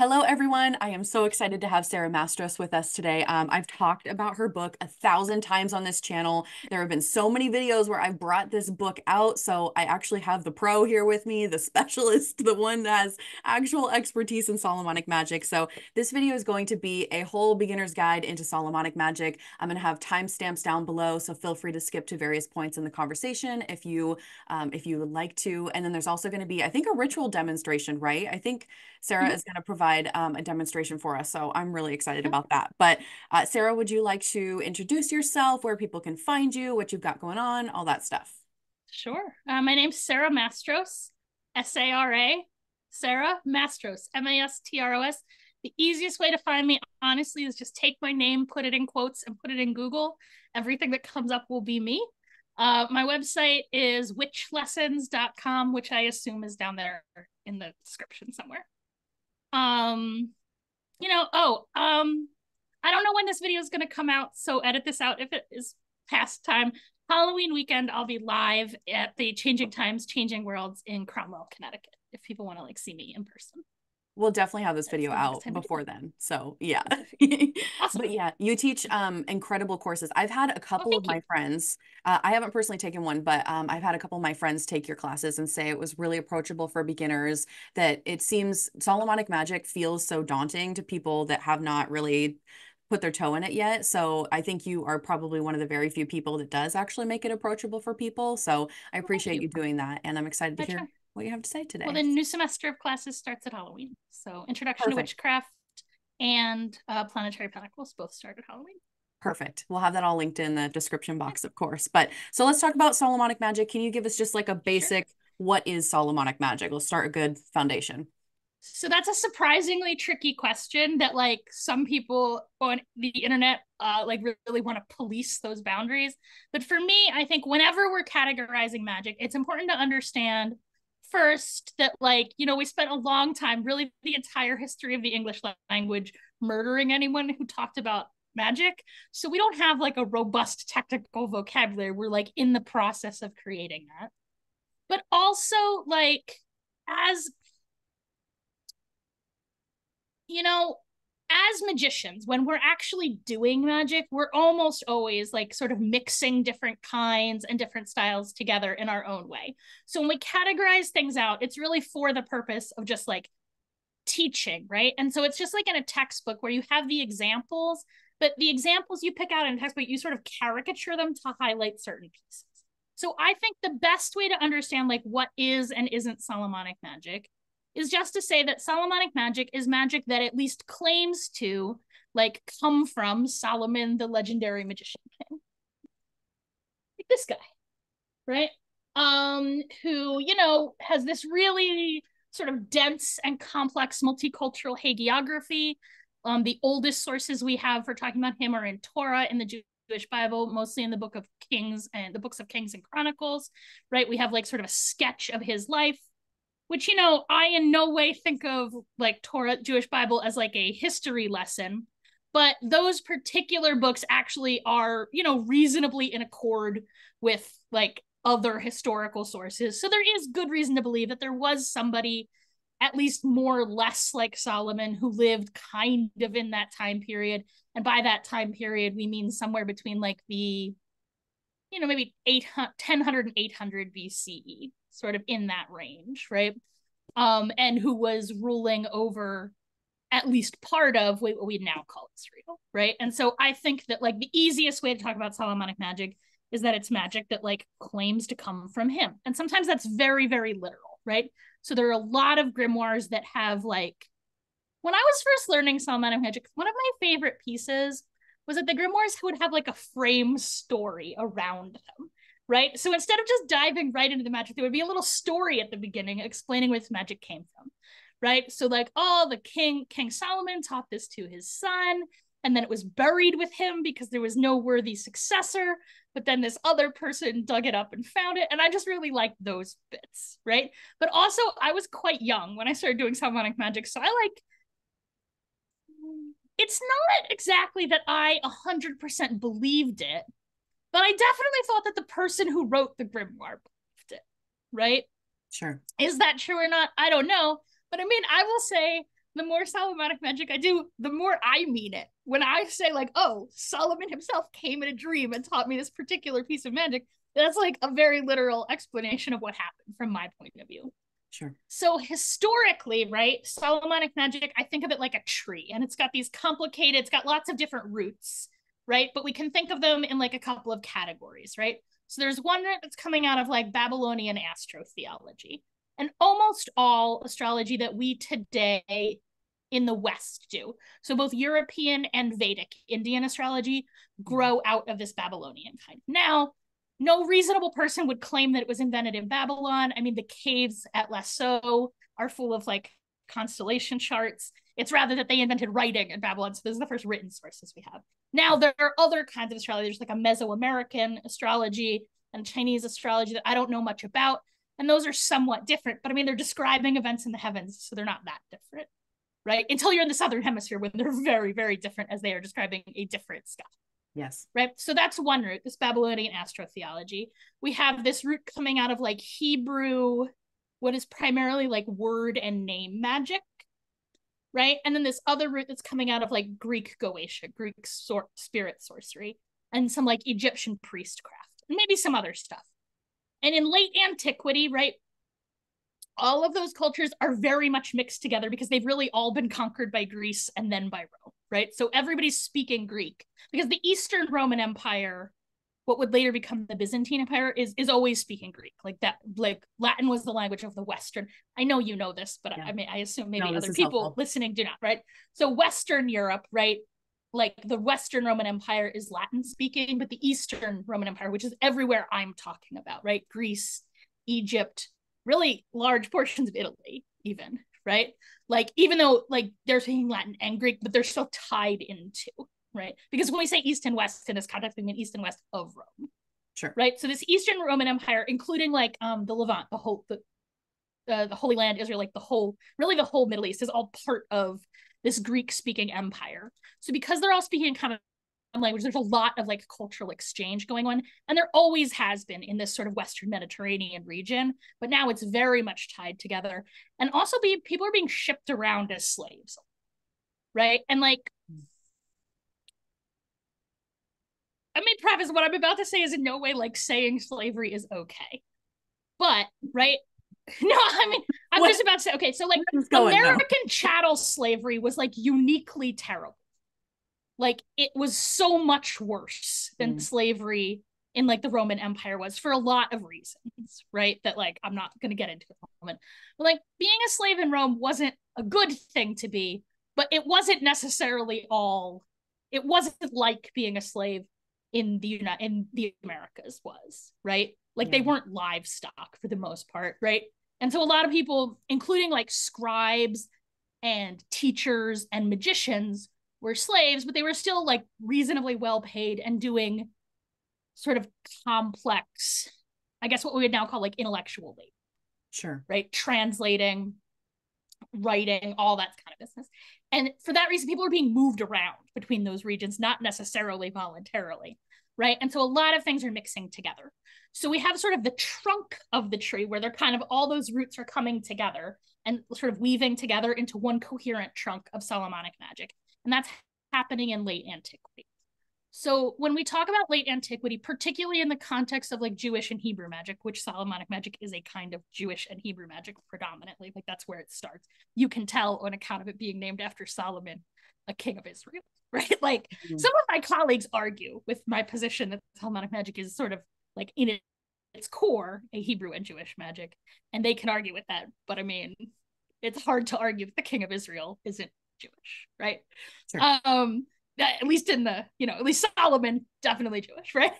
Hello, everyone. I am so excited to have Sara Mastros with us today. I've talked about her book 1,000 times on this channel. There have been so many videos where I've brought this book out, so I actually have the pro here with me, the specialist, the one that has actual expertise in Solomonic magic. So this video is going to be a whole beginner's guide into Solomonic magic. I'm going to have timestamps down below, so feel free to skip to various points in the conversation if you would like to. And then there's also going to be, I think, a ritual demonstration, right? I think Sara Mhm. is going to provide a demonstration for us. So I'm really excited about that. But Sara, would you like to introduce yourself, where people can find you, what you've got going on, all that stuff? Sure. My name's Sara Mastros, Sara, Sara Mastros, Mastros. The easiest way to find me, honestly, is just take my name, put it in quotes, and put it in Google. Everything that comes up will be me. My website is witchlessons.com, which I assume is down there in the description somewhere. Um, I don't know when this video is going to come out, so edit this out if it is past time. Halloween weekend, I'll be live at the Changing Times, Changing Worlds in Cromwell, Connecticut, if people want to like see me in person. We'll definitely have this That's video the next out time I do before then. So yeah. it. Awesome. But yeah, you teach incredible courses. I've had a Oh, couple of thank you. my friends, I haven't personally taken one, but I've had a couple of my friends take your classes and say it was really approachable for beginners, that it seems Solomonic magic feels so daunting to people that have not really put their toe in it yet. So I think you are probably one of the very few people that does actually make it approachable for people. So I Well, thank appreciate you. you doing that. And I'm excited to I hear try. what you have to say Well, today. the new semester of classes starts at Halloween. So, Introduction to Perfect. Witchcraft and Planetary Pentacles both start at Halloween. Perfect. We'll have that all linked in the description box, of course. But so let's talk about Solomonic magic. Can you give us just like a Sure. basic, what is Solomonic magic? Let's start a good foundation. So that's a surprisingly tricky question that like some people on the internet like really want to police those boundaries. But for me, I think whenever we're categorizing magic, it's important to understand first that like, we spent a long time, really the entire history of the English language murdering anyone who talked about magic. So we don't have like a robust technical vocabulary. We're like in the process of creating that. But also like as you know, as magicians, when we're actually doing magic, we're almost always like sort of mixing different kinds and different styles together in our own way. So when we categorize things out, it's really for the purpose of just like teaching, right? And so it's just like in a textbook where you have the examples, but the examples you pick out in a textbook, you sort of caricature them to highlight certain pieces. So I think the best way to understand like what is and isn't Solomonic magic is just to say that Solomonic magic is magic that at least claims to like come from Solomon, the legendary magician king. Like this guy, right? Who, has this really sort of dense and complex multicultural hagiography. The oldest sources we have for talking about him are in Torah, in the Jewish Bible, mostly in the book of Kings and the books of Kings and Chronicles, right? We have like sort of a sketch of his life, which, I in no way think of like Torah, Jewish Bible as like a history lesson, but those particular books actually are, reasonably in accord with like other historical sources. So there is good reason to believe that there was somebody at least more or less like Solomon who lived kind of in that time period. And by that time period, we mean somewhere between like the, maybe 1000 and 800 BCE, sort of in that range, right? And who was ruling over at least part of what we now call Israel, right? And so I think that like the easiest way to talk about Solomonic magic is that it's magic that like claims to come from him. And sometimes that's very, very literal, right? So there are a lot of grimoires that have like, when I was first learning Solomonic magic, one of my favorite pieces was that the grimoires would have like a frame story around them, right? So instead of just diving right into the magic, there would be a little story at the beginning explaining where this magic came from, right? So like, oh, the King Solomon taught this to his son, and then it was buried with him because there was no worthy successor. But then this other person dug it up and found it, and I just really liked those bits, right? But also, I was quite young when I started doing Solomonic magic, so I like. It's not exactly that I 100% believed it, but I definitely thought that the person who wrote the grimoire believed it, right? Sure. Is that true or not? I don't know. But I mean, I will say the more Solomonic magic I do, the more I mean it. When I say like, oh, Solomon himself came in a dream and taught me this particular piece of magic, that's like a very literal explanation of what happened from my point of view. Sure. So historically, right, Solomonic magic, I think of it like a tree, and it's got these complicated, it's got lots of different roots, right? But we can think of them in like a couple of categories, right? So there's one that's coming out of like Babylonian astrotheology. And almost all astrology that we today in the West do, so both European and Vedic Indian astrology, grow out of this Babylonian kind. Now, no reasonable person would claim that it was invented in Babylon. I mean, the caves at Lascaux are full of like constellation charts. It's rather that they invented writing in Babylon. So this is the first written sources we have. Now, there are other kinds of astrology. There's like a Mesoamerican astrology and Chinese astrology that I don't know much about. And those are somewhat different. But I mean, they're describing events in the heavens. So they're not that different, right? Until you're in the Southern Hemisphere when they're very, very different as they are describing a different sky. Yes. Right. So that's one root, this Babylonian astrotheology. We have this root coming out of like Hebrew, what is primarily like word and name magic. Right. And then this other root that's coming out of like Greek Goetia, Greek spirit sorcery, and some like Egyptian priestcraft, and maybe some other stuff. And in late antiquity, right, all of those cultures are very much mixed together because they've really all been conquered by Greece and then by Rome, right? So everybody's speaking Greek because the Eastern Roman Empire, what would later become the Byzantine Empire, is always speaking Greek. Like that, like Latin was the language of the Western. I know you know this, but yeah. I mean, I assume maybe other people helpful. Listening do not, right? So Western Europe, right? Like the Western Roman Empire is Latin speaking, but the Eastern Roman Empire, which is everywhere I'm talking about, right? Greece, Egypt, really large portions of Italy, even, right? Like, even though like they're speaking Latin and Greek, but they're still tied into, right? Because when we say East and West in this context, we mean East and West of Rome. Sure. Right. So this Eastern Roman Empire, including like the Levant, the Holy Land, Israel, like the whole Middle East is all part of this Greek speaking empire. So because they're all speaking common language, there's a lot of like cultural exchange going on. And there always has been in this sort of Western Mediterranean region, but now it's very much tied together. And also people are being shipped around as slaves. Right. And like, I mean, preface what I'm about to say is in no way like saying slavery is okay. But, right? No, I mean, I'm just about to say, okay, so like American chattel slavery was like uniquely terrible. Like it was so much worse than slavery in like the Roman Empire was for a lot of reasons, right? That like I'm not going to get into at the moment. But like being a slave in Rome wasn't a good thing to be, but it wasn't necessarily all. It wasn't like being a slave in the Americas was, right? Like they weren't livestock for the most part, right? And so a lot of people, including like scribes and teachers and magicians, were slaves, but they were still like reasonably well paid and doing sort of complex, I guess what we would now call like intellectual labor. Sure. Right? Translating, writing, all that kind of business. And for that reason, people are being moved around between those regions, not necessarily voluntarily, right? And so a lot of things are mixing together. So we have sort of the trunk of the tree where they're kind of all those roots are coming together and sort of weaving together into one coherent trunk of Solomonic magic. And that's happening in late antiquity. So when we talk about late antiquity, particularly in the context of like Jewish and Hebrew magic, which Solomonic magic is a kind of Jewish and Hebrew magic predominantly, like that's where it starts. You can tell on account of it being named after Solomon, a king of Israel, right? Like some of my colleagues argue with my position that Solomonic magic is sort of like in its core a Hebrew and Jewish magic, and they can argue with that. But I mean, it's hard to argue that the king of Israel isn't Jewish, right? Sure. At least in the, at least Solomon, definitely Jewish, right?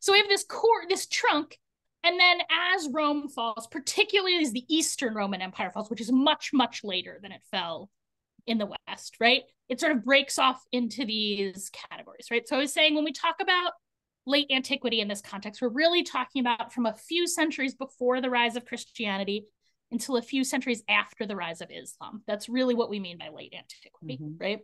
So we have this core, this trunk, and then as Rome falls, particularly as the Eastern Roman Empire falls, which is much, much later than it fell in the West, right? It sort of breaks off into these categories, right? So I was saying when we talk about late antiquity in this context, we're really talking about from a few centuries before the rise of Christianity until a few centuries after the rise of Islam. That's really what we mean by late antiquity, right?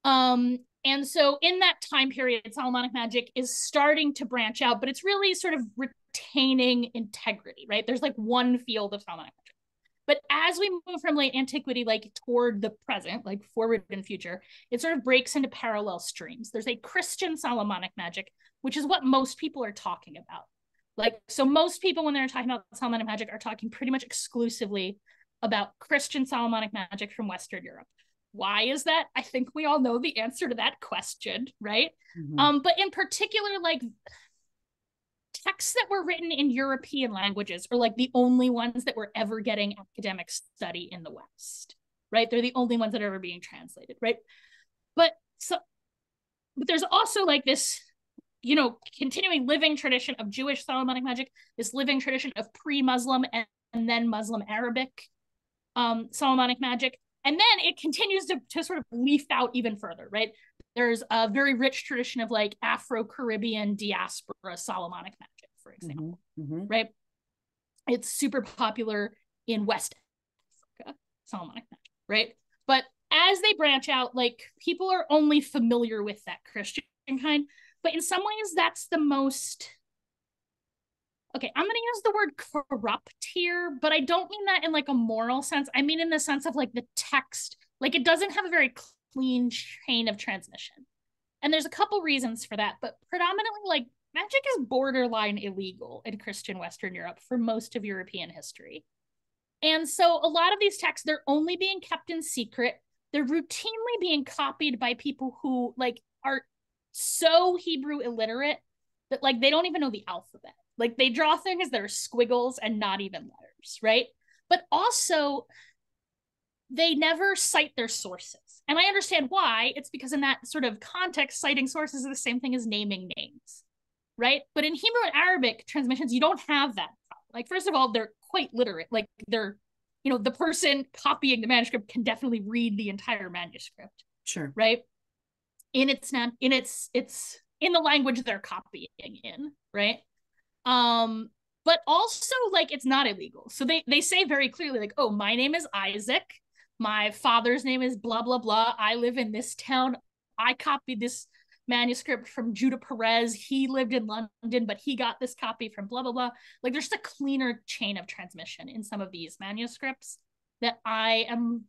And so in that time period, Solomonic magic is starting to branch out, but it's really sort of retaining integrity, right? There's like one field of Solomonic magic. But as we move from late antiquity, like toward the present, like forward in future, it sort of breaks into parallel streams. There's a Christian Solomonic magic, which is what most people are talking about. Like, so most people, when they're talking about Solomonic magic, are talking pretty much exclusively about Christian Solomonic magic from Western Europe. Why is that? I think we all know the answer to that question, right? But in particular, like texts that were written in European languages are like the only ones that were ever getting academic study in the West, right? They're the only ones that are ever being translated, right? But there's also like this, you know, continuing living tradition of Jewish Solomonic magic, this living tradition of pre-Muslim and then Muslim Arabic Solomonic magic. And then it continues to sort of leaf out even further, right? There's a very rich tradition of like Afro-Caribbean diaspora Solomonic magic, for example, right? It's super popular in West Africa, Solomonic magic, right? But as they branch out, like people are only familiar with that Christian kind, but in some ways that's the most, okay, I'm going to use the word corrupt here, but I don't mean that in like a moral sense. I mean in the sense of like the text, like it doesn't have a very clean chain of transmission. And there's a couple reasons for that, but predominantly like magic is borderline illegal in Christian Western Europe for most of European history. And so a lot of these texts, they're only being kept in secret. They're routinely being copied by people who like are so Hebrew illiterate that like they don't even know the alphabet. Like they draw things that are squiggles and not even letters, right? But also they never cite their sources. And I understand why. It's because in that sort of context, citing sources is the same thing as naming names, right? But in Hebrew and Arabic transmissions, you don't have that problem. Like, first of all, they're quite literate. Like they're, you know, the person copying the manuscript can definitely read the entire manuscript. Sure. Right? It's in the language they're copying in, right? But also like it's not illegal. So they say very clearly, like, oh, my name is Isaac, my father's name is blah blah blah. I live in this town. I copied this manuscript from Judah Perez. He lived in London, but he got this copy from blah blah blah. Like there's a cleaner chain of transmission in some of these manuscripts that I am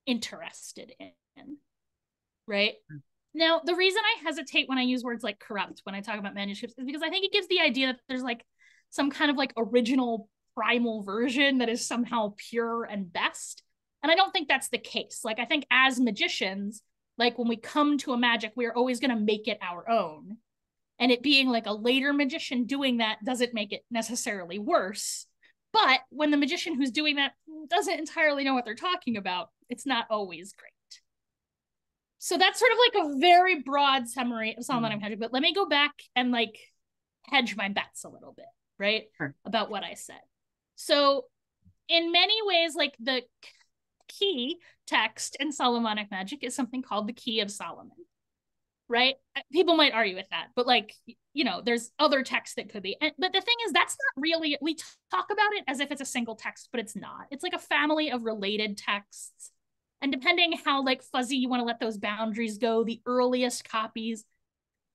interested in. Right? Now, the reason I hesitate when I use words like corrupt when I talk about manuscripts is because I think it gives the idea that there's like some kind of like original primal version that is somehow pure and best. And I don't think that's the case. Like, I think as magicians, like when we come to a magic, we're always going to make it our own. And it being like a later magician doing that doesn't make it necessarily worse. But when the magician who's doing that doesn't entirely know what they're talking about, it's not always great. So that's sort of like a very broad summary of Solomonic magic, but let me go back and like hedge my bets a little bit, right? Sure. About what I said. So in many ways, like the key text in Solomonic magic is something called the Key of Solomon, right? People might argue with that, but like, you know, there's other texts that could be. But the thing is, that's not really, we talk about it as if it's a single text, but it's not. It's like a family of related texts. And depending how like fuzzy you want to let those boundaries go, the earliest copies,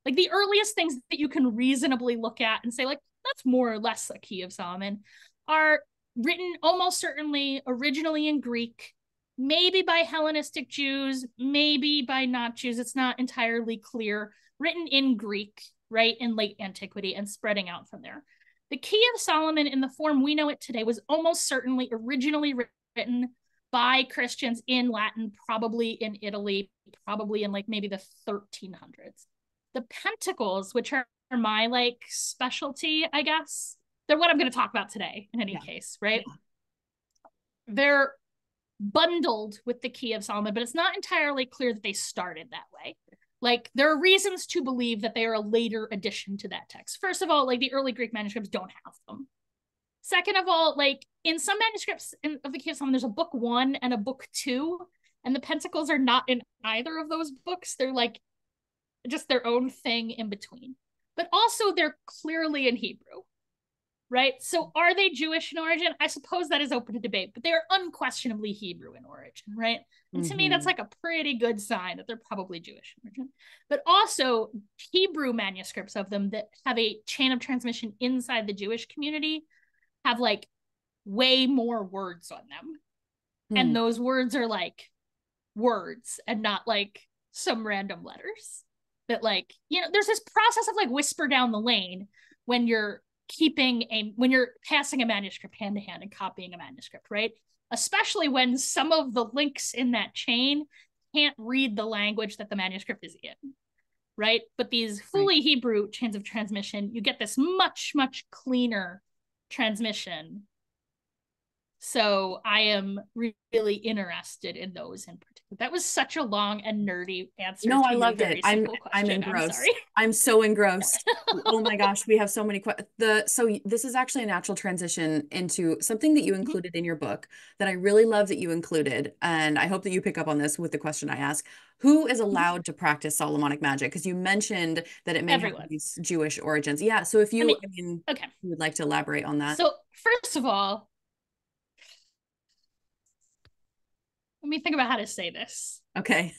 like the earliest things that you can reasonably look at and say like, that's more or less a Key of Solomon, are written almost certainly originally in Greek, maybe by Hellenistic Jews, maybe by not Jews. It's not entirely clear. Written in Greek, right, in late antiquity and spreading out from there. The Key of Solomon in the form we know it today was almost certainly originally written by Christians in Latin, probably in Italy, probably in like maybe the 1300s. The Pentacles, which are my like specialty, I guess, they're what I'm going to talk about today in any case, right? Yeah. They're bundled with the Key of Solomon, but it's not entirely clear that they started that way. Like there are reasons to believe that they are a later addition to that text. First of all, like the early Greek manuscripts don't have them. Second of all, like in some manuscripts of the Key of Solomon, there's a book 1 and a book 2, and the Pentacles are not in either of those books. They're like just their own thing in between. But also they're clearly in Hebrew, right? So are they Jewish in origin? I suppose that is open to debate, but they are unquestionably Hebrew in origin, right? And to me, that's like a pretty good sign that they're probably Jewish in origin. But also Hebrew manuscripts of them that have a chain of transmission inside the Jewish community have like way more words on them. And those words are like words and not like some random letters. That like, you know, there's this process of like whisper down the lane when you're when you're passing a manuscript hand to hand and copying a manuscript, right? Especially when some of the links in that chain can't read the language that the manuscript is in, right? But these fully Hebrew chains of transmission, you get this much, much cleaner transmission. So I am really interested in those in particular. That was such a long and nerdy answer No, to I your loved it. very simple I'm question. I'm engrossed. sorry. I'm so engrossed. Oh my gosh, we have so many so this is actually a natural transition into something that you included in your book that I really love that you included, and I hope that you pick up on this with the question I ask. Who is allowed to practice Solomonic magic? Because you mentioned that it may have Everyone. these Jewish origins. Yeah, so if you, I mean, okay. you would like to elaborate on that. So first of all, let me think about how to say this. Okay.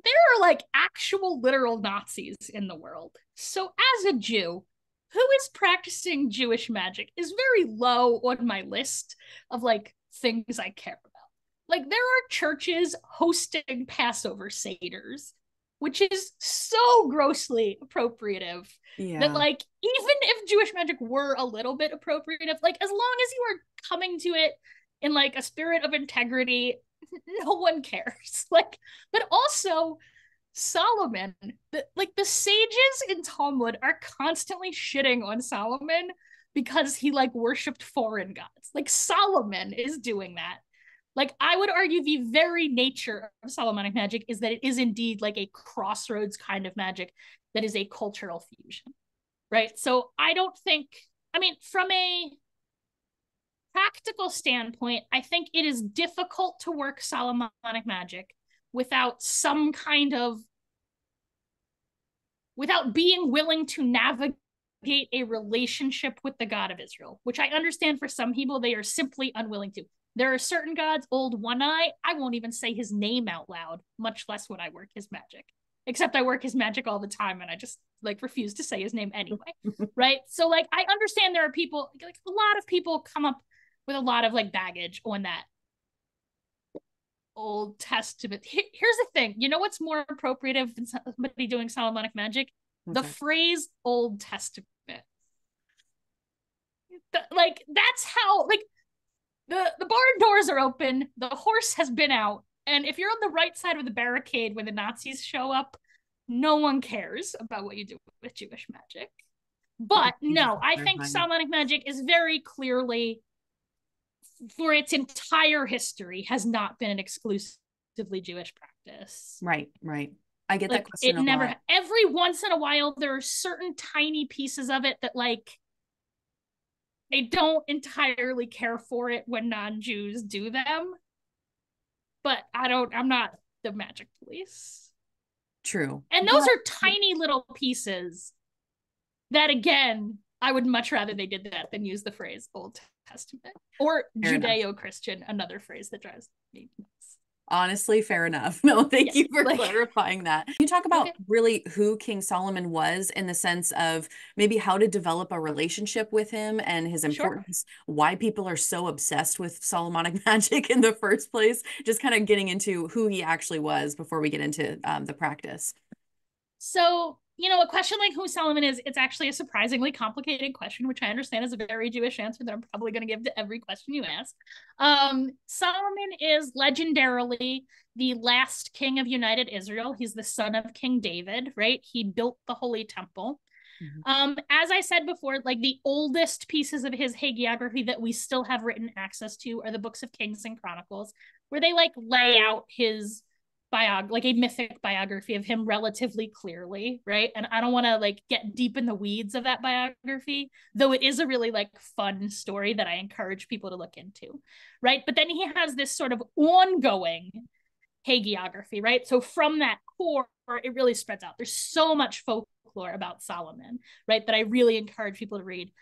There are like actual literal Nazis in the world. So as a Jew who is practicing Jewish magic is very low on my list of like things I care about. Like there are churches hosting Passover Seders, which is so grossly appropriative that like even if Jewish magic were a little bit appropriative, like as long as you are coming to it in like a spirit of integrity, no one cares. Like, but also Solomon, the sages in Talmud are constantly shitting on Solomon because he like worshipped foreign gods. Like Solomon is doing that. Like I would argue the very nature of Solomonic magic is that it is indeed like a crossroads kind of magic that is a cultural fusion. Right? So I don't think, I mean, from a practical standpoint, I think it is difficult to work Solomonic magic without some kind of, without being willing to navigate a relationship with the God of Israel, which I understand for some people they are simply unwilling to. There are certain gods, Old One Eye, I won't even say his name out loud, much less when I work his magic. Except I work his magic all the time and I just like refuse to say his name anyway. Right? So like I understand there are people, like a lot of people come up with a lot of like baggage on that Old Testament. Here's the thing. You know what's more appropriative than somebody doing Solomonic magic? The phrase Old Testament. Like that's how like the barn doors are open, the horse has been out, and if you're on the right side of the barricade when the Nazis show up, no one cares about what you do with Jewish magic. But no, I think Solomonic magic is very clearly, for its entire history, has not been an exclusively Jewish practice. Right. I get like, that question it never, lot. Every once in a while, there are certain tiny pieces of it that like I don't entirely care for it when non-Jews do them. But I'm not the magic police. True. And those are tiny little pieces that, again, I would much rather they did that than use the phrase Old Testament or Judeo-Christian, another phrase that drives me nuts. Honestly, fair enough. No, thank you for clarifying that. Can you talk about really who King Solomon was in the sense of maybe how to develop a relationship with him and his importance, why people are so obsessed with Solomonic magic in the first place? Just kind of getting into who he actually was before we get into the practice. So, you know, a question like who Solomon is, it's actually a surprisingly complicated question, which I understand is a very Jewish answer that I'm probably going to give to every question you ask. Solomon is legendarily the last king of United Israel. He's the son of King David, right? He built the Holy Temple. As I said before, like the oldest pieces of his hagiography that we still have written access to are the books of Kings and Chronicles, where they like lay out his like a mythic biography of him relatively clearly, right? And I don't want to like get deep in the weeds of that biography, though it is a really like fun story that I encourage people to look into, right? But then he has this sort of ongoing hagiography, right? So from that core, it really spreads out. There's so much folklore about Solomon, right, that I really encourage people to read.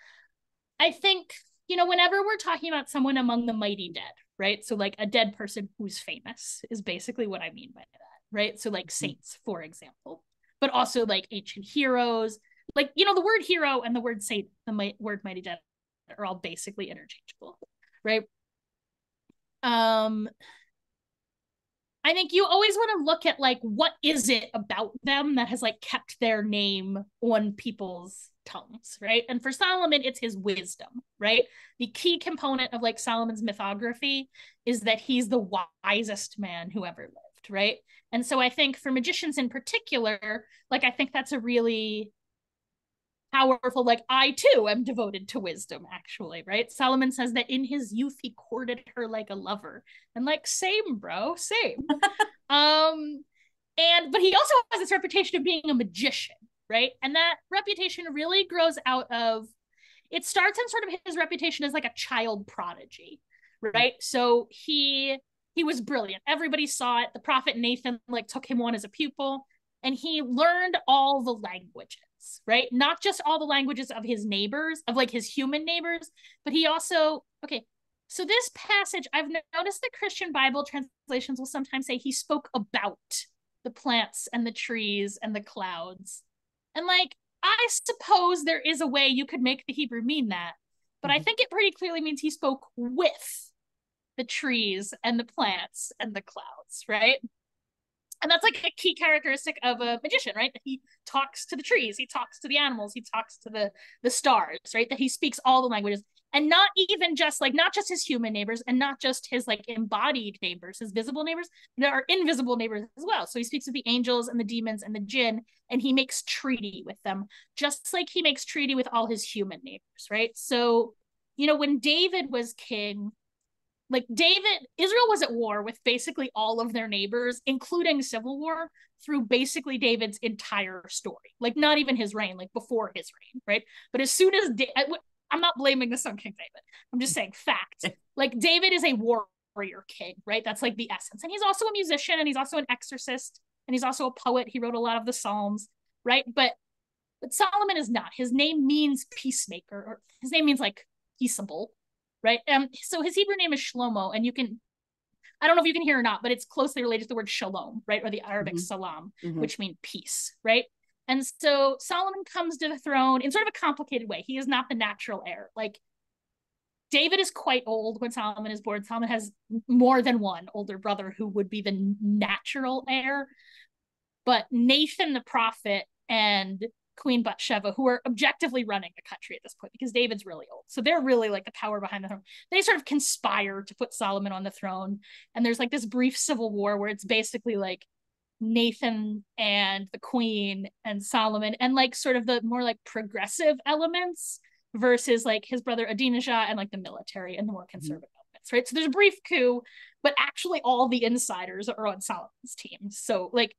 I think, you know, whenever we're talking about someone among the mighty dead, right? So like a dead person who's famous is basically what I mean by that, right? So like saints, for example, but also like ancient heroes, like, you know, the word hero and the word saint, the word mighty dead are all basically interchangeable, right? I think you always want to look at like what is it about them that has like kept their name on people's tongues, right? And for Solomon, it's his wisdom, right? The key component of like Solomon's mythography is that he's the wisest man who ever lived, right? And so I think for magicians in particular, like I think that's a really powerful, like I too am devoted to wisdom, actually, right? Solomon says that in his youth he courted her like a lover. And like, same, bro, same. But he also has this reputation of being a magician, right? And that reputation really grows out of, it starts in sort of his reputation as like a child prodigy, right? So he was brilliant. Everybody saw it. The prophet Nathan like took him on as a pupil, and he learned all the languages, right? Not just all the languages of his neighbors, of like his human neighbors, but he also, okay, so this passage, I've noticed that Christian Bible translations will sometimes say he spoke about the plants and the trees and the clouds. And like, I suppose there is a way you could make the Hebrew mean that, but I think it pretty clearly means he spoke with the trees and the plants and the clouds, right? And that's like a key characteristic of a magician, right? That he talks to the trees, he talks to the animals, he talks to the stars, right? That he speaks all the languages, and not even just like, not just his human neighbors and not just his like embodied neighbors, his visible neighbors, there are invisible neighbors as well. So he speaks with the angels and the demons and the Djinn, and he makes treaty with them, just like he makes treaty with all his human neighbors, right? So, you know, when David was king, like Israel was at war with basically all of their neighbors, including civil war, through basically David's entire story. Like not even his reign, like before his reign, right? But as soon as I'm not blaming this on King David. I'm just saying facts. Like David is a warrior king, right? That's like the essence. And he's also a musician, and he's also an exorcist, and he's also a poet. He wrote a lot of the Psalms, right? But Solomon is not. His name means peacemaker, or his name means like peaceable, right? So his Hebrew name is Shlomo, and I don't know if you can hear or not, but it's closely related to the word shalom, right? Or the Arabic salam, which mean peace, right? And so Solomon comes to the throne in sort of a complicated way. He is not the natural heir. Like David is quite old when Solomon is born. Solomon has more than one older brother who would be the natural heir. But Nathan the prophet and Queen Bathsheba, who are objectively running the country at this point, because David's really old. So they're really like the power behind the throne. They sort of conspire to put Solomon on the throne. And there's like this brief civil war where it's basically like Nathan and the Queen and Solomon and like sort of the more like progressive elements versus like his brother Adonijah and like the military and the more conservative elements, right? So there's a brief coup, but actually all the insiders are on Solomon's team. So like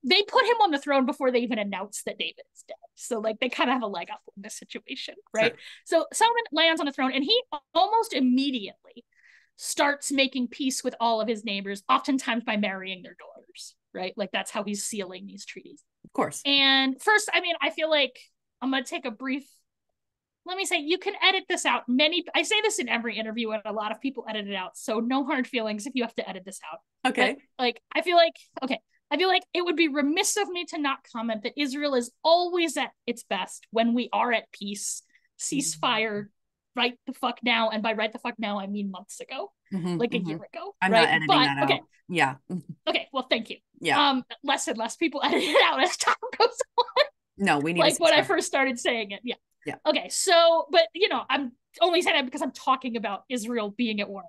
they put him on the throne before they even announced that David is dead. So like they kind of have a leg up in this situation, right? Sure. So Solomon lands on the throne, and he almost immediately starts making peace with all of his neighbors, oftentimes by marrying their daughters, right? Like that's how he's sealing these treaties. Of course. And first, I mean, I feel like I'm going to take a brief, let me say, you can edit this out. I say this in every interview, and a lot of people edit it out. So no hard feelings if you have to edit this out. Okay. But, like, I feel like it would be remiss of me to not comment that Israel is always at its best when we are at peace, ceasefire, right the fuck now. And by right the fuck now, I mean months ago, like a year ago. I'm right? not editing that out. Yeah. Okay, well, thank you. Yeah. Less and less people edit it out as time goes on. No, we need like when I first started saying it. Yeah. Yeah. Okay, so, but you know, I'm only saying that because I'm talking about Israel being at war.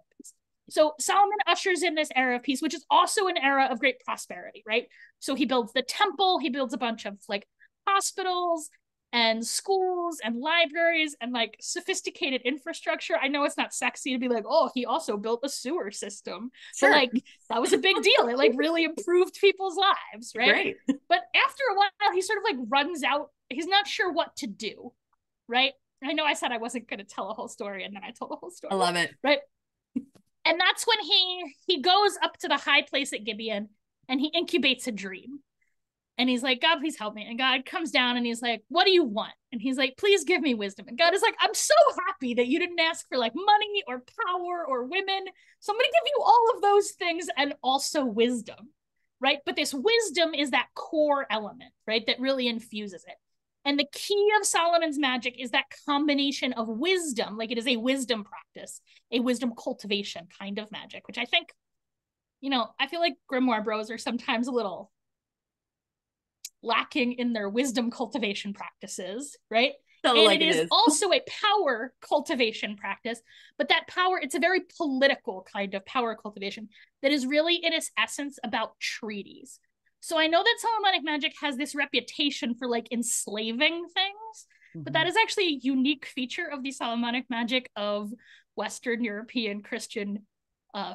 So Solomon ushers in this era of peace, which is also an era of great prosperity, right? So he builds the temple, he builds a bunch of like hospitals and schools and libraries and like sophisticated infrastructure. I know it's not sexy to be like, oh, he also built a sewer system. Sure. But like that was a big deal. It like really improved people's lives, right? Great. But after a while, he sort of like runs out. He's not sure what to do, right? I know I said I wasn't going to tell a whole story, and then I told a whole story. I love it. Right. And that's when he goes up to the high place at Gibeon, and he incubates a dream. And he's like, God, please help me. And God comes down and he's like, what do you want? And he's like, please give me wisdom. And God is like, I'm so happy that you didn't ask for like money or power or women. So I'm going to give you all of those things and also wisdom, right? But this wisdom is that core element, right? That really infuses it. And the key of Solomon's magic is that combination of wisdom, like it is a wisdom practice, a wisdom cultivation kind of magic, which I think, you know, I feel like Grimoire Bros are sometimes a little lacking in their wisdom cultivation practices, right? So And like it is also a power cultivation practice, but that power, it's a very political kind of power cultivation that is really in its essence about treaties. So I know that Solomonic magic has this reputation for like enslaving things, but that is actually a unique feature of the Solomonic magic of Western European Christian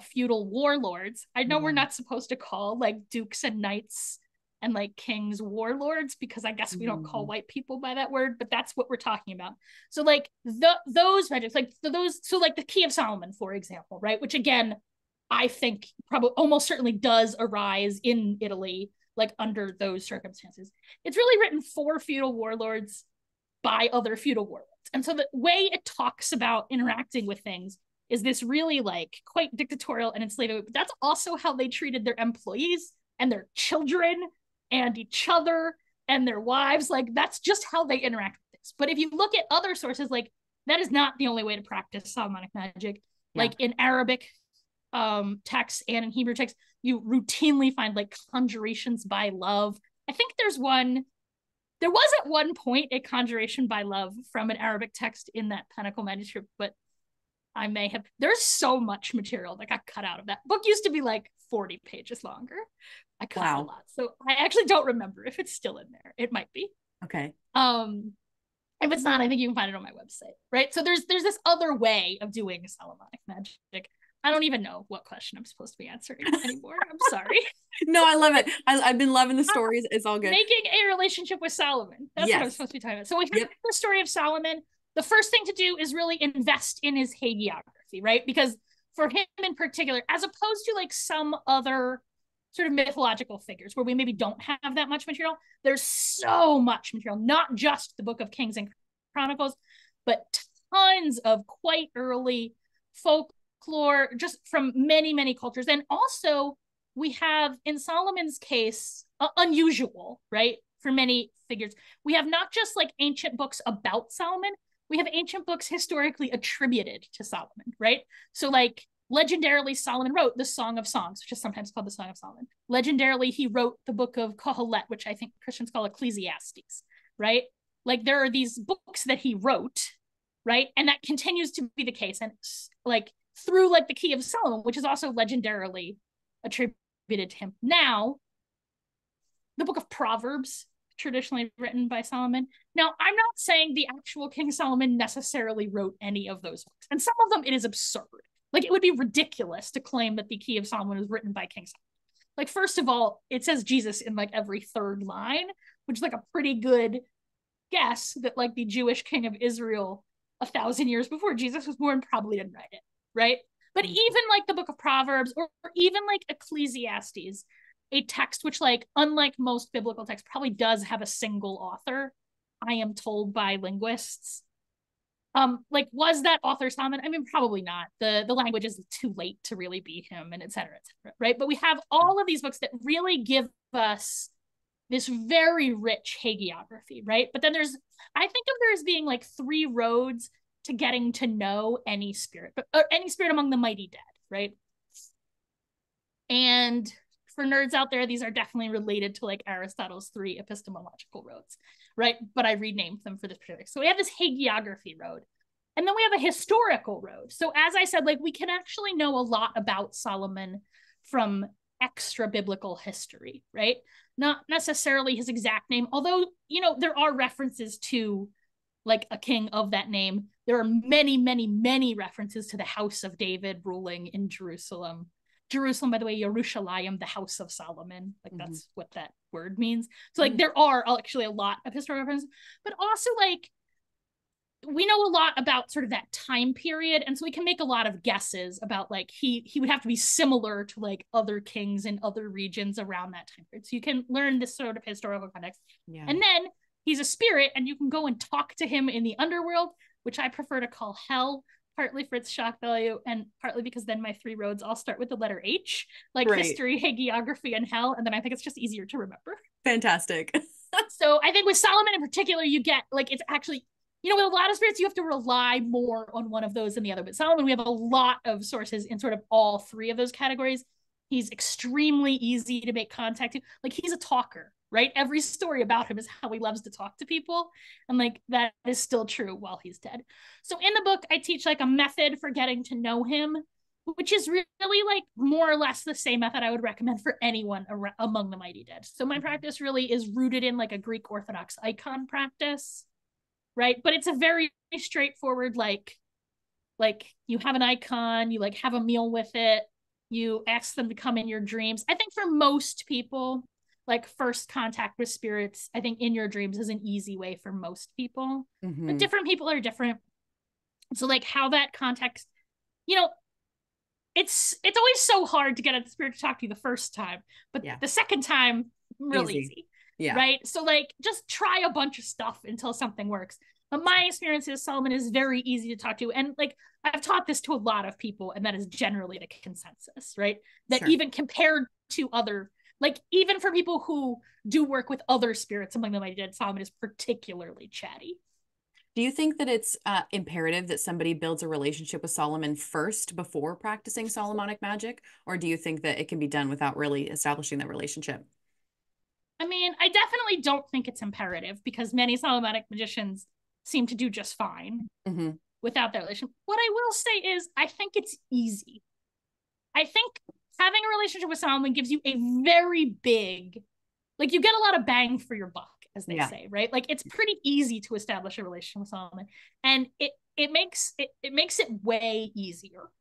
feudal warlords. I know we're not supposed to call like dukes and knights and like kings warlords, because I guess we don't call white people by that word, but that's what we're talking about. So like those magics, like those, so like the Key of Solomon, for example, right? Which again, I think probably almost certainly does arise in Italy, like under those circumstances. It's really written for feudal warlords by other feudal warlords. And so the way it talks about interacting with things is this really like quite dictatorial and enslaving, but that's also how they treated their employees and their children and each other and their wives. Like that's just how they interact with this. But if you look at other sources, like that is not the only way to practice Solomonic magic. Like in Arabic texts and in Hebrew texts, you routinely find like conjurations by love. I think there was at one point a conjuration by love from an Arabic text in that Pinnacle manuscript, but I may have, there's so much material that got cut out of that book. Used to be like 40 pages longer. I cut a lot. So I actually don't remember if it's still in there. It might be. Okay. If it's not, I think you can find it on my website, right? So there's this other way of doing Solomonic magic. I don't even know what question I'm supposed to be answering anymore. I'm sorry. No, I love it. I've been loving the stories. It's all good. Making a relationship with Solomon. That's what I'm supposed to be talking about. So we have the story of Solomon. The first thing to do is really invest in his hagiography, right? Because for him in particular, as opposed to like some other sort of mythological figures where we maybe don't have that much material, there's so much material, not just the Book of Kings and Chronicles, but tons of quite early folklore just from many, many cultures. And also we have, in Solomon's case, unusual, right? For many figures, we have not just like ancient books about Solomon, we have ancient books historically attributed to Solomon, right? So like legendarily, Solomon wrote the Song of Songs, which is sometimes called the Song of Solomon. Legendarily, he wrote the book of Kohelet, which I think Christians call Ecclesiastes, right? Like there are these books that he wrote, right? And that continues to be the case. And like through like the Key of Solomon, which is also legendarily attributed to him. Now, the book of Proverbs, traditionally written by Solomon. Now, I'm not saying the actual King Solomon necessarily wrote any of those books. And some of them, it is absurd. Like, it would be ridiculous to claim that the Key of Solomon was written by King Solomon. Like, first of all, it says Jesus in, like, every third line, which is, like, a pretty good guess that, like, the Jewish king of Israel 1,000 years before Jesus was born probably didn't write it, right? But even, like, the book of Proverbs or even, like, Ecclesiastes, a text which, like, unlike most biblical texts, probably does have a single author, I am told by linguists. Like, was that author Solomon? I mean, probably not. The language is too late to really be him, and et cetera, right? But we have all of these books that really give us this very rich hagiography, right? But then there's, I think of there as being like 3 roads to getting to know any spirit, or any spirit among the mighty dead, right? And for nerds out there, these are definitely related to like Aristotle's 3 epistemological roads, right? But I renamed them for this particular. So we have this hagiography road, and then we have a historical road. So as I said, like we can actually know a lot about Solomon from extra biblical history, right? Not necessarily his exact name, although, you know, there are references to like a king of that name. There are many, many, many references to the house of David ruling in Jerusalem. Jerusalem, by the way, Yerushalayim, the house of Solomon. Like that's what that word means. So like there are actually a lot of historical references, but also like we know a lot about sort of that time period, and so we can make a lot of guesses about like he would have to be similar to like other kings in other regions around that time period. So you can learn this sort of historical context. Yeah. And then he's a spirit, and you can go and talk to him in the underworld, which I prefer to call hell, partly for its shock value and partly because then my 3 roads all start with the letter H, like history, hagiography, and hell, and then I think it's just easier to remember. Fantastic. So I think with Solomon in particular, you get like it's actually, you know, with a lot of spirits, you have to rely more on one of those than the other. But Solomon, we have a lot of sources in sort of all three of those categories. He's extremely easy to make contact to. Like he's a talker, right? Every story about him is how he loves to talk to people. And like that is still true while he's dead. So in the book, I teach like a method for getting to know him, which is really like more or less the same method I would recommend for anyone among the mighty dead. So my practice really is rooted in like a Greek Orthodox icon practice, right? But it's a very straightforward, like you have an icon, you like have a meal with it, you ask them to come in your dreams. I think for most people, like first contact with spirits, I think in your dreams is an easy way for most people. But different people are different. So like how that context, you know, it's always so hard to get a spirit to talk to you the first time, but the second time, real easy. Yeah. Right. So like just try a bunch of stuff until something works. But my experience is Solomon is very easy to talk to. And like I've taught this to a lot of people, and that is generally the consensus, right? That even compared to other, like even for people who do work with other spirits among the mighty dead, Solomon is particularly chatty. Do you think that it's imperative that somebody builds a relationship with Solomon first before practicing Solomonic magic? Or do you think that it can be done without really establishing that relationship? I mean, I definitely don't think it's imperative because many Solomonic magicians seem to do just fine without that relationship. What I will say is, I think it's easy. I think having a relationship with Solomon gives you a very big, like you get a lot of bang for your buck, as they say, right? Like it's pretty easy to establish a relationship with Solomon, and it makes it way easier.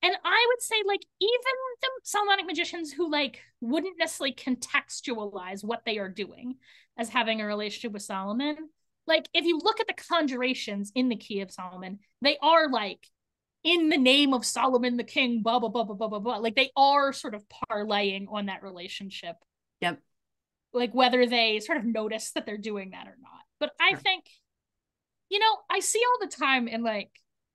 And I would say, like, even the Solomonic magicians who like wouldn't necessarily contextualize what they are doing as having a relationship with Solomon, like if you look at the conjurations in the Key of Solomon, they are like in the name of Solomon the king, blah blah blah blah blah blah blah. Like they are sort of parlaying on that relationship. Yep. Like whether they sort of notice that they're doing that or not. But I think, you know, I see all the time in like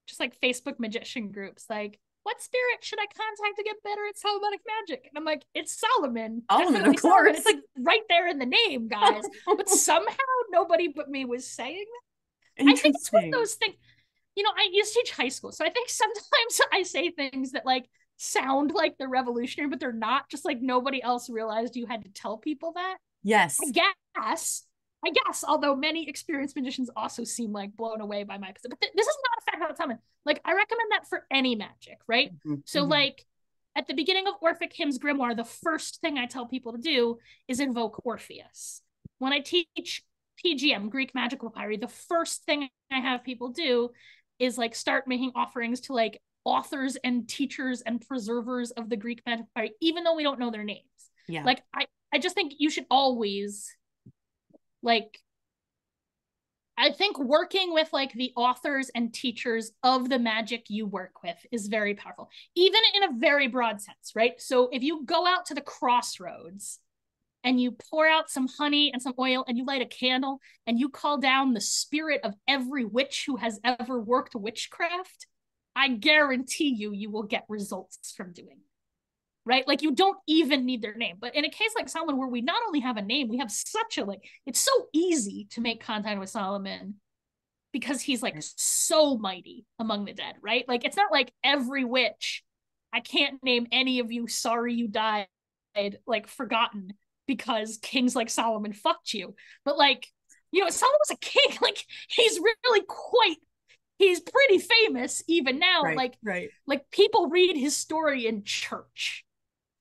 just like Facebook magician groups, like, what spirit should I contact to get better at Solomonic magic? And I'm like, it's Solomon. Solomon, of course. It's like right there in the name, guys. But somehow nobody but me was saying that. I think it's one of those things. You know, I used to teach high school, so I think sometimes I say things that like sound like they're revolutionary, but they're not. Just like nobody else realized you had to tell people that. Yes. I guess, although many experienced magicians also seem like blown away by my position. But this is not a fact about Solomon. Like, I recommend that for any magic, right? So, like, at the beginning of Orphic Hymns Grimoire, the first thing I tell people to do is invoke Orpheus. When I teach PGM, Greek Magical Papyri, the first thing I have people do is, like, start making offerings to, like, authors and teachers and preservers of the Greek Magical Papyri, even though we don't know their names. Yeah. Like, I just think you should always... like I think working with like the authors and teachers of the magic you work with is very powerful, even in a very broad sense, right? So if you go out to the crossroads and you pour out some honey and some oil and you light a candle and you call down the spirit of every witch who has ever worked witchcraft, I guarantee you will get results from doing it. Right? Like you don't even need their name. But in a case like Solomon, where we not only have a name, we have such a like, it's so easy to make contact with Solomon because he's like so mighty among the dead, right? Like it's not like every witch, I can't name any of you, sorry you died, like forgotten because kings like Solomon fucked you. But like, you know, Solomon was a king, like he's really quite he's pretty famous even now. Like people read his story in church.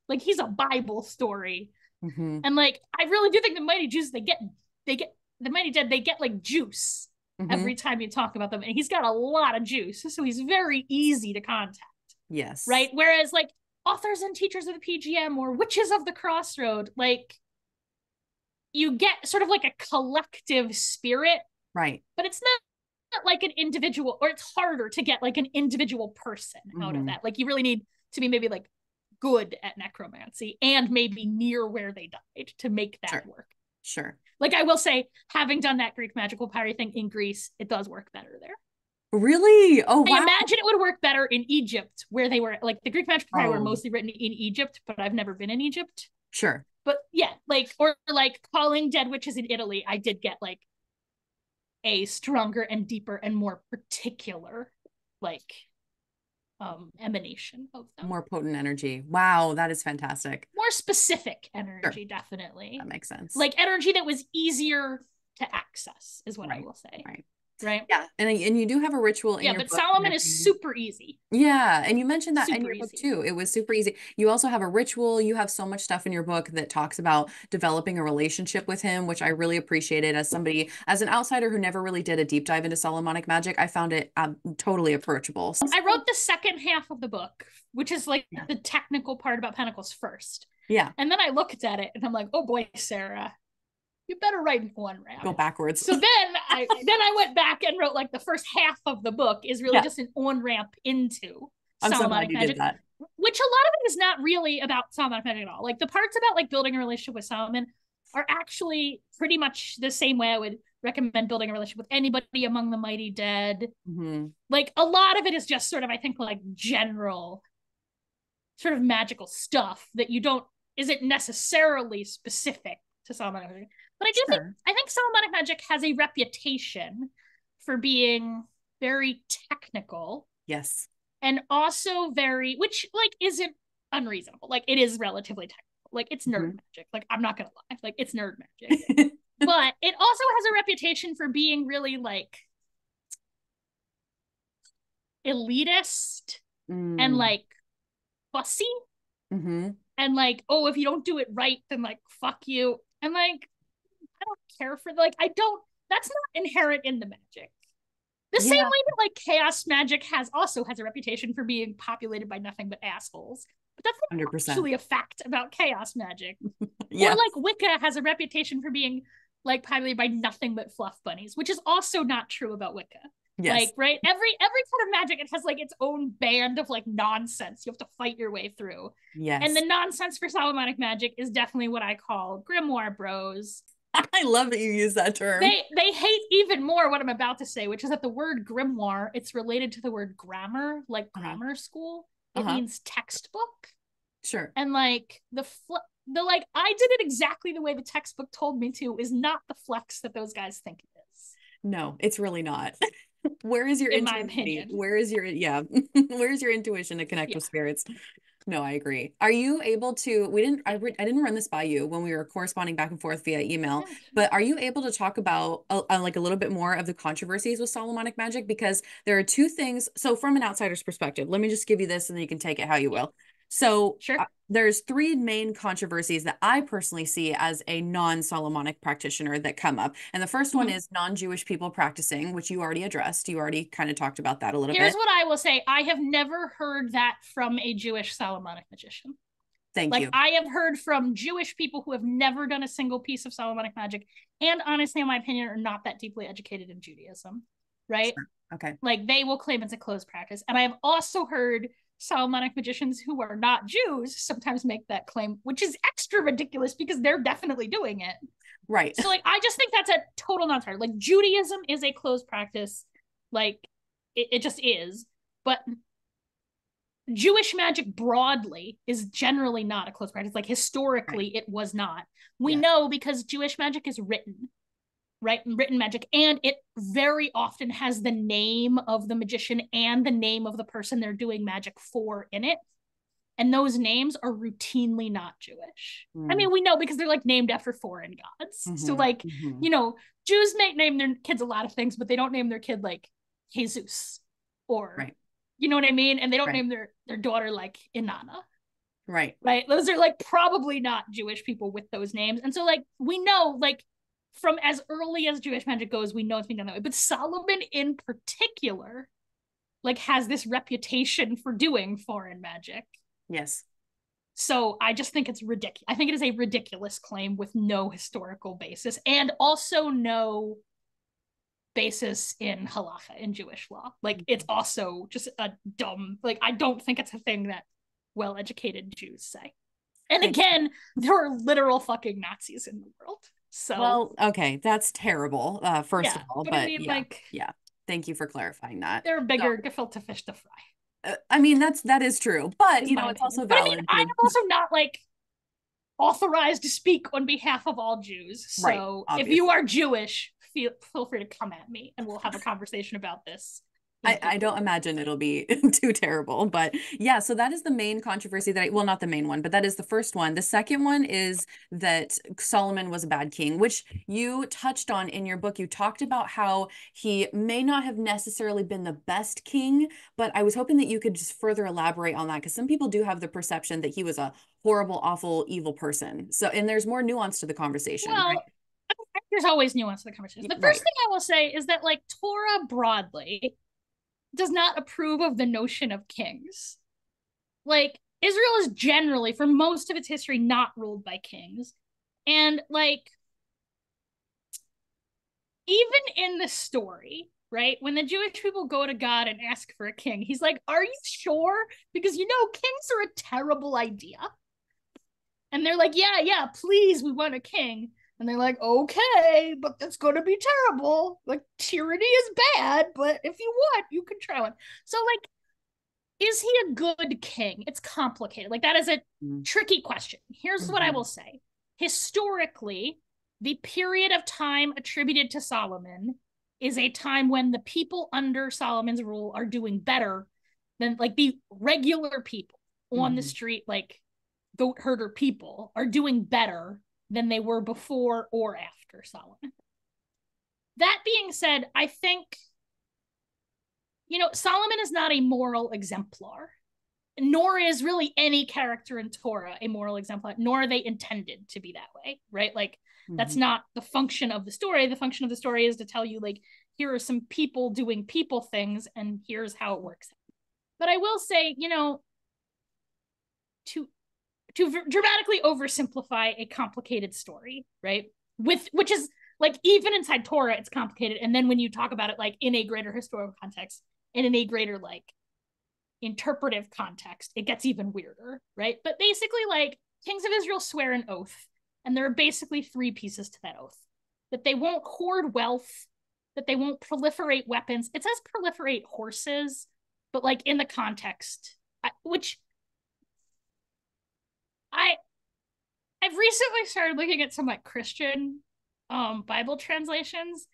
Like he's a Bible story. And like I really do think the mighty Jews they get the mighty dead, they get like juice every time you talk about them. And he's got a lot of juice. So he's very easy to contact. Yes. Right. Whereas like authors and teachers of the PGM or witches of the crossroad, like you get sort of like a collective spirit. Right. But it's not like an individual, or it's harder to get like an individual person out of that. Like you really need to be maybe like good at necromancy and maybe near where they died to make that work. Sure. Like I will say, having done that Greek magical papyri thing in Greece, it does work better there. Really? Oh, wow. I imagine it would work better in Egypt, where they were like the Greek magical papyri were mostly written in Egypt, but I've never been in Egypt. Sure. But yeah, like, or like calling dead witches in Italy, I did get like a stronger and deeper and more particular like emanation of them. More potent energy. Wow, that is fantastic. More specific Sure, energy, definitely. that makes sense. Like energy that was easier to access, is what I Right, will say. right. Right? Yeah, and you do have a ritual in Yeah, your but book Solomon is connecting. super easy. Yeah, and you mentioned that in Super your book easy. too. It was super easy. You also have a ritual. You have so much stuff in your book that talks about developing a relationship with him, which I really appreciated as somebody, as an outsider who never really did a deep dive into Solomonic magic. I found it totally approachable. I wrote the second half of the book, which is like Yeah. the technical part about Pentacles first. Yeah, And then I looked at it and I'm like, oh boy, Sarah, you better write one ramp. go backwards. So then I went back and wrote like the first half of the book is really Yeah, just an on ramp into I'm so glad Solomonic you did magic, that. which a lot of it is not really about Solomonic magic at all. Like the parts about like building a relationship with Solomon are actually pretty much the same way I would recommend building a relationship with anybody among the mighty dead. Mm-hmm. Like a lot of it is just sort of, I think, like general sort of magical stuff that you don't isn't necessarily specific to Solomonic magic. But Sure. I think Solomonic magic has a reputation for being very technical Yes. and also very, which like isn't unreasonable. Like it is relatively technical. Like it's nerd Mm-hmm. magic. Like I'm not gonna lie. Like it's nerd magic. But it also has a reputation for being really like elitist and Mm. like fussy Mm-hmm. and like, oh, if you don't do it right, then like fuck you. And like, I don't care for like, I don't, that's not inherent in the magic. The same Yeah, way that like chaos magic has a reputation for being populated by nothing but assholes. But that's not 100%. actually a fact about chaos magic. Or Yes. like Wicca has a reputation for being like populated by nothing but fluff bunnies, which is also not true about Wicca. Yes. Like, right, every kind of magic, it has like its own band of like nonsense you have to fight your way through. And the Yes. nonsense for Solomonic magic is definitely what I call grimoire bros. I love that you use that term. They hate even more what I'm about to say, which is that the word grimoire, it's related to the word grammar, like Uh-huh. grammar school. It Uh-huh. means textbook. Sure. And like the like I did it exactly the way the textbook told me to is not the flex that those guys think it is, No, it's really not. Where is your in my intuition? opinion. Where is your, yeah, where's your intuition to connect Yeah. with spirits? No, I agree. Are you able to, I didn't run this by you when we were corresponding back and forth via email, Yeah. but are you able to talk about like a little bit more of the controversies with Solomonic magic? Because there are two things. So from an outsider's perspective, let me just give you this and then you can take it how you Yeah. will. So Sure. there's three main controversies that I personally see as a non-Solomonic practitioner that come up. And the first one Mm-hmm. is non-Jewish people practicing, which you already addressed. You already kind of talked about that a little Here's bit. what I will say. I have never heard that from a Jewish Solomonic magician. Thank Like you. I have heard from Jewish people who have never done a single piece of Solomonic magic, and honestly, in my opinion, are not that deeply educated in Judaism, right? Sure. Okay. Like they will claim it's a closed practice. And I have also heard Solomonic magicians who are not Jews sometimes make that claim, which is extra ridiculous because they're definitely doing it. Right. So like I just think that's a total non-starter. Like Judaism is a closed practice. Like it just is. But Jewish magic broadly is generally not a closed practice. Like Right. historically, it was not. We Yes. know because Jewish magic is written, right? Written magic, and it very often has the name of the magician and the name of the person they're doing magic for in it. And those names are routinely not Jewish. I Mm. mean, we know because they're like named after foreign gods. So, Mm-hmm. like, Mm-hmm. you know, Jews may name their kids a lot of things, but they don't name their kid like Jesus or, Right. you know what I mean? And they don't Right. name their daughter like Inanna, Right. right? Those are like probably not Jewish people with those names. And so, like, we know, like, from as early as Jewish magic goes, we know it's being done that way. But Solomon in particular, like, has this reputation for doing foreign magic. Yes. So I just think it's ridiculous. I think it is a ridiculous claim with no historical basis and also no basis in halacha, in Jewish law. Like it's also just a dumb, like I don't think it's a thing that well-educated Jews say. And Thank again, there are literal fucking Nazis in the world. So Well, okay, that's terrible, first of yeah, all, but I but mean, yeah, like yeah. Thank you for clarifying that. there are So, bigger gefilte fish to fry, I mean, that is true, but is you my know, it's opinion. also But I mean, valid I'm to, also not like authorized to speak on behalf of all Jews. Right, So if you obviously. are Jewish, feel free to come at me and we'll have a conversation about this I don't imagine it'll be too terrible, but yeah, so that is the main controversy that well, not the main one, but that is the first one. The second one is that Solomon was a bad king, which you touched on in your book. You talked about how he may not have necessarily been the best king, but I was hoping that you could just further elaborate on that because some people do have the perception that he was a horrible, awful, evil person. So, and there's more nuance to the conversation, right? Well, there's always nuance to the conversation. The first Right. thing I will say is that like Torah broadly does not approve of the notion of kings. Like Israel is generally, for most of its history, not ruled by kings. And like even in the story, right, when the Jewish people go to God and ask for a king, he's like, are you sure? Because you know, kings are a terrible idea. And they're like, yeah, please, we want a king. And they're like, okay, but that's going to be terrible. Like, tyranny is bad, but if you want, you can try one. So, like, is he a good king? It's complicated. Like, that is a tricky question. Here's what I will say. Historically, the period of time attributed to Solomon is a time when the people under Solomon's rule are doing better than, like, the regular people on the street, like, goat herder people are doing better than they were before or after Solomon. That being said, I think, you know, Solomon is not a moral exemplar, nor is really any character in Torah a moral exemplar, nor are they intended to be that way, right? Like, that's not the function of the story. The function of the story is to tell you, like, here are some people doing people things, and here's how it works. But I will say, you know, to dramatically oversimplify a complicated story, right? Which is like even inside Torah, it's complicated. And then when you talk about it like in a greater historical context and in a greater like interpretive context, it gets even weirder, right? But basically, like kings of Israel swear an oath, and there are basically three pieces to that oath: that they won't hoard wealth, that they won't proliferate weapons. It says proliferate horses, but like in the context, which I've recently started looking at some like Christian Bible translations,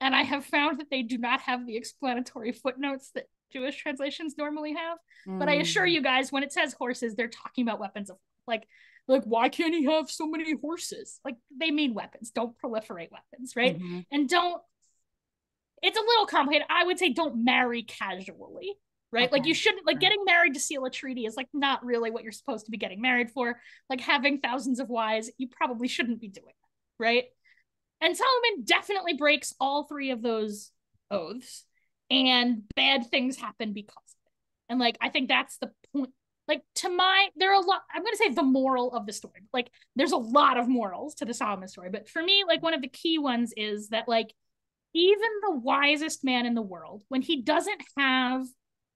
and I have found that they do not have the explanatory footnotes that Jewish translations normally have. But I assure you guys, when it says horses, they're talking about weapons of like why can't he have so many horses? Like they mean weapons. Don't proliferate weapons, right? And don't. It's a little complicated. I would say don't marry casually, right? Okay. Like you shouldn't like getting married to seal a treaty is like not really what you're supposed to be getting married for. Like having thousands of wives, you probably shouldn't be doing that, right? And Solomon definitely breaks all three of those oaths, and bad things happen because of it. And like I think that's the point. Like there are a lot. I'm gonna say the moral of the story. Like there's a lot of morals to the Solomon story, but for me, like one of the key ones is that like even the wisest man in the world, when he doesn't have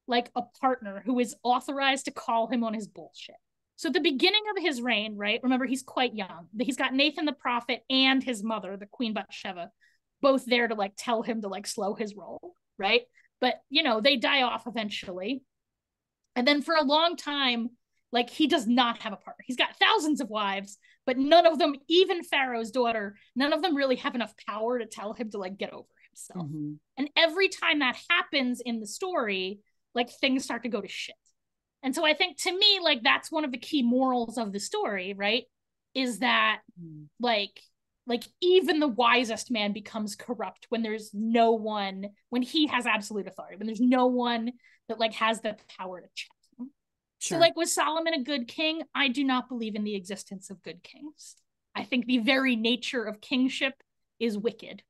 like a partner who is authorized to call him on his bullshit. So at the beginning of his reign, right? Remember, he's quite young. He's got Nathan the prophet and his mother, the Queen Bathsheba, both there to like tell him to like slow his roll, right? But you know, they die off eventually. And then for a long time, like he does not have a partner. He's got thousands of wives, but none of them, even Pharaoh's daughter, none of them really have enough power to tell him to like get over himself. And every time that happens in the story, like things start to go to shit. And so I think to me, like that's one of the key morals of the story, right? Is that like even the wisest man becomes corrupt when there's no one, when he has absolute authority, when there's no one that like has the power to check him. Sure. So like was Solomon a good king? I do not believe in the existence of good kings. I think the very nature of kingship is wicked.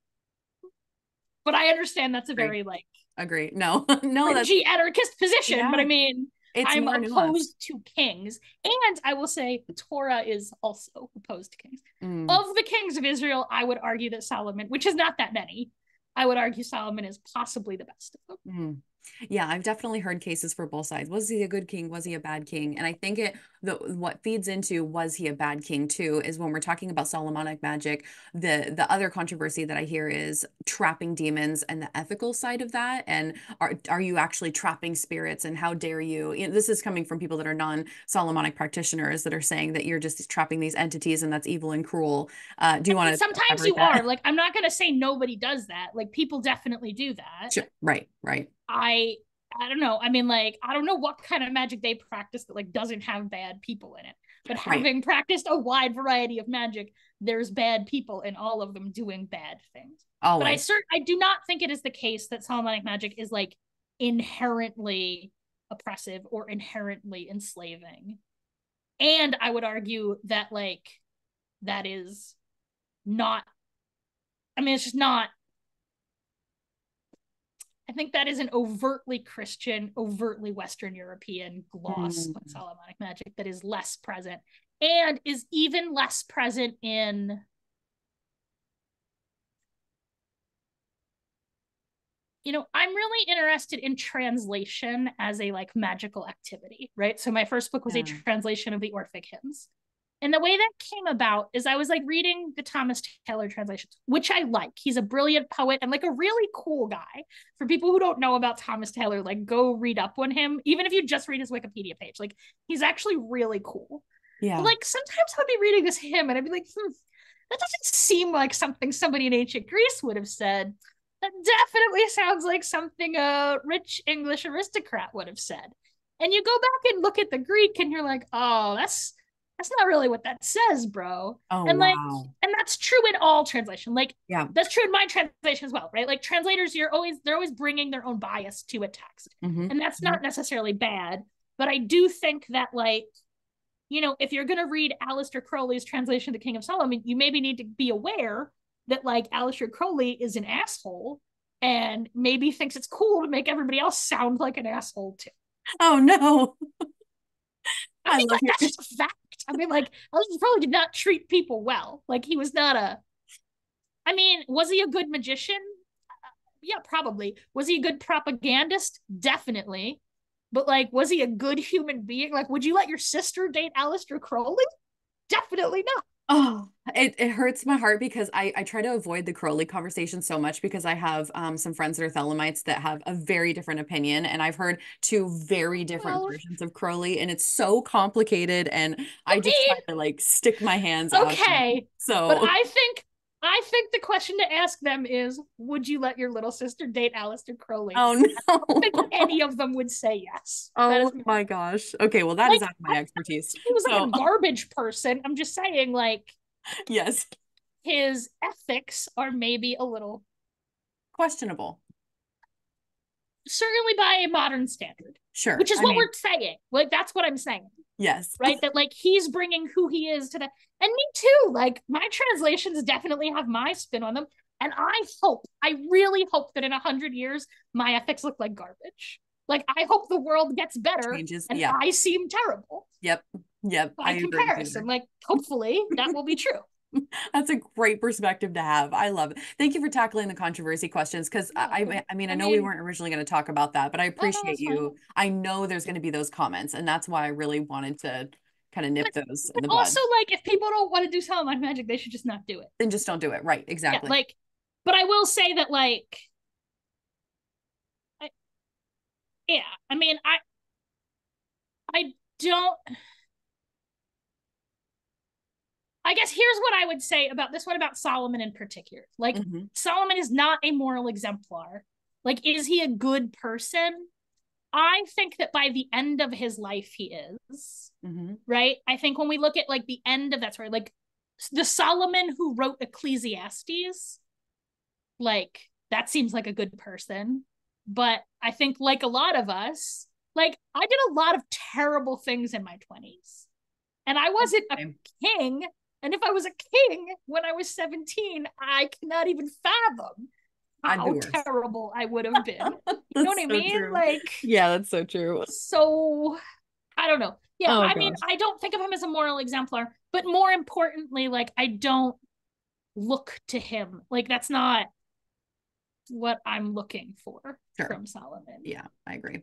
But I understand that's a very like agree. No, that's anarchist position. Yeah. But I mean, I'm opposed to kings. And I will say Torah is also opposed to kings. Of the kings of Israel, I would argue that Solomon, which is not that many, I would argue Solomon is possibly the best of them. Yeah, I've definitely heard cases for both sides. Was he a good king? Was he a bad king? And I think what feeds into was he a bad king too is when we're talking about Solomonic magic, the other controversy that I hear is trapping demons and the ethical side of that. And are you actually trapping spirits? And how dare you? You know, this is coming from people that are non-Solomonic practitioners that are saying that you're just trapping these entities and that's evil and cruel. Do you I mean, want to sometimes elaborate you are that? like, I'm not going to say nobody does that. Like, people definitely do that. Sure. Right, right, I I don't know. I mean, like, I don't know what kind of magic they practice that like doesn't have bad people in it. But right. having practiced a wide variety of magic, there's bad people in all of them doing bad things. But Always. I do not think it is the case that Solomonic magic is like inherently oppressive or inherently enslaving. And I would argue that like that is not, I mean, it's just not, I think that is an overtly Christian, overtly Western European gloss on Mm. Solomonic magic that is less present and is even less present in, you know, I'm really interested in translation as a like magical activity, right? So my first book was a Yeah. translation of the Orphic hymns. And the way that came about is I was like reading the Thomas Taylor translations, which I like. He's a brilliant poet and like a really cool guy. For people who don't know about Thomas Taylor, like go read up on him, even if you just read his Wikipedia page. Like he's actually really cool. But Yeah. like sometimes I'd be reading this hymn and I'd be like, that doesn't seem like something somebody in ancient Greece would have said. That definitely sounds like something a rich English aristocrat would have said. And you go back and look at the Greek and you're like, oh, that's not really what that says, bro. Oh, And like, wow. and that's true in all translation. Like, Yeah. that's true in my translation as well, right? Like translators, they're always bringing their own bias to a text, Hmm. and that's Hmm. not necessarily bad. But I do think that like, you know, if you're gonna read Aleister Crowley's translation of the King of Solomon, you maybe need to be aware that like Aleister Crowley is an asshole and maybe thinks it's cool to make everybody else sound like an asshole too. Oh, no. I I mean, love like your that's just a fact. I mean, like Aleister Crowley did not treat people well. Like he was not a. I mean, was he a good magician? Yeah, probably. Was he a good propagandist? Definitely. But like, was he a good human being? Like, would you let your sister date Aleister Crowley? Definitely not. Oh, it hurts my heart because I try to avoid the Crowley conversation so much because I have some friends that are Thelemites that have a very different opinion, and I've heard two very different Well, versions of Crowley, and it's so complicated, and I I just try mean, to like stick my hands out of it. okay, but So, I think the question to ask them is, would you let your little sister date Aleister Crowley? oh I don't think no. any of them would say yes. That Oh is my, my gosh. Okay, well that is like out of I, my expertise. he was like So, a garbage person. I'm just saying, like yes, his ethics are maybe a little, questionable. certainly by a modern standard, Sure. which is I what mean, we're saying. Like that's what I'm saying, yes. right? That like he's bringing who he is to the, and me too. Like my translations definitely have my spin on them, and I really hope that in 100 years my ethics look like garbage. Like I hope the world gets better, Changes. and Yeah. I seem terrible Yep. Yep. I by agree with you comparison. Like hopefully that will be true. That's a great perspective to have. I love it. Thank you for tackling the controversy questions because No, I mean, I I know we mean, weren't originally going to talk about that, but I no, no, appreciate that's fine. you. I know there's going to be those comments, and that's why I really wanted to kind of But nip those in but the bud. also like if people don't want to do Solomon magic, they should just not do it. Then just don't do it. Right. Yeah, Exactly. like, but I will say that like, I, yeah, I mean, I don't. I guess here's what I would say about this one about Solomon in particular. Like Hmm. Solomon is not a moral exemplar. Like, is he a good person? I think that by the end of his life, he is. Hmm. Right? I think when we look at like the end of that story, like the Solomon who wrote Ecclesiastes, like that seems like a good person. But I think like a lot of us, like I did a lot of terrible things in my 20s. And I wasn't a king. And if I was a king when I was 17, I cannot even fathom I'd be how worse. terrible I would have been. You know what That's I so mean? true. Like, Yeah, that's so true. so I don't know. Yeah, Oh I mean, gosh. I don't think of him as a moral exemplar, but more importantly, like I don't look to him. Like that's not what I'm looking for Sure. from Solomon. Yeah, I agree.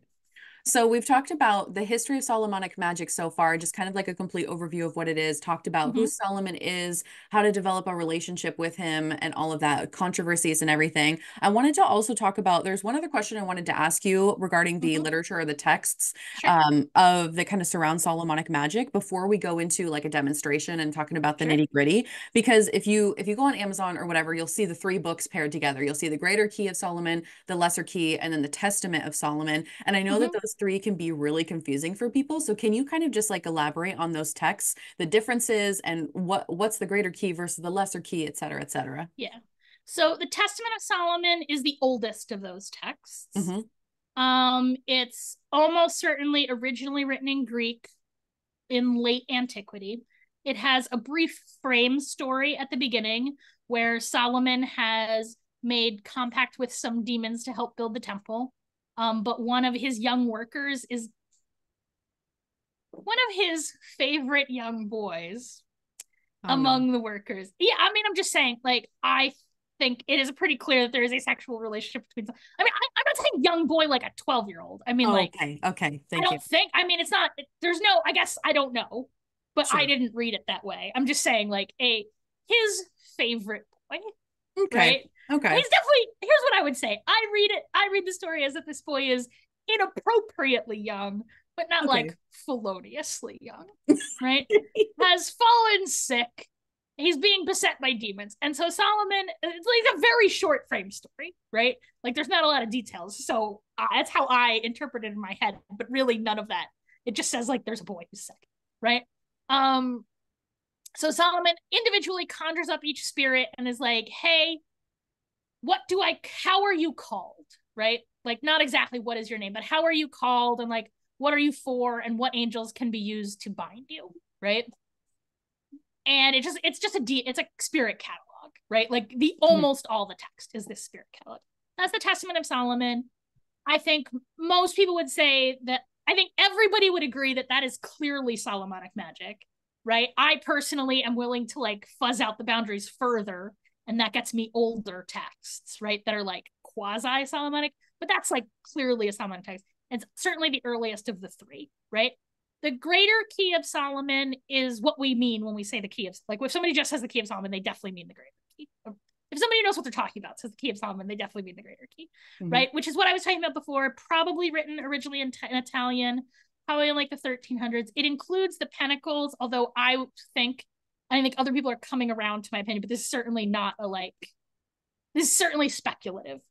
So we've talked about the history of Solomonic magic so far, just kind of like a complete overview of what it is, talked about who Mm-hmm. Solomon is, how to develop a relationship with him, and all of that, controversies and everything. I wanted to also talk about, there's one other question I wanted to ask you regarding the Mm-hmm. literature or the texts Sure. of that kind of surround Solomonic magic before we go into like a demonstration and talking about the Sure. nitty gritty. Because if you go on Amazon or whatever, you'll see the three books paired together. You'll see the Greater Key of Solomon, the Lesser Key, and then the Testament of Solomon. And I know that Mm-hmm. those three can be really confusing for people. So can you kind of just like elaborate on those texts, the differences, and what's the Greater Key versus the Lesser Key, et cetera, et cetera? Yeah. So the Testament of Solomon is the oldest of those texts. Mm-hmm. It's almost certainly originally written in Greek in late antiquity. It has a brief frame story at the beginning where Solomon has made compact with some demons to help build the temple. But one of his young workers is one of his favorite young boys Oh no. among the workers. Yeah, I mean, I'm just saying, like, I think it is pretty clear that there is a sexual relationship between. I mean, I'm not saying young boy like a 12-year-old. I mean, like, Okay. Okay. I Thank you. don't think, I mean, it's not, there's no, I guess I don't know, but I Sure. didn't read it that way. I'm just saying, like, his favorite boy, Okay. right? And Okay. he's definitely, here's what I would say. I read the story as if this boy is inappropriately young, but not Okay. like feloniously young, right? Has fallen sick. He's being beset by demons. And so Solomon, it's like a very short frame story, right? Like there's not a lot of details. So that's how I interpret it in my head, but really none of that. It just says like there's a boy who's sick, right? Um, so Solomon individually conjures up each spirit and is like, hey, how are you called? Right? Like, not exactly what is your name, but how are you called? And like, what are you for? And what angels can be used to bind you? Right? And it's a spirit catalog, right? Like the Mhm. almost all the text is this spirit catalog. That's the Testament of Solomon. I think most people would say that, I think everybody would agree that that is clearly Solomonic magic, right? I personally am willing to like fuzz out the boundaries further, and that gets me older texts, right? That are like quasi Solomonic, but that's like clearly a Solomonic text. It's certainly the earliest of the three, right? The Greater Key of Solomon is what we mean when we say the Key of, like if somebody just says the Key of Solomon, they definitely mean the Greater Key. If somebody knows what they're talking about, says the Key of Solomon, they definitely mean the Greater Key, Mhm. right? Which is what I was talking about before, probably written originally in Italian, probably in like the 1300s. It includes the Pentacles, although I think other people are coming around to my opinion, but this is certainly not a like, this is certainly speculative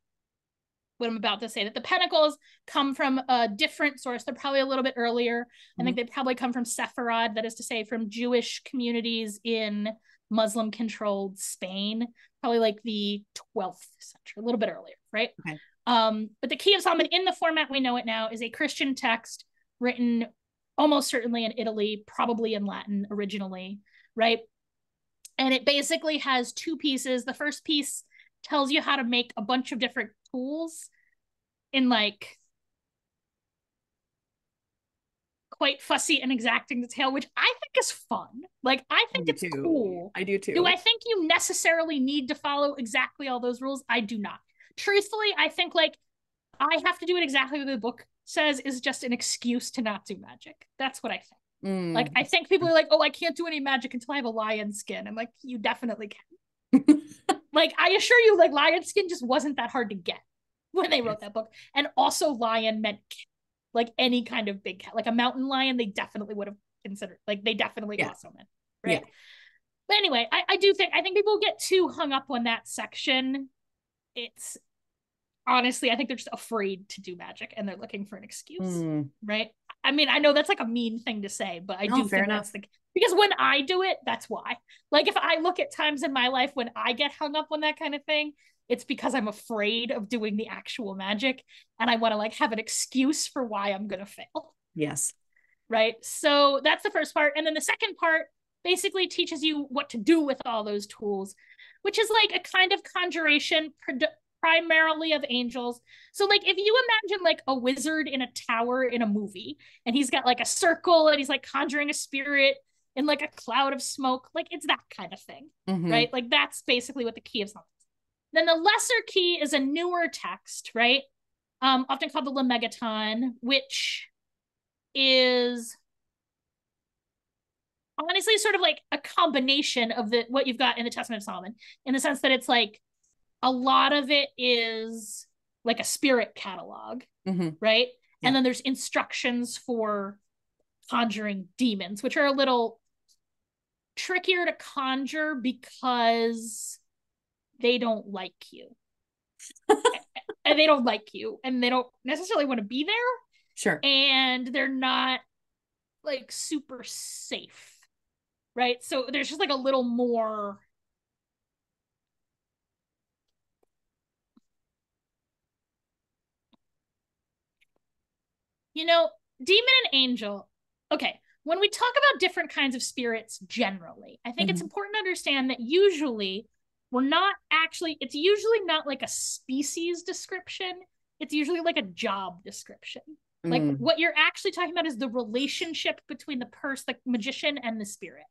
what I'm about to say, that the Pentacles come from a different source. They're probably a little bit earlier. I think Mhm. they probably come from Sepharad, that is to say, from Jewish communities in Muslim controlled Spain, probably like the 12th century, a little bit earlier, right? Okay. But the Key of Solomon, in the format we know it now, is a Christian text written almost certainly in Italy, probably in Latin originally, right? And it basically has two pieces. The first piece tells you how to make a bunch of different tools in like quite fussy and exacting detail, which I think is fun. Like, I I think do it's too. cool. I do Do too. I think you necessarily need to follow exactly all those rules? I do not. Truthfully, I think like I have to do it exactly what the book says is just an excuse to not do magic. That's what I think. Like, Mm. I think people are like, oh, I can't do any magic until I have a lion skin. I'm like, you definitely can. Like, I assure you, like, lion skin just wasn't that hard to get when they wrote that book. And also, lion meant like any kind of big cat, like a mountain lion, they definitely would have considered, like, they definitely Yeah. also meant, Yeah. right? But anyway, I think people get too hung up on that section. It's honestly, I think they're just afraid to do magic and they're looking for an excuse, Mm. right? I mean, I know that's like a mean thing to say, but I No, do fair think enough. that's the, because when I do it, that's why. Like if I look at times in my life when I get hung up on that kind of thing, it's because I'm afraid of doing the actual magic and I want to like have an excuse for why I'm going to fail, Yes. right? So that's the first part. And then the second part basically teaches you what to do with all those tools, which is like a kind of conjuration primarily of angels. So like if you imagine like a wizard in a tower in a movie and he's got like a circle and he's like conjuring a spirit in like a cloud of smoke, like it's that kind of thing, Hmm. right? Like that's basically what the Key of Solomon is. Then the lesser key is a newer text, right? Often called the Lemegeton, which is honestly sort of like a combination of the what you've got in the Testament of Solomon, in the sense that it's like a lot of it is like a spirit catalog, right? Yeah. And then there's instructions for conjuring demons, which are a little trickier to conjure because they don't like you. And they don't like you, and they don't necessarily want to be there. Sure. And they're not like super safe, right? So there's just like a little more. You know, demon and angel. Okay, when we talk about different kinds of spirits generally, I think it's important to understand that usually we're not actually, it's usually not like a species description. It's usually like a job description. Like what you're actually talking about is the relationship between the the magician and the spirit.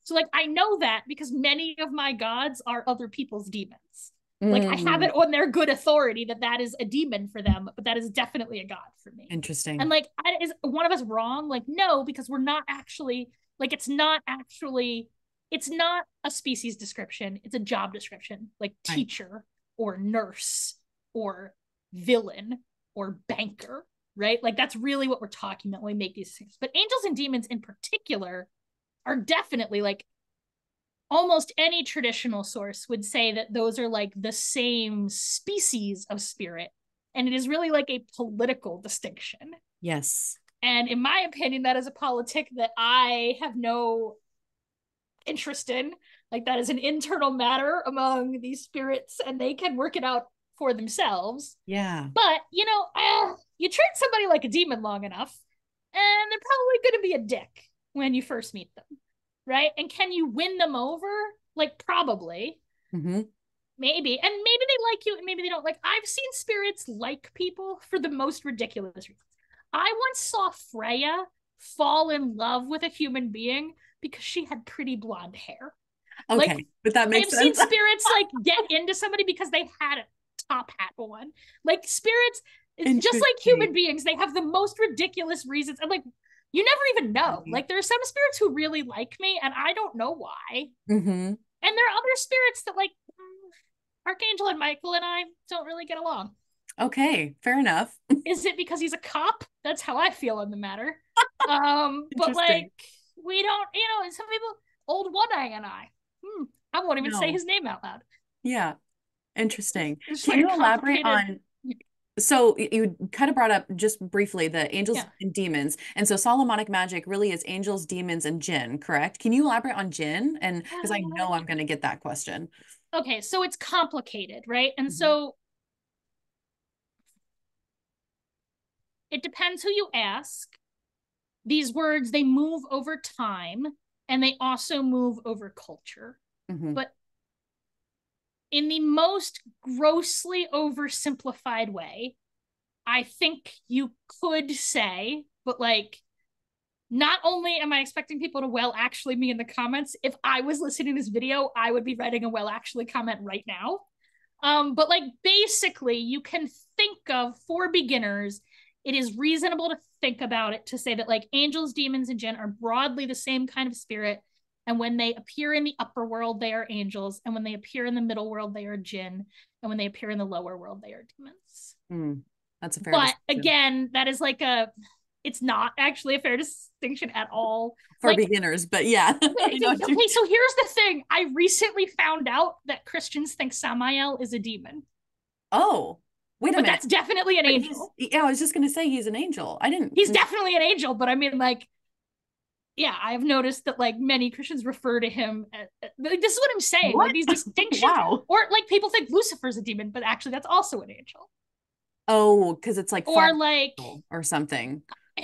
So like I know that because many of my gods are other people's demons. Like I have it on their good authority that that is a demon for them, but that is definitely a god for me. Interesting. And like, is one of us wrong? Like, no, because we're not actually like it's not a species description. It's a job description, like teacher or nurse or villain or banker, right? Like that's really what we're talking about when we make these things. But angels and demons in particular are definitely like almost any traditional source would say that those are like the same species of spirit. And it is really like a political distinction. Yes. And in my opinion, that is a politic that I have no interest in. Like that is an internal matter among these spirits, and they can work it out for themselves. Yeah. But, you know, you treat somebody like a demon long enough, and they're probably going to be a dick when you first meet them. Right? And can you win them over? Like, probably. Maybe. And maybe they like you and maybe they don't. Like, I've seen spirits like people for the most ridiculous reasons. I once saw Freya fall in love with a human being because she had pretty blonde hair. Okay, like, but that makes sense. I've seen spirits like get into somebody because they had a top hat on. Like, spirits, it's just like human beings. They have the most ridiculous reasons. And like, you never even know. Like there are some spirits who really like me and I don't know why. And there are other spirits that like Archangel and Michael and I don't really get along. Okay, fair enough. Is it because he's a cop? That's how I feel on the matter. But like we don't, you know, some people, old One Eye and I won't even say his name out loud. Yeah. Interesting. It's Can you elaborate on, so you kind of brought up just briefly the angels and demons. And so Solomonic magic really is angels, demons, and Djinn, correct? Can you elaborate on Djinn? And because I know I'm going to get that question. Okay, so it's complicated, right? And so it depends who you ask. These words, they move over time and they also move over culture. But in the most grossly oversimplified way, I think you could say, but like, not only am I expecting people to well actually me in the comments, if I was listening to this video, I would be writing a well actually comment right now. But like basically you can think of, for beginners, it is reasonable to think about it to say that like angels, demons, and Djinn are broadly the same kind of spirit. And when they appear in the upper world, they are angels. And when they appear in the middle world, they are Djinn. And when they appear in the lower world, they are demons. That's a fair But again, that is like it's not actually a fair distinction at all. For like, beginners, but yeah. Okay, so here's the thing. I recently found out that Christians think Samael is a demon. Oh, wait a minute. That's definitely an angel. Yeah, I was just going to say he's an angel. I didn't. He's definitely an angel, but I mean, like, yeah, I've noticed that like many Christians refer to him as, this is what I'm saying. What? Like these distinctions. Wow. Or like people think Lucifer's a demon, but actually that's also an angel. Oh, because it's like or like or something.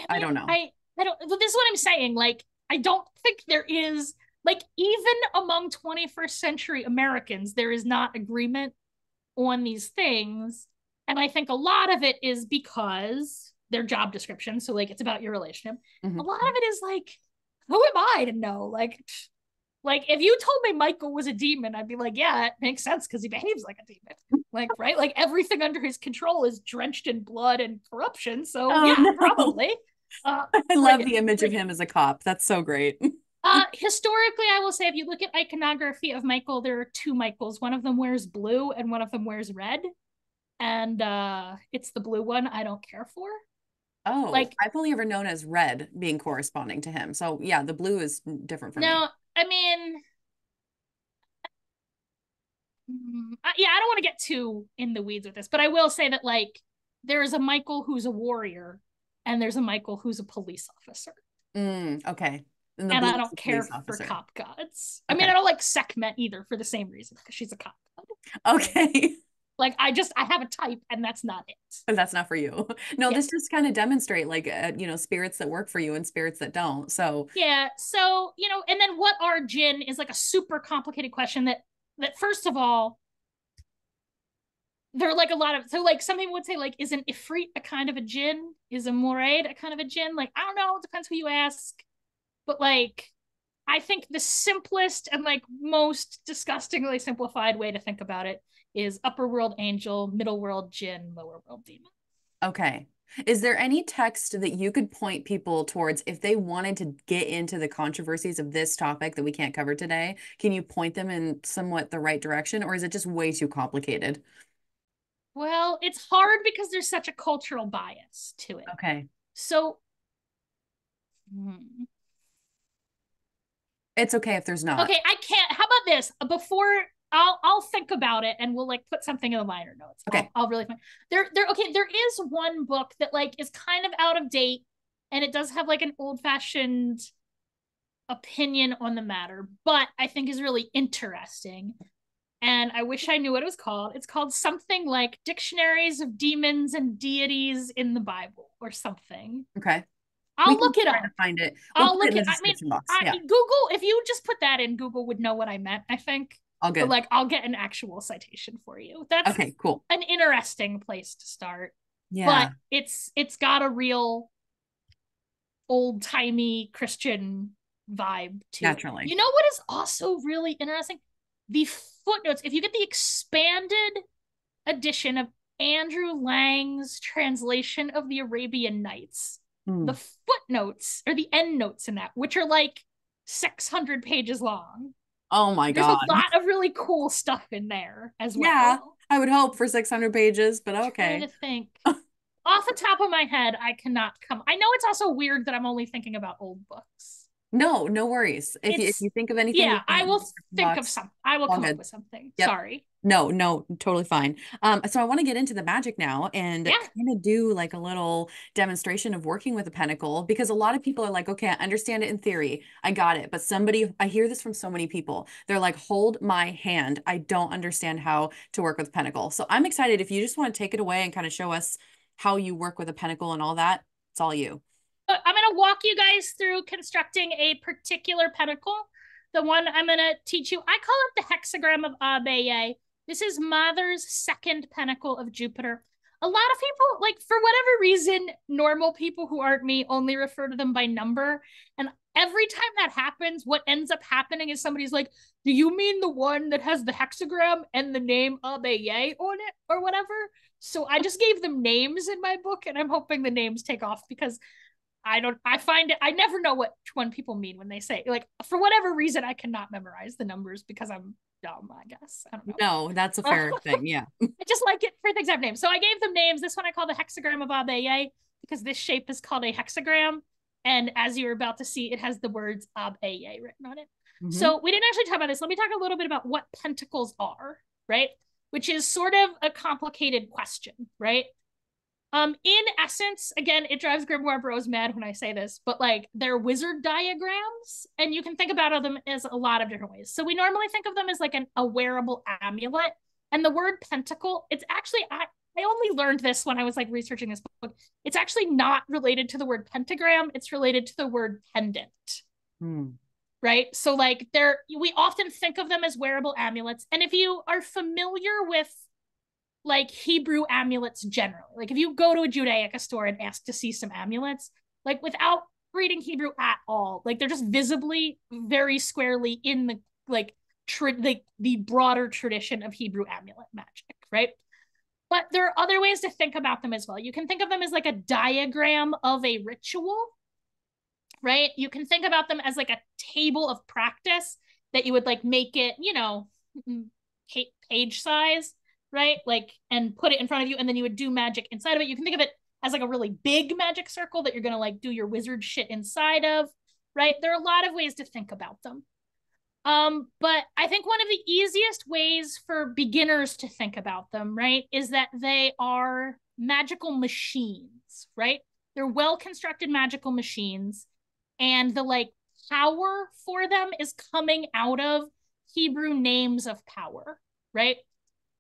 I don't know. I don't. This is what I'm saying. Like, I don't think there is, like, even among 21st century Americans, there is not agreement on these things. And I think a lot of it is because their job description. So like, it's about your relationship. A lot of it is like, who am I to know? Like, Like, if you told me Michael was a demon, I'd be like, yeah, it makes sense because he behaves like a demon. Like, right? Like, everything under his control is drenched in blood and corruption. So, Oh yeah, no. probably. I Bring love it. the image of Bring it. him as a cop. That's so great. Historically, I will say if you look at iconography of Michael, there are two Michaels. One of them wears blue and one of them wears red. And it's the blue one I don't care for. Oh, Like, I've only ever known as red being corresponding to him. So yeah, the blue is different for me. no, I mean, yeah, I don't want to get too in the weeds with this, but I will say that like there is a Michael who's a warrior and there's a Michael who's a police officer. Okay. And the And blue I is don't the care police for officer. cop gods. I mean, Okay. I don't like Sekhmet either for the same reason because she's a cop god. Okay. Like I have a type and that's not it. But that's not for you. No, Yeah. this just kind of demonstrate like spirits that work for you and spirits that don't. So, Yeah. So, and then what are Djinn is like a super complicated question that first of all, there are like a lot of so like some people would say like is an ifrit a kind of a Djinn? Is a moraid a kind of a Djinn? Like, I don't know, it depends who you ask. But like I think the simplest and like most disgustingly simplified way to think about it is upper world angel, middle world Djinn, lower world demon. okay. Is there any text that you could point people towards if they wanted to get into the controversies of this topic that we can't cover today? Can you point them in somewhat the right direction, or is it just way too complicated? Well, it's hard because there's such a cultural bias to it. Okay. So, hmm. It's okay if there's not. Okay, I can't. How about this? Before I'll think about it and we'll like put something in the liner notes. Okay. I'll really find there is one book that like is kind of out of date and it does have like an old-fashioned opinion on the matter, but I think is really interesting. And I wish I knew what it was called. It's called something like Dictionaries of Demons and Deities in the Bible or something. Okay. We I'll can look it try to up. find it. We'll I'll put it look in the at I mean description box. Yeah. Google, if you just put that in, Google would know what I meant, I think. All But good. like I'll get an actual citation for you. That's Okay, cool. an interesting place to start. But Yeah, it's got a real old-timey Christian vibe to it. naturally. You know what is also really interesting? The footnotes. If you get the expanded edition of Andrew Lang's translation of the Arabian Nights, the Hmm. footnotes or the end notes in that, which are like 600 pages long. Oh my There's a God. lot of really cool stuff in there as Yeah, well. I would hope for 600 pages, but Trying okay. to think. Off the top of my head, I cannot come. I know it's also weird that I'm only thinking about old books. No, no worries. If It's you think of anything, yeah, we'll put I it in the will description think of box. some. I will All come up good. with something. Yep. Sorry. No, no, totally fine. So I want to get into the magic now and Yeah. kind of do like a little demonstration of working with a pentacle because a lot of people are like, okay, I understand it in theory. I got it. But I hear this from so many people. They're like, hold my hand. I don't understand how to work with a pentacle. So I'm excited if you just want to take it away and kind of show us how you work with a pentacle and all that. It's all you. I'm going to walk you guys through constructing a particular pentacle. The one I'm going to teach you, I call it the hexagram of Abaye. This is Mother's second pentacle of Jupiter. A lot of people, like for whatever reason, normal people who aren't me only refer to them by number. And every time that happens, what ends up happening is somebody's like, do you mean the one that has the hexagram and the name Abaye on it or whatever? So I just gave them names in my book and I'm hoping the names take off because I find it, I never know what one people mean when they say, like, for whatever reason, I cannot memorize the numbers because I'm dumb, I guess. I don't know. No, that's a fair thing. Yeah. I just like it for things I have names. So I gave them names. This one I call the hexagram of Abaye because this shape is called a hexagram. And as you're about to see, it has the words Abaye written on it. Hmm. So we didn't actually talk about this. Let me talk a little bit about what pentacles are, right? Which is sort of a complicated question, right? In essence, again, it drives Grimoire Bros mad when I say this, but like they're wizard diagrams, and you can think about them as a lot of different ways. So we normally think of them as like a wearable amulet, and the word pentacle, it's actually I only learned this when I was like researching this book. It's actually not related to the word pentagram; it's related to the word pendant. Hmm. Right? So like we often think of them as wearable amulets, and if you are familiar with like Hebrew amulets generally. Like if you go to a Judaica store and ask to see some amulets, like without reading Hebrew at all. Like they're just visibly very squarely in the like the broader tradition of Hebrew amulet magic, right? But there are other ways to think about them as well. You can think of them as like a diagram of a ritual, right? You can think about them as like a table of practice that you would like make it, you know, page size, right? Like, and put it in front of you, and then you would do magic inside of it. You can think of it as like a really big magic circle that you're gonna like do your wizard shit inside of, right? There are a lot of ways to think about them. But I think one of the easiest ways for beginners to think about them, right, is that they are magical machines, right? They're well-constructed magical machines, and the like power for them is coming out of Hebrew names of power, right?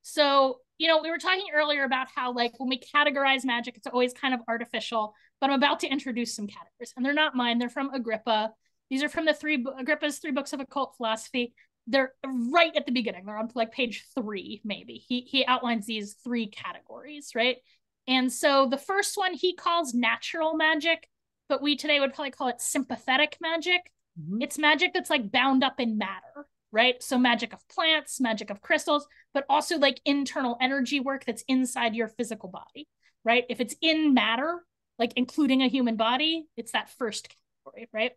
So, you know, we were talking earlier about how like when we categorize magic, it's always kind of artificial, but I'm about to introduce some categories, and they're not mine, they're from Agrippa. These are from the Agrippa's 3 books of occult philosophy. They're right at the beginning. They're on like page 3, maybe. He outlines these 3 categories, right? And so the first one he calls natural magic, but we today would probably call it sympathetic magic. Mm-hmm. It's magic that's like bound up in matter, right? So magic of plants, magic of crystals, but also like internal energy work that's inside your physical body, right? If it's in matter, like including a human body, it's that first category, right?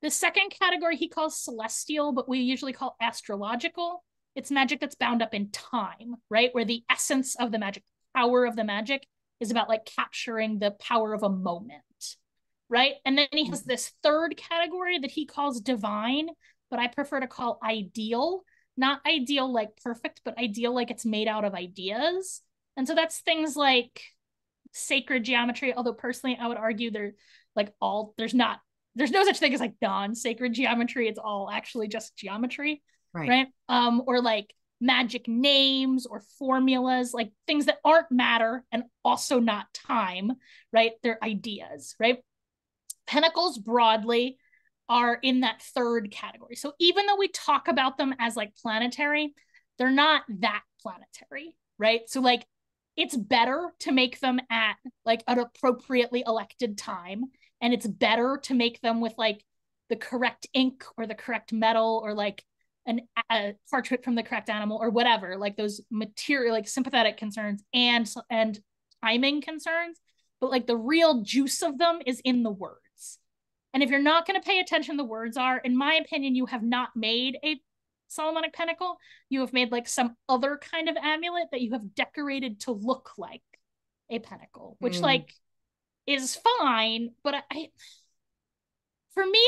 The second category he calls celestial, but we usually call astrological. It's magic that's bound up in time, right? Where the essence of the magic, power of the magic is about like capturing the power of a moment, right? And then he has this third category that he calls divine, but I prefer to call ideal. Not ideal like perfect, but ideal like it's made out of ideas. And so that's things like sacred geometry, although personally I would argue they're like there's no such thing as like non-sacred geometry. It's all actually just geometry, right? Or like magic names or formulas, like things that aren't matter and also not time, right? They're ideas, right? Pentacles broadly are in that third category. So even though we talk about them as like planetary, they're not that planetary, right? So like it's better to make them at like an appropriately elected time, and it's better to make them with like the correct ink or the correct metal or like a parchment from the correct animal or whatever, like those material like sympathetic concerns and timing concerns, but like the real juice of them is in the words. And if you're not going to pay attention the words are, in my opinion, you have not made a Solomonic pentacle. You have made like some other kind of amulet that you have decorated to look like a pentacle, which like is fine, but for me,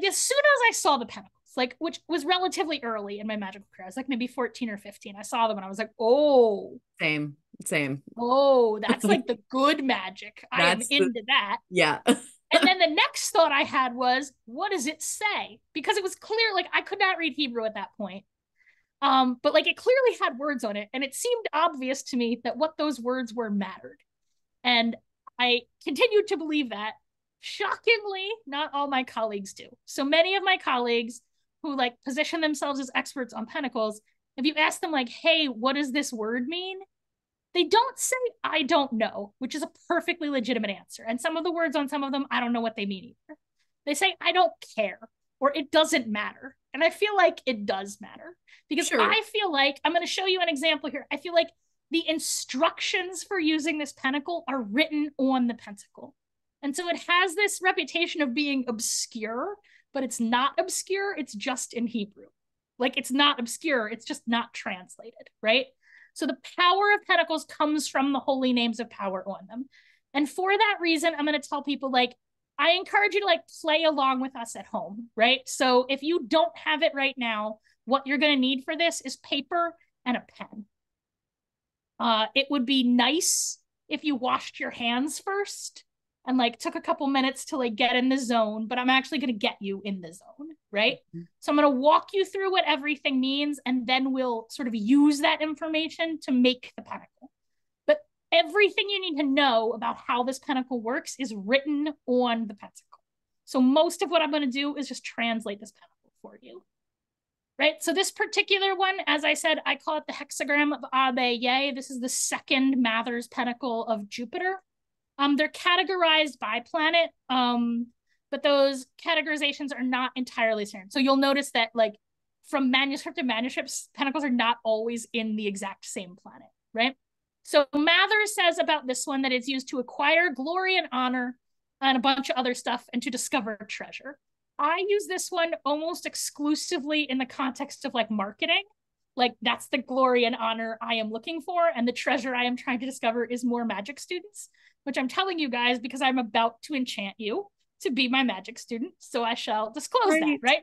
as soon as I saw the pentacles, like which was relatively early in my magical career, I was like maybe 14 or 15. I saw them and I was like, oh, same. Oh, that's like the good magic. I am into that. Yeah. And then the next thought I had was, what does it say? Because it was clear, like I could not read Hebrew at that point. But like it clearly had words on it, and it seemed obvious to me that what those words were mattered. And I continued to believe that. Shockingly, not all my colleagues do. So many of my colleagues who like position themselves as experts on pentacles, if you ask them like, hey, what does this word mean? They don't say, I don't know, which is a perfectly legitimate answer. And some of the words on some of them, I don't know what they mean either. They say, I don't care, or it doesn't matter. And I feel like it does matter because I feel like, I'm going to show you an example here. I feel like the instructions for using this pentacle are written on the pentacle. And so it has this reputation of being obscure, but it's not obscure. It's just in Hebrew. Like it's not obscure. It's just not translated, right? So the power of pentacles comes from the holy names of power on them. And for that reason, I'm going to tell people like, I encourage you to like play along with us at home, right? So if you don't have it right now, what you're going to need for this is paper and a pen. It would be nice if you washed your hands first and like took a couple minutes to like get in the zone, but I'm actually going to get you in the zone, right? So I'm going to walk you through what everything means, and then we'll sort of use that information to make the pentacle. But everything you need to know about how this pentacle works is written on the pentacle. So most of what I'm going to do is just translate this pentacle for you, right? So this particular one, as I said, I call it the hexagram of Abe. This is the second Mather's pentacle of Jupiter. They're categorized by planet, but but those categorizations are not entirely certain. So you'll notice that like from manuscript to manuscripts, pentacles are not always in the exact same planet, right? So Mather says about this one that it's used to acquire glory and honor and a bunch of other stuff and to discover treasure. I use this one almost exclusively in the context of like marketing. Like that's the glory and honor I am looking for, and the treasure I am trying to discover is more magic students, which I'm telling you guys because I'm about to enchant you to be my magic student, so I shall disclose that, right?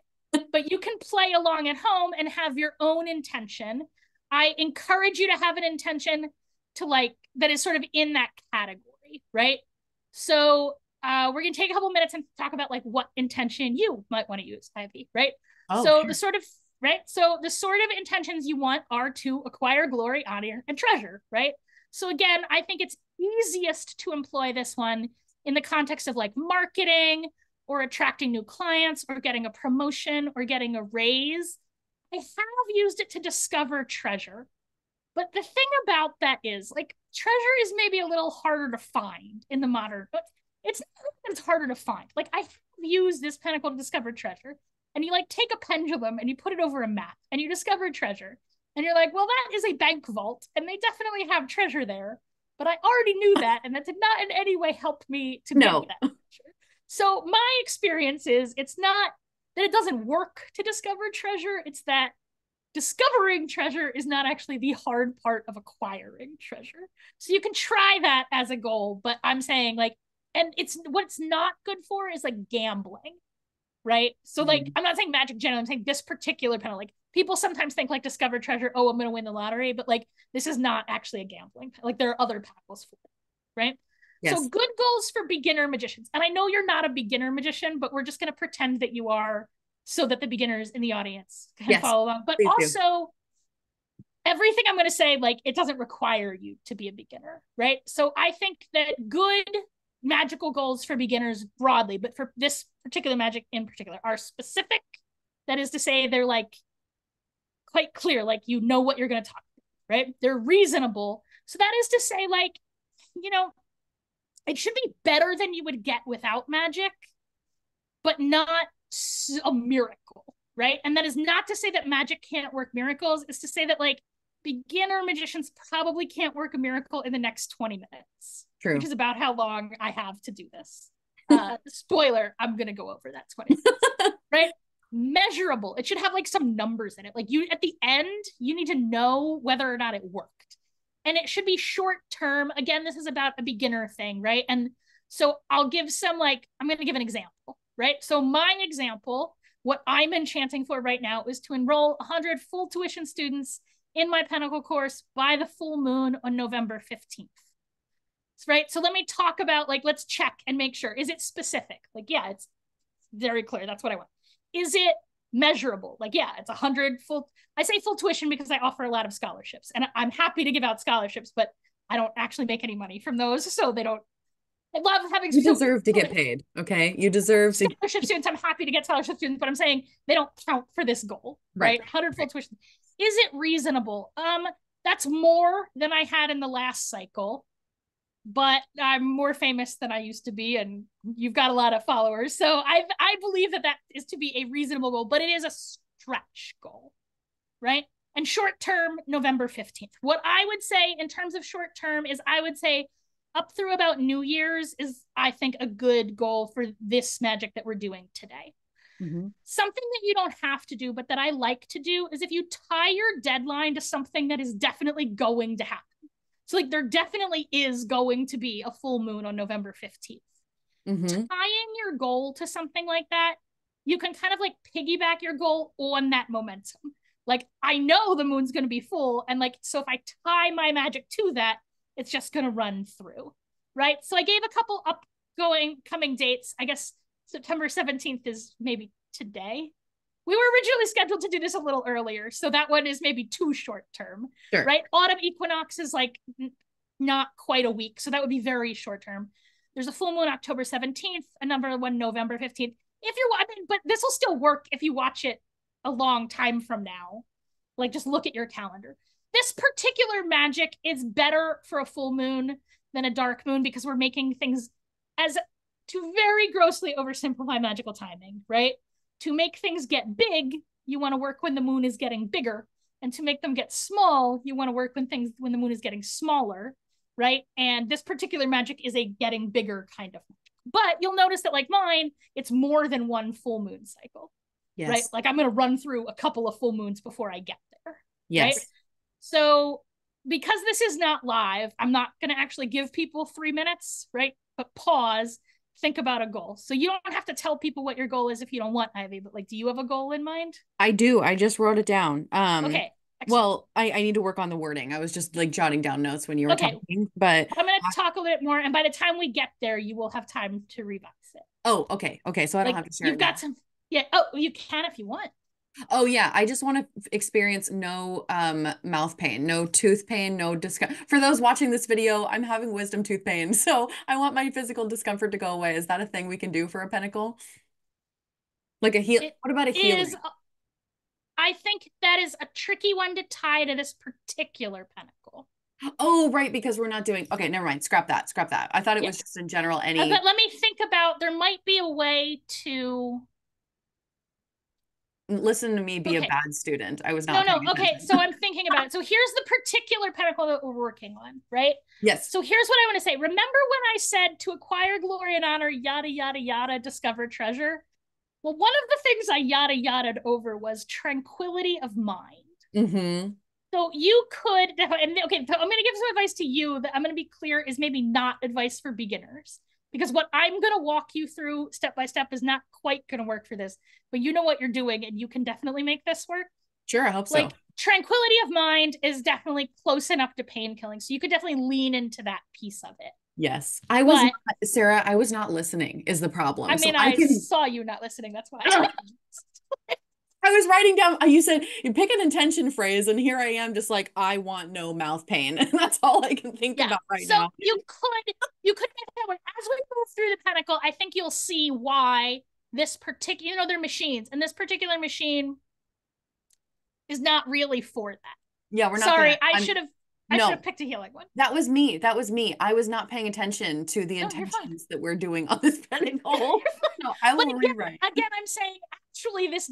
But you can play along at home and have your own intention. I encourage you to have an intention to like that is sort of in that category, right? So we're gonna take a couple minutes and talk about like what intention you might want to use, Ivy, right? Oh, so sure. the sort of right, so the sort of intentions you want are to acquire glory, honor, and treasure, right? So again, I think it's easiest to employ this one in the context of like marketing or attracting new clients or getting a promotion or getting a raise. I have used it to discover treasure. But the thing about that is like treasure is maybe a little harder to find in the modern, but it's harder to find. Like I have used this pentacle to discover treasure, and you like take a pendulum and you put it over a map and you discover treasure. And you're like, well, that is a bank vault and they definitely have treasure there. But I already knew that, and that did not in any way help me to get that treasure. So my experience is it's not that it doesn't work to discover treasure, it's that discovering treasure is not actually the hard part of acquiring treasure. So you can try that as a goal, but I'm saying like, and it's what it's not good for is like gambling, right? So like, I'm not saying magic generally, I'm saying this particular panel, like people sometimes think like discover treasure, oh, I'm going to win the lottery, but like, this is not actually a gambling, like there are other pentacles for it, right? Yes. So good goals for beginner magicians. And I know you're not a beginner magician, but we're just going to pretend that you are so that the beginners in the audience can follow along. But also, everything I'm going to say, like, it doesn't require you to be a beginner, right? So I think that good magical goals for beginners broadly, but for this particular magic in particular, are specific. That is to say, they're like quite clear, like you know what you're going to talk about, right? They're reasonable. So that is to say, like, you know, it should be better than you would get without magic, but not a miracle, right? And that is not to say that magic can't work miracles. It's to say that like beginner magicians probably can't work a miracle in the next 20 minutes. True. Which is about how long I have to do this. Spoiler, I'm going to go over that 20 minutes, right? Measurable. It should have like some numbers in it. Like you, at the end, you need to know whether or not it worked. And it should be short term. Again, this is about a beginner thing, right? And so I'll give some like, I'm going to give an example, right? So my example, what I'm enchanting for right now is to enroll 100 full tuition students in my Pentacle course by the full moon on November 15th. Right? So let me talk about like, let's check and make sure. Is it specific? Like, yeah, it's very clear. That's what I want. Is it measurable? Like, yeah, it's 100 full. I say full tuition because I offer a lot of scholarships and I'm happy to give out scholarships, but I don't actually make any money from those. So they don't, I love having. You deserve to get paid. Okay. You deserve to. Scholarship students. I'm happy to get scholarship students, but I'm saying they don't count for this goal, right? 100 full tuition. Is it reasonable? That's more than I had in the last cycle, but I'm more famous than I used to be, and you've got a lot of followers. So I believe that is to be a reasonable goal, but it is a stretch goal, right? And short term, November 15th. What I would say in terms of short term is I would say up through about New Year's is, I think, a good goal for this magic that we're doing today. Mm-hmm. Something that you don't have to do, but that I like to do is if you tie your deadline to something that is definitely going to happen. So like there definitely is going to be a full moon on November 15th. Mm-hmm. Tying your goal to something like that, you can kind of like piggyback your goal on that momentum. Like I know the moon's going to be full, and like, so if I tie my magic to that, it's just going to run through, right? So I gave a couple coming dates. I guess September 17th is maybe today. We were originally scheduled to do this a little earlier, so that one is maybe too short term, sure. Right? Autumn equinox is like not quite a week, so that would be very short term. There's a full moon October 17th, another one November 15th. If you're watching, but this will still work if you watch it a long time from now. Like just look at your calendar. This particular magic is better for a full moon than a dark moon because we're making things as to very grossly oversimplify magical timing, right? To make things get big, you want to work when the moon is getting bigger. And to make them get small, you want to work when the moon is getting smaller, right? And this particular magic is a getting bigger kind of magic. But you'll notice that, like mine, it's more than one full moon cycle, Yes. right? Like I'm going to run through a couple of full moons before I get there, Yes. right? So because this is not live, I'm not going to actually give people 3 minutes, right? But pause, think about a goal. So you don't have to tell people what your goal is if you don't want, Ivy, but like, do you have a goal in mind? I do. I just wrote it down. Okay. Excellent. Well, I need to work on the wording. I was just like jotting down notes when you were talking, but I'm going to talk a little bit more. And by the time we get there, you will have time to revise it. Oh, okay. Okay. So I don't like, have to share you've got some. Yeah. Oh, you can if you want. Oh yeah, I just want to experience no mouth pain, no tooth pain, no discomfort. For those watching this video, I'm having wisdom tooth pain, so I want my physical discomfort to go away. Is that a thing we can do for a pentacle? Like a heal? What about a healing? I think that is a tricky one to tie to this particular pentacle. Oh, right, because we're not doing. Okay, never mind. Scrap that. Scrap that. I thought it was just in general any. But let me think about. There might be a way to. Listen to me be a bad student. I was not. No. Okay, so I'm thinking about it. So here's the particular pentacle that we're working on, right? Yes. So here's what I want to say. Remember when I said to acquire glory and honor, yada, yada, yada, discover treasure? Well, one of the things I yada, yada'd over was tranquility of mind. Mm-hmm. So you could, and okay, so I'm going to give some advice to you that I'm going to be clear is maybe not advice for beginners. Because what I'm going to walk you through step by step is not quite going to work for this, but you know what you're doing and you can definitely make this work. Sure, I hope so. Like tranquility of mind is definitely close enough to pain killing. So you could definitely lean into that piece of it. Yes. I was not, Sarah, I was not listening is the problem. I mean, I saw you not listening. That's why. I was writing down, you said you pick an intention phrase, and here I am just like, I want no mouth pain. And that's all I can think about right now. So you could make that one. As we move through the pentacle, I think you'll see why this particular, they're machines, and this particular machine is not really for that. Yeah, we're not. Sorry, I should have picked a healing one. That was me. That was me. I was not paying attention to the intentions that we're doing on this pentacle. No, I will rewrite. Again, I'm saying actually this ...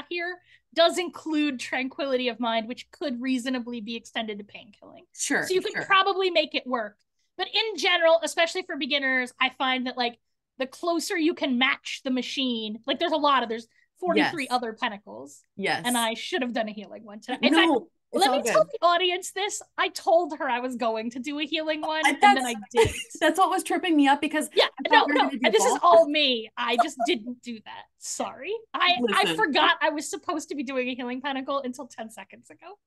here does include tranquility of mind, which could reasonably be extended to pain killing. Sure. So you could probably make it work. But in general, especially for beginners, I find that like the closer you can match the machine, like there's 43 other pentacles. Yes. And I should have done a healing one today. In fact, let me tell the audience this. I told her I was going to do a healing one, and then I didn't. That's what was tripping me up because this is all me. I just didn't do that. Sorry. I forgot I was supposed to be doing a healing pentacle until 10 seconds ago,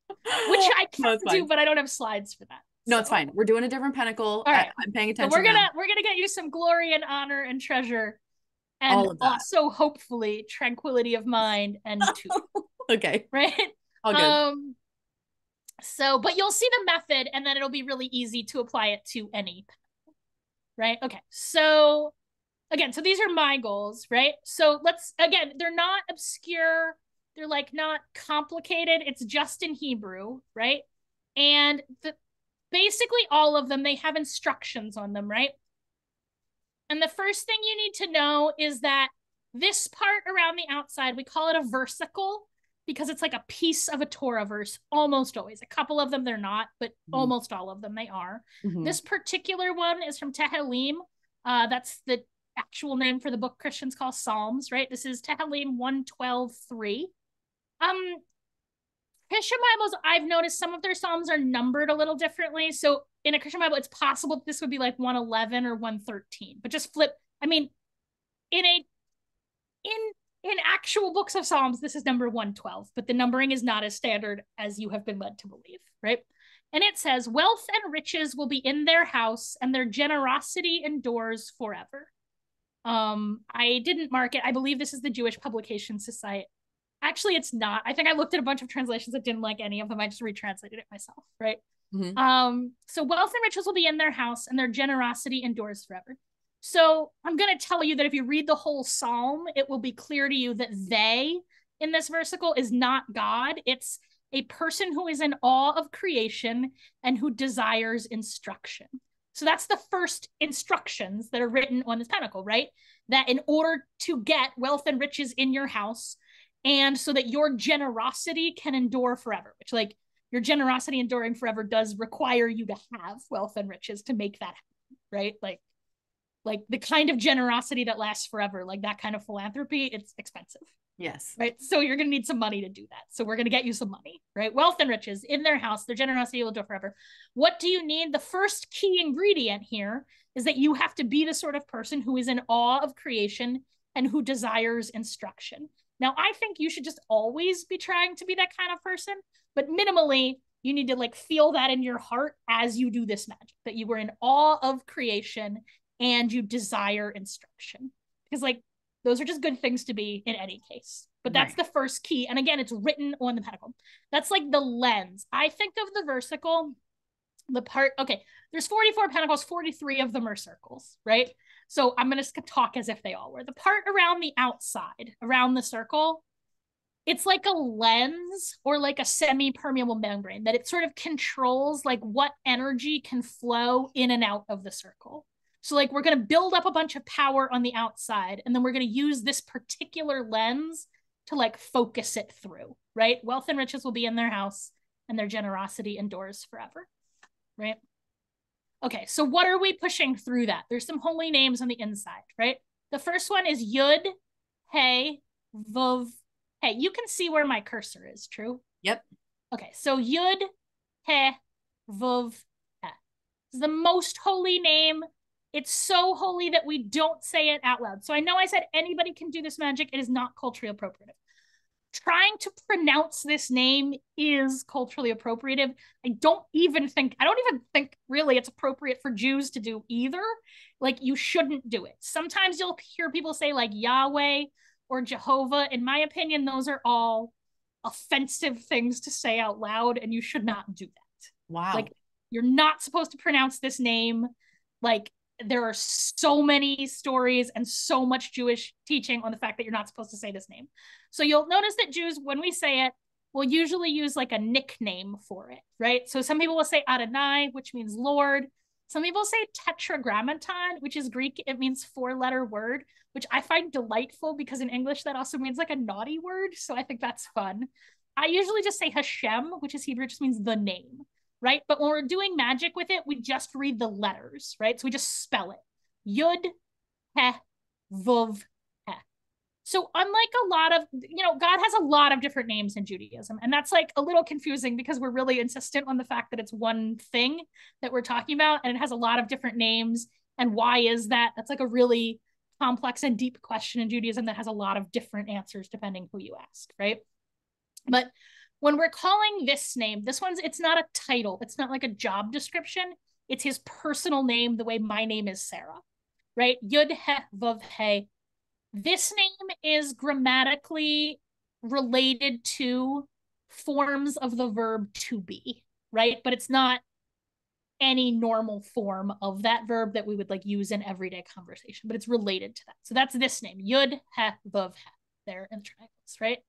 which I can do, but I don't have slides for that. No, it's fine. We're doing a different pentacle. All right. I'm paying attention. So we're gonna get you some glory and honor and treasure, and also hopefully tranquility of mind and okay. Right. All good. So, but you'll see the method, and then it'll be really easy to apply it to any pentacle. Right. Okay. So again, so these are my goals, right? So they're not obscure. They're like not complicated. It's just in Hebrew, right? And basically all of them, they have instructions on them, right? And the first thing you need to know is that this part around the outside, we call it a versicle because it's like a piece of a Torah verse, almost always. A couple of them they're not, but almost all of them they are. This particular one is from Tehillim. That's the actual name for the book Christians call Psalms, right? This is Tehillim 112:3. Christian Bibles, I've noticed some of their Psalms are numbered a little differently. So in a Christian Bible, it's possible this would be like 111 or 113, but just flip. I mean, in actual books of Psalms, this is number 112, but the numbering is not as standard as you have been led to believe, right? And it says, wealth and riches will be in their house, and their generosity endures forever. I didn't mark it. I believe this is the Jewish Publication Society. Actually, it's not. I think I looked at a bunch of translations that didn't like any of them. I just retranslated it myself, right? So wealth and riches will be in their house, and their generosity endures forever. So I'm going to tell you that if you read the whole psalm, it will be clear to you that they in this versicle is not God. It's a person who is in awe of creation and who desires instruction. So that's the first instructions that are written on this pentacle, right? That in order to get wealth and riches in your house, and so that your generosity can endure forever, which like your generosity enduring forever does require you to have wealth and riches to make that happen, right? Like the kind of generosity that lasts forever, like that kind of philanthropy, it's expensive. Yes. Right. So you're going to need some money to do that. So we're going to get you some money, right? Wealth and riches in their house, their generosity will do forever. What do you need? The first key ingredient here is that you have to be the sort of person who is in awe of creation and who desires instruction. Now, I think you should just always be trying to be that kind of person, but minimally, you need to like feel that in your heart as you do this magic, that you were in awe of creation and you desire instruction. Because like those are just good things to be in any case. But that's the first key. And again, it's written on the pentacle. That's like the lens. I think of the versicle, the part, okay, there's 44 pentacles, 43 of them are circles, right? So I'm going to talk as if they all were. The part around the outside, around the circle, it's like a lens or like a semi-permeable membrane that it sort of controls like what energy can flow in and out of the circle. So like we're going to build up a bunch of power on the outside, and then we're going to use this particular lens to like focus it through, right? Wealth and riches will be in their house and their generosity endures forever, right? Okay, so what are we pushing through that? There's some holy names on the inside, right? The first one is Yud, He, Vav, He. You can see where my cursor is, true? Yep. Okay, so Yud, He, Vav, He. It's the most holy name. It's so holy that we don't say it out loud. So I know I said anybody can do this magic. It is not culturally appropriative. Trying to pronounce this name is culturally appropriative. I don't even think really it's appropriate for Jews to do either. Like you shouldn't do it. Sometimes you'll hear people say like Yahweh or Jehovah. In my opinion, those are all offensive things to say out loud, and you should not do that. Wow. Like you're not supposed to pronounce this name. Like there are so many stories and so much Jewish teaching on the fact that you're not supposed to say this name. So you'll notice that Jews, when we say it, will usually use like a nickname for it, right? So some people will say Adonai, which means Lord. Some people say tetragrammaton, which is Greek. It means four-letter word, which I find delightful because in English that also means like a naughty word. So I think that's fun. I usually just say Hashem, which is Hebrew, just means the name. Right? But when we're doing magic with it, we just read the letters, right? So we just spell it. Yud, He, Vav, He. So unlike a lot of, God has a lot of different names in Judaism. And that's like a little confusing because we're really insistent on the fact that it's one thing that we're talking about. And it has a lot of different names. And why is that? That's like a really complex and deep question in Judaism that has a lot of different answers depending who you ask, right? But when we're calling this name, it's not a title. It's not like a job description. It's his personal name, the way my name is Sarah, right? Yud, He, Vav, He. This name is grammatically related to forms of the verb to be, right? But it's not any normal form of that verb that we would like use in everyday conversation, but it's related to that. So that's this name, Yud, He, Vav, He, there in the triangles, right?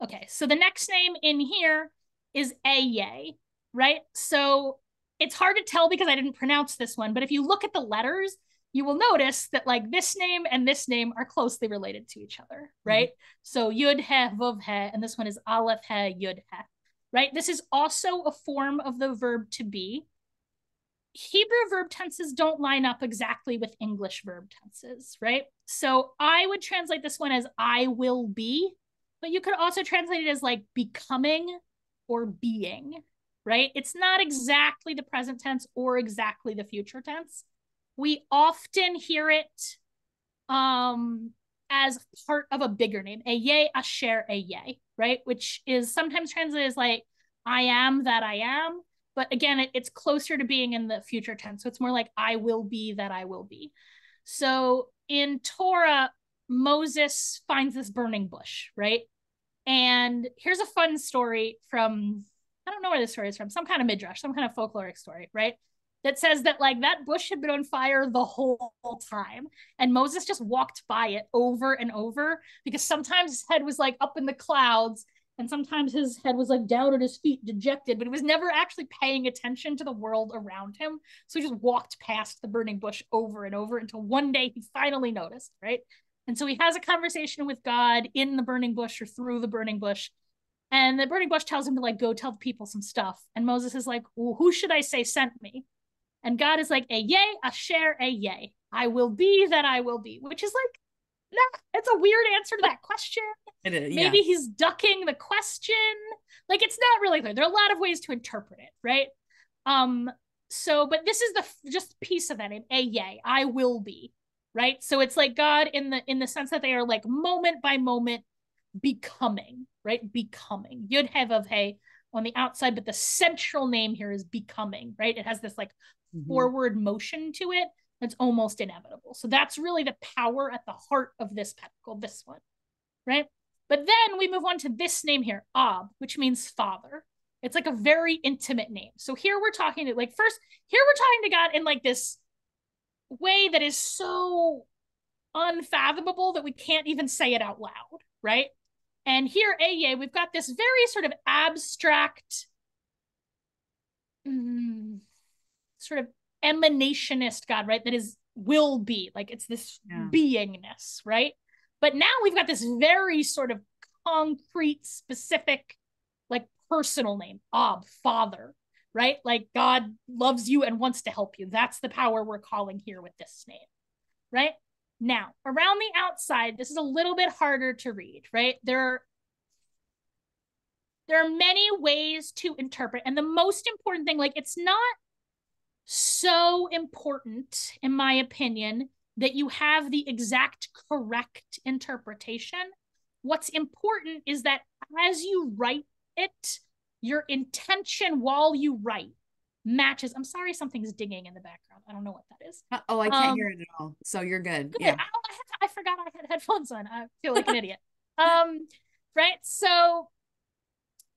Okay, so the next name in here is Eye, right? So it's hard to tell because I didn't pronounce this one, but if you look at the letters, you will notice that like this name and this name are closely related to each other, right? Mm-hmm. So Yud, He, Vav, He, and this one is Aleph, He, Yud, He, right? This is also a form of the verb to be. Hebrew verb tenses don't line up exactly with English verb tenses, right? So I would translate this one as I will be, but you could also translate it as like becoming or being, right? It's not exactly the present tense or exactly the future tense. We often hear it as part of a bigger name, Eye, Asher, Eye, right? Which is sometimes translated as like, I am that I am. But again, it's closer to being in the future tense. So it's more like, I will be that I will be. So in Torah, Moses finds this burning bush, right? And here's a fun story from, I don't know where this story is from, some kind of midrash, some kind of folkloric story, right? That says that like that bush had been on fire the whole time. And Moses just walked by it over and over because sometimes his head was like up in the clouds And sometimes his head was like down at his feet, dejected, but he was never actually paying attention to the world around him. So he just walked past the burning bush over and over until one day he finally noticed, right? And so he has a conversation with God in the burning bush or through the burning bush. And the burning bush tells him to like go tell the people some stuff. And Moses is like, well, who should I say sent me? And God is like, a yay, a share, a yay. I will be that I will be, which is like, nah, it's a weird answer to that question. It is, yeah. Maybe he's ducking the question. Like, it's not really clear. There are a lot of ways to interpret it, right? So, but this is the just piece of that name, a yay, I will be, right? So it's like God in the sense that they are like moment by moment becoming, right? Becoming. Yud He Vav He on the outside, but the central name here is becoming, right? It has this like forward motion to it that's almost inevitable. So that's really the power at the heart of this pentacle, this one, right? But then we move on to this name here, Ab, which means father. It's like a very intimate name. So here we're talking to like first, here we're talking to God in like this way that is so unfathomable that we can't even say it out loud, right? And here, Eye, we've got this very sort of abstract, sort of emanationist God, right? That is will be, like it's this beingness, right? But now we've got this very sort of concrete, specific, like personal name, Ab, father, right? Like God loves you and wants to help you. That's the power we're calling here with this name, right? Now, around the outside, this is a little bit harder to read, right? There are many ways to interpret. And the most important thing, like it's not so important, in my opinion, that you have the exact correct interpretation. What's important is that as you write it, your intention while you write matches. I'm sorry, something's dinging in the background. I don't know what that is. Oh, I can't hear it at all. So you're good. Yeah. I forgot I had headphones on. I feel like an idiot. Right. So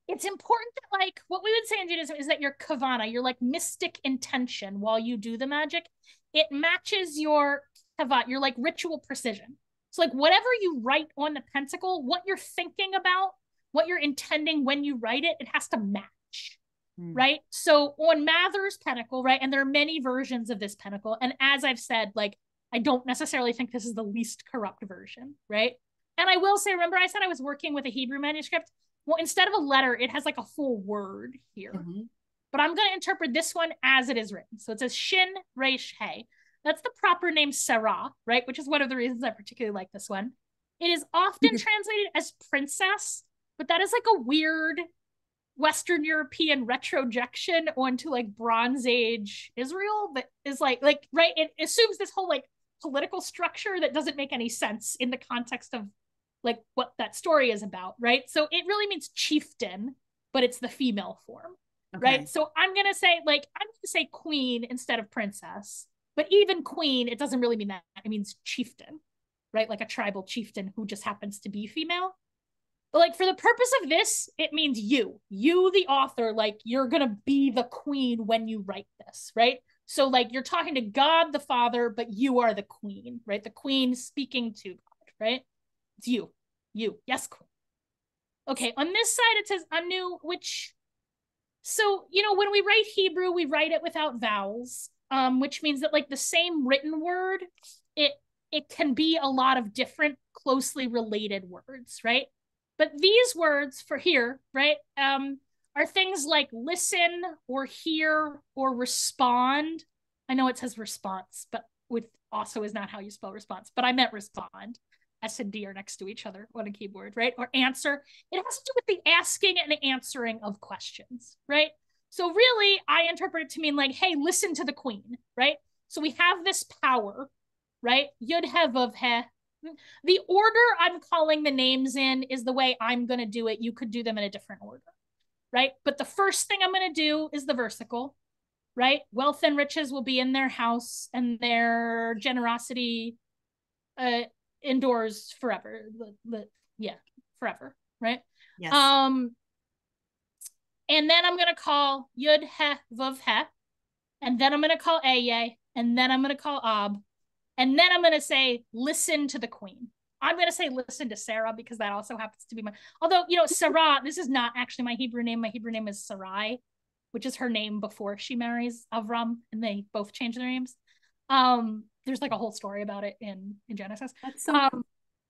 it's important that like what we would say in Judaism is that your kavana, your like mystic intention while you do the magic, it matches your kavat, your like ritual precision. So like whatever you write on the pentacle, what you're thinking about, what you're intending when you write it, it has to match. Right. So on Mather's pentacle, right, and there are many versions of this pentacle, and as I've said, like I don't necessarily think this is the least corrupt version, right? And I will say, remember I said I was working with a Hebrew manuscript? Well, instead of a letter, it has like a full word here. But I'm going to interpret this one as it is written. So it says Shin Reish He. That's the proper name Sarah, right? Which is one of the reasons I particularly like this one. It is often translated as princess, but that is like a weird Western European retrojection onto like Bronze Age Israel that is like right, it assumes this whole like political structure that doesn't make any sense in the context of like what that story is about, right? So it really means chieftain, but it's the female form, right? So I'm gonna say queen instead of princess, but even queen, it doesn't really mean that. It means chieftain, right? Like a tribal chieftain who just happens to be female. But like for the purpose of this, it means you, the author, like you're going to be the queen when you write this, right? So like you're talking to God the Father, but you are the queen, right? The queen speaking to God, right? It's you, yes, queen. Okay, on this side it says Anu, which, so, you know, when we write Hebrew, we write it without vowels, which means that like the same written word, it can be a lot of different closely related words, right? But these words for here, right, are things like listen or hear or respond. I know it says response, but with also is not how you spell response, but I meant respond. S and D are next to each other on a keyboard, right? Or answer. It has to do with the asking and answering of questions, right? So really, I interpret it to mean like, hey, listen to the queen, right? So we have this power, right? Yud He Vav He. The order I'm calling the names in is the way I'm going to do it. You could do them in a different order, right? But the first thing I'm going to do is the versicle, right? Wealth and riches will be in their house and their generosity endures forever. Forever, right? Yes. And then I'm going to call Yud He Vav He, and then I'm going to call Eye, and then I'm going to call Ab, and then I'm going to say, listen to the queen. I'm going to say listen to Sara because that also happens to be my, although, you know, Sara, this is not actually my Hebrew name. My Hebrew name is Sarai, which is her name before she marries Avram, and they both change their names. There's like a whole story about it in Genesis. That's so cool.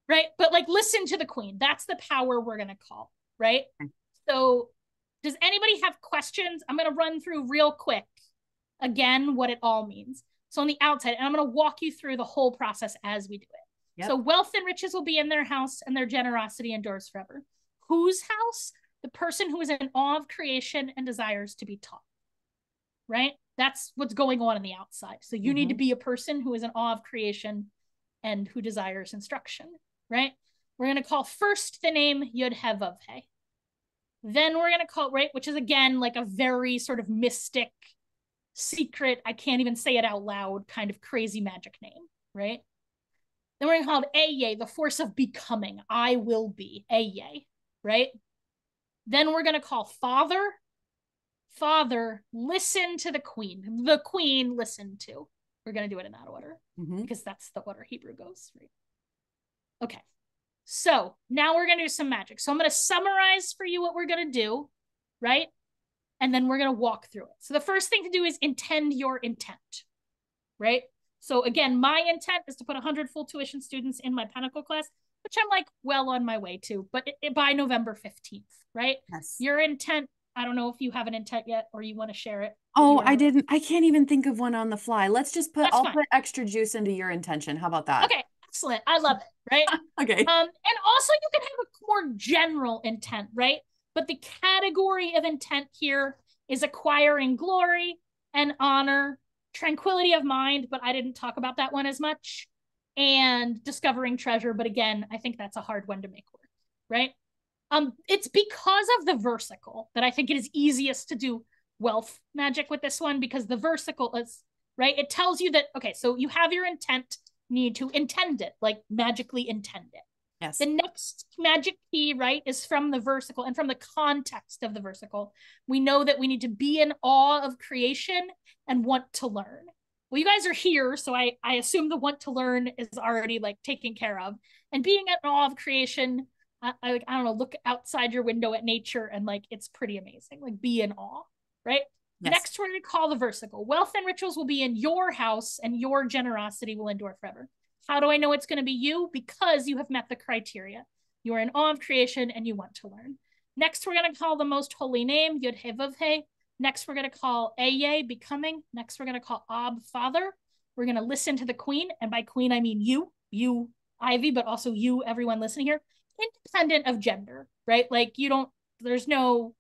Right. But like, listen to the queen. That's the power we're going to call. Right. Okay. So does anybody have questions? I'm going to run through real quick again what it all means. So on the outside, and I'm going to walk you through the whole process as we do it. Yep. So wealth and riches will be in their house, and their generosity endures forever. Whose house? The person who is in awe of creation and desires to be taught. Right? That's what's going on the outside. So you need to be a person who is in awe of creation and who desires instruction. Right? We're going to call first the name Yud He Vav He. Then we're going to call, right, which is again like a very sort of mystic, secret, I can't even say it out loud, kind of crazy magic name, right? Then we're going to call it Eye, the force of becoming. I will be, Eye, right? Then we're going to call Father. Father, listen to the queen. The queen, listen to. We're going to do it in that order because that's the order Hebrew goes, right? Okay. So now we're going to do some magic. So I'm going to summarize for you what we're going to do, right? And then we're going to walk through it. So the first thing to do is intend your intent, right? So again, my intent is to put 100 full tuition students in my Pinnacle class, which I'm like well on my way to, but by November 15th, right? Yes. Your intent, I don't know if you have an intent yet or you want to share it. Oh, I didn't. I can't even think of one on the fly. Let's just put, I'll put extra juice into your intention. How about that? Okay, excellent. I love it, right? Okay. And also you can have a more general intent, right? But the category of intent here is acquiring glory and honor, tranquility of mind, but I didn't talk about that one as much, and discovering treasure. But again, I think that's a hard one to make work, right? It's because of the versicle that I think it is easiest to do wealth magic with this one, because the versicle is, right? It tells you that, okay, so you have your intent, need to intend it, like magically intend it. Yes. The next magic key, right, is from the versicle and from the context of the versicle. We know that we need to be in awe of creation and want to learn. Well, you guys are here, so I assume the want to learn is already like taken care of. And being in awe of creation, I don't know, look outside your window at nature and like it's pretty amazing. Like be in awe, right? Yes. Next, we're going to call the versicle. Wealth and rituals will be in your house and your generosity will endure forever. How do I know it's going to be you? Because you have met the criteria. You are in awe of creation and you want to learn. Next, we're going to call the most holy name, Yud He Vav He. Next, we're going to call Eye, becoming. Next, we're going to call Ab, father. We're going to listen to the queen. And by queen, I mean you, Ivy, but also you, everyone listening here, independent of gender, right? Like you don't, there's no,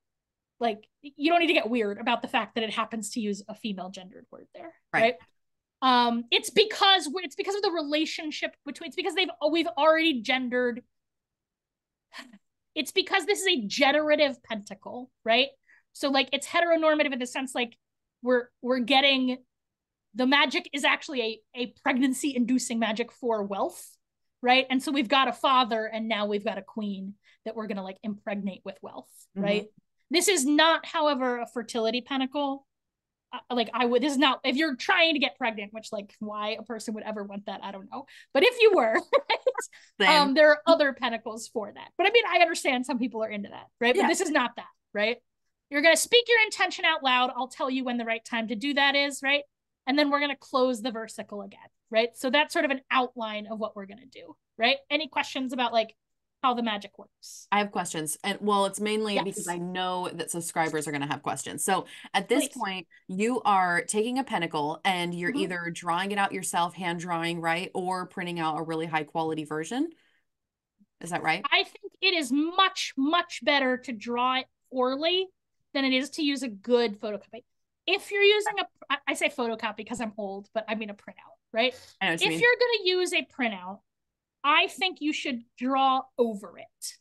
like, you don't need to get weird about the fact that it happens to use a female gendered word there, right? It's because of the relationship between, it's because we've already gendered. It's because this is a generative pentacle, right? So like it's heteronormative in the sense like we're getting, the magic is actually a pregnancy inducing magic for wealth, right? And so we've got a father and now we've got a queen that we're gonna like impregnate with wealth, right? This is not, however, a fertility pentacle. This is not, if you're trying to get pregnant, which like why a person would ever want that, I don't know. But if you were, right, there are other pentacles for that. But I mean, I understand some people are into that, right? Yeah. But this is not that, right? You're going to speak your intention out loud. I'll tell you when the right time to do that is, right? And then we're going to close the versicle again, right? So that's sort of an outline of what we're going to do, right? Any questions about like how the magic works? I have questions. And well, it's mainly because I know that subscribers are going to have questions. So at this point, you are taking a pentacle and you're either drawing it out yourself, hand drawing, right? Or printing out a really high quality version. Is that right? I think it is much, much better to draw it poorly than it is to use a good photocopy. If you're using I say photocopy because I'm old, but I mean a printout, right? I know what you mean. If you're going to use a printout, I think you should draw over it,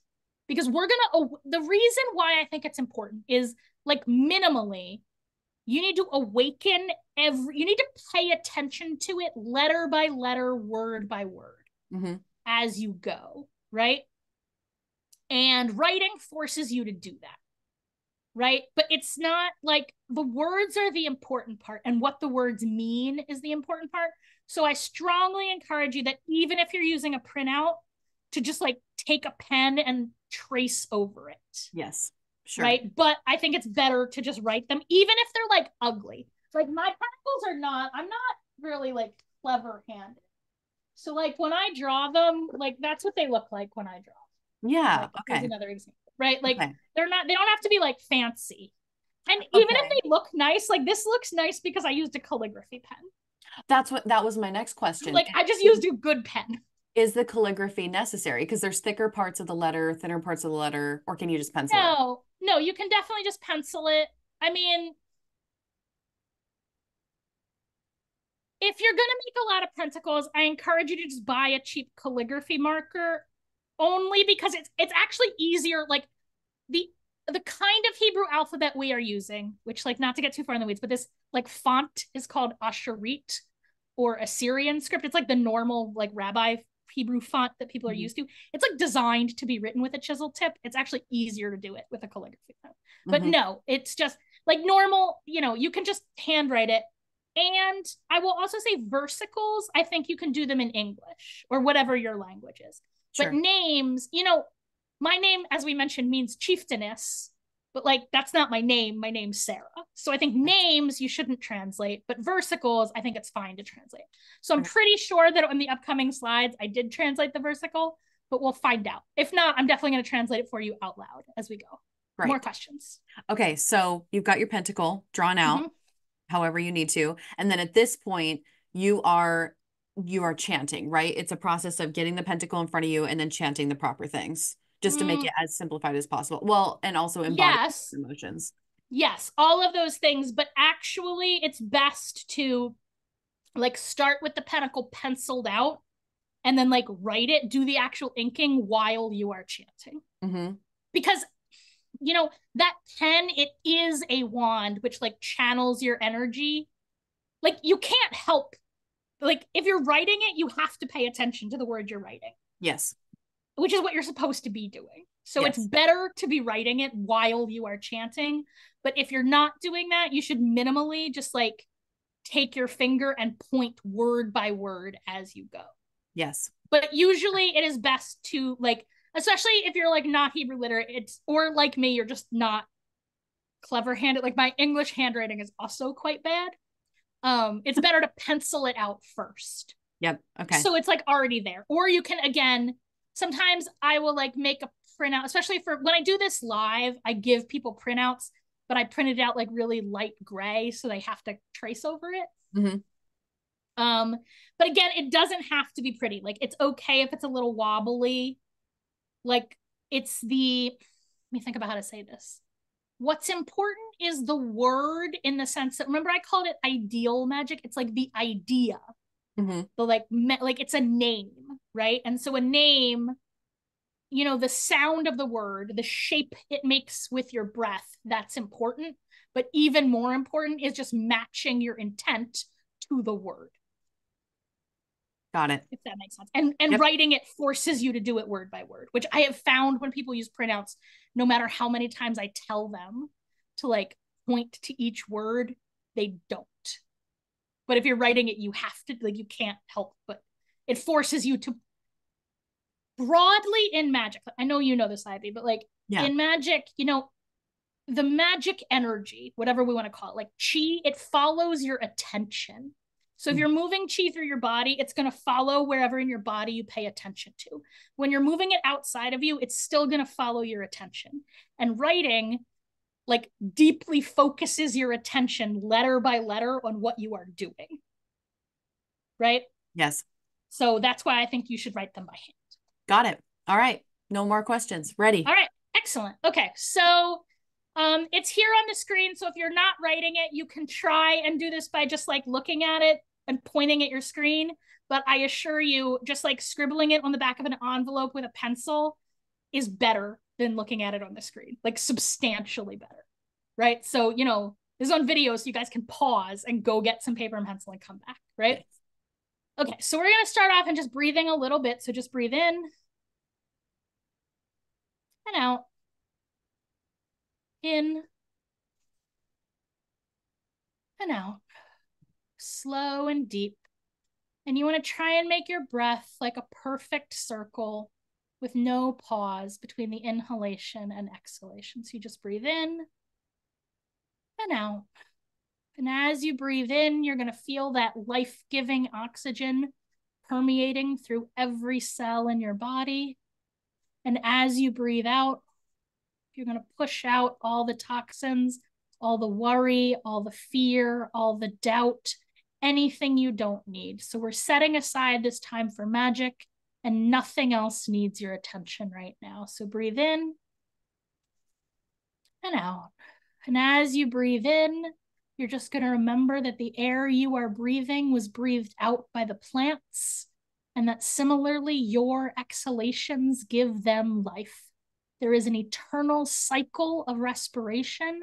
because the reason why I think it's important is like minimally, you need to awaken you need to pay attention to it letter by letter, word by word as you go, right? And writing forces you to do that, right? But it's not like the words are the important part and what the words mean is the important part. So I strongly encourage you that even if you're using a printout, to just like take a pen and trace over it. Yes. Sure. Right. But I think it's better to just write them, even if they're like ugly. Like my pentacles are not, I'm not really like clever handed. So like when I draw them, like that's what they look like when I draw. Yeah. Like here's Okay. another example, right? Like Okay. they're not, they don't have to be like fancy. And even if Okay. they look nice, like this looks nice because I used a calligraphy pen. That was my next question. Like I just used a good pen. Is the calligraphy necessary? Because there's thicker parts of the letter, thinner parts of the letter, or can you just pencil it? No, you can definitely just pencil it. I mean, if you're gonna make a lot of pentacles, I encourage you to just buy a cheap calligraphy marker, only because it's actually easier. Like the kind of Hebrew alphabet we are using, which like not to get too far in the weeds, but this like font is called Asherit or Assyrian script. It's like the normal like rabbi Hebrew font that people are used to. It's like designed to be written with a chisel tip. It's actually easier to do it with a calligraphy pen. But no, it's just like normal, you know, you can just handwrite it. And I will also say versicles, I think you can do them in English or whatever your language is. But Sure. names, you know, my name, as we mentioned, means chieftainess, but like that's not my name. My name's Sarah. So I think names you shouldn't translate, but versicles, I think it's fine to translate. So I'm pretty sure that in the upcoming slides, I did translate the versicle, but we'll find out. If not, I'm definitely going to translate it for you out loud as we go. Right. More questions. Okay, so you've got your pentacle drawn out, however you need to, and then at this point, you are chanting, right? It's a process of getting the pentacle in front of you and then chanting the proper things, just to make it as simplified as possible. Well, and also embody Yes. emotions. Yes, all of those things, but actually it's best to like start with the pentacle penciled out and then like write it, do the actual inking while you are chanting. Because you know, that pen, it is a wand which like channels your energy. Like you can't help, like if you're writing it, you have to pay attention to the words you're writing. Yes. Which is what you're supposed to be doing. So yes. it's better to be writing it while you are chanting. But if you're not doing that, you should minimally just like take your finger and point word by word as you go. Yes. But usually it is best to like, especially if you're like not Hebrew literate, it's or like me, you're just not clever handed. Like my English handwriting is also quite bad. It's better to pencil it out first. Yep. Okay. So it's like already there. Or you can again, sometimes I will like make a printout, especially for when I do this live, I give people printouts, but I print it out like really light gray so they have to trace over it. But again, it doesn't have to be pretty. Like it's okay if it's a little wobbly. Like it's the, let me think about how to say this. What's important is the word, in the sense that, remember I called it ideal magic. It's like the idea. The like it's a name, right? And so a name, you know, the sound of the word, the shape it makes with your breath, that's important. But even more important is just matching your intent to the word. Got it. If that makes sense. And writing it forces you to do it word by word, which I have found when people use printouts, no matter how many times I tell them to like point to each word, they don't. But if you're writing it, you have to, like, you can't help but it forces you to, broadly in magic. I know you know this, Ivy, but like in magic, you know, the magic energy, whatever we want to call it, like chi, it follows your attention. So if you're moving chi through your body, it's going to follow wherever in your body you pay attention to. When you're moving it outside of you, it's still going to follow your attention. And writing like deeply focuses your attention letter by letter on what you are doing. Right? Yes. So that's why I think you should write them by hand. Got it. All right. No more questions. Ready. All right. Excellent. Okay. So it's here on the screen. So if you're not writing it, you can try and do this by just like looking at it and pointing at your screen. But I assure you, just like scribbling it on the back of an envelope with a pencil is better than looking at it on the screen, like substantially better. Right. So, you know, this is on video, so you guys can pause and go get some paper and pencil and come back. Right. Yes. Okay. So we're going to start off and just breathing a little bit. So just breathe in and out. In and out. Slow and deep. And you want to try and make your breath like a perfect circle. with no pause between the inhalation and exhalation. So you just breathe in and out. And as you breathe in, you're going to feel that life-giving oxygen permeating through every cell in your body. And as you breathe out, you're going to push out all the toxins, all the worry, all the fear, all the doubt, anything you don't need. So we're setting aside this time for magic, and nothing else needs your attention right now. So breathe in and out. And as you breathe in, you're just going to remember that the air you are breathing was breathed out by the plants, and that similarly, your exhalations give them life. There is an eternal cycle of respiration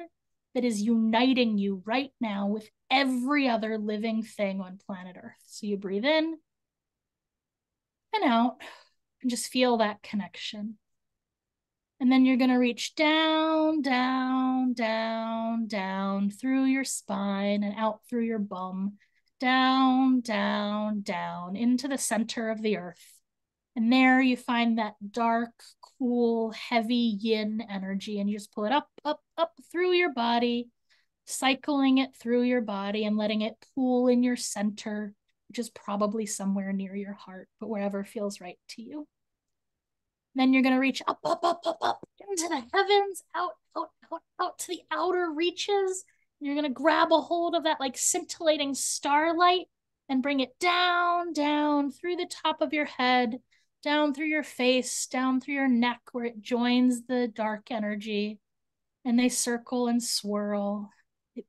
that is uniting you right now with every other living thing on planet Earth. So you breathe in and out and just feel that connection. And then you're going to reach down, down, down, down through your spine and out through your bum, down, down, down into the center of the earth. And there you find that dark, cool, heavy yin energy, and you just pull it up, up, up through your body, cycling it through your body and letting it pool in your center, which is probably somewhere near your heart, but wherever feels right to you. Then you're going to reach up, up, up, up, up into the heavens, out, out, out, out to the outer reaches. You're going to grab a hold of that like scintillating starlight and bring it down, down through the top of your head, down through your face, down through your neck where it joins the dark energy. And they circle and swirl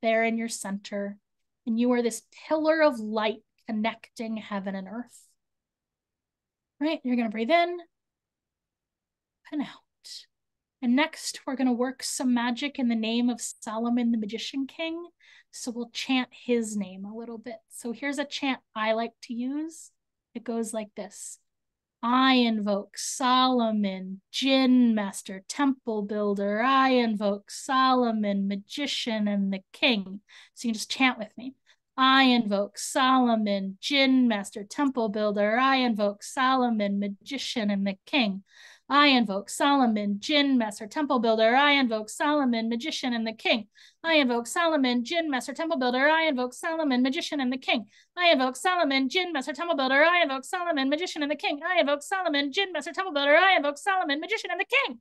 there in your center. And you are this pillar of light connecting heaven and earth. Right? You're going to breathe in and out. And next, we're going to work some magic in the name of Solomon, the Magician King. So we'll chant his name a little bit. So here's a chant I like to use. It goes like this. I invoke Solomon, Djinn master, temple builder. I invoke Solomon, magician and the king. So you can just chant with me. I invoke Solomon, Djinn master, temple builder. I invoke Solomon, magician and the king. I invoke Solomon, Djinn master, temple builder. I invoke Solomon, magician and the king. I invoke Solomon, Djinn master, temple builder. I invoke Solomon, magician and the king. I invoke Solomon, Djinn master, temple builder. I invoke Solomon, magician and the king. I invoke Solomon, Djinn master, temple builder. I invoke Solomon, magician and the king.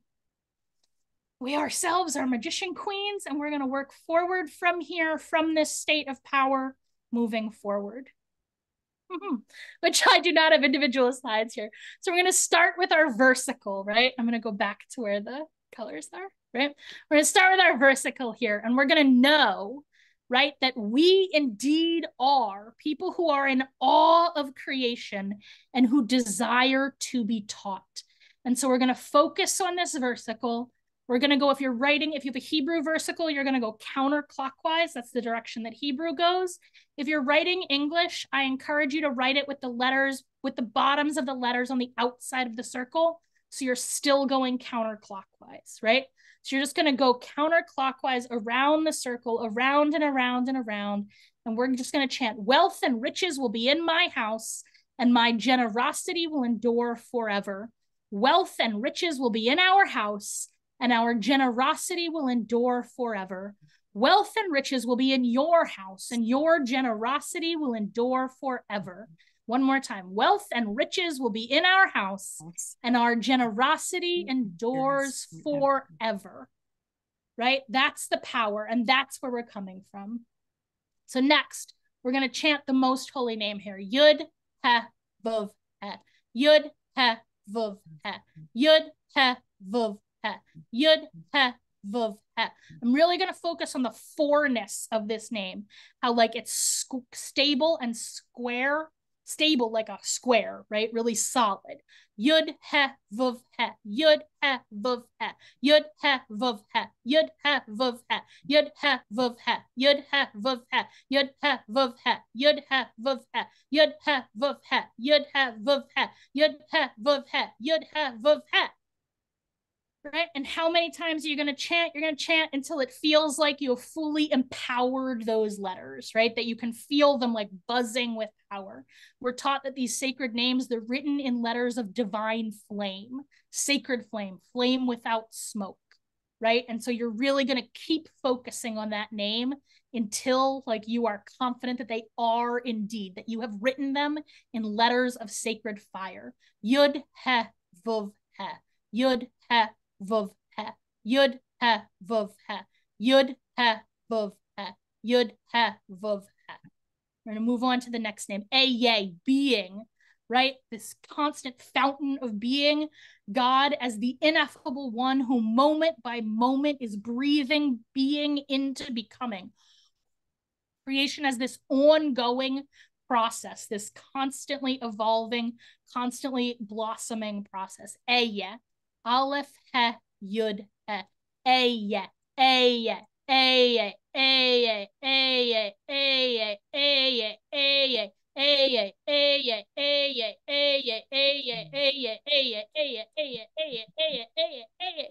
We ourselves are magician queens, and we're going to work forward from here, from this state of power, moving forward. Which I do not have individual slides here. So we're going to start with our versicle, right? I'm going to go back to where the colors are, right? We're going to start with our versicle here, and we're going to know, right, that we indeed are people who are in awe of creation and who desire to be taught. And so we're going to focus on this versicle. We're going to go, if you're writing, if you have a Hebrew versicle, you're going to go counterclockwise. That's the direction that Hebrew goes. If you're writing English, I encourage you to write it with the letters, with the bottoms of the letters on the outside of the circle. So you're still going counterclockwise, right? So you're just going to go counterclockwise around the circle, around and around and around. And we're just going to chant, wealth and riches will be in my house, and my generosity will endure forever. Wealth and riches will be in our house, and our generosity will endure forever. Wealth and riches will be in your house, and your generosity will endure forever. One more time. Wealth and riches will be in our house, and our generosity endures forever. Right? That's the power, and that's where we're coming from. So next, we're going to chant the most holy name here. Yud, He, Vav, He. Yud, He, Vav, He. Yud, He, Vav, He. Yud, He, Vav, He. I'm really going to focus on the fourness of this name. How like it's stable and square. Stable like a square, right? Really solid. Yud, He, Vav, He. Yud, He, Vav, He. Yud, He, Vav, He. Yud, He, Vav, He. Yud, He, Vav, He. Yud, He, Vav, He. Yud, He, Vav, He. Yud, He, Vav, He. Yud, He, Vav, He. Yud, He, Vav, He. Yud, He, Vav, He. Yud, He, Vav, He. right? And how many times are you going to chant? You're going to chant until it feels like you have fully empowered those letters, right? That you can feel them like buzzing with power. We're taught that these sacred names, they're written in letters of divine flame, sacred flame, flame without smoke, right? And so you're really going to keep focusing on that name until like you are confident that they are indeed, that you have written them in letters of sacred fire. Yud, he, vuv, he. Yud, he, vuv, he. Yud, he, vuv, he. Yud, he, vuv, he. Yud, he, vuv, he. We're going to move on to the next name. Eye, being, right? This constant fountain of being. God as the ineffable one who moment by moment is breathing being into becoming. Creation as this ongoing process, this constantly evolving, constantly blossoming process. Eye, Aleph, He, Yud, He. Eye, Eye, Eye, Eye, Eye, Eye, Eye, Eye. Eye, eye, eye, eye, eye, eye, eye, eye, eye, eye, eye, eye.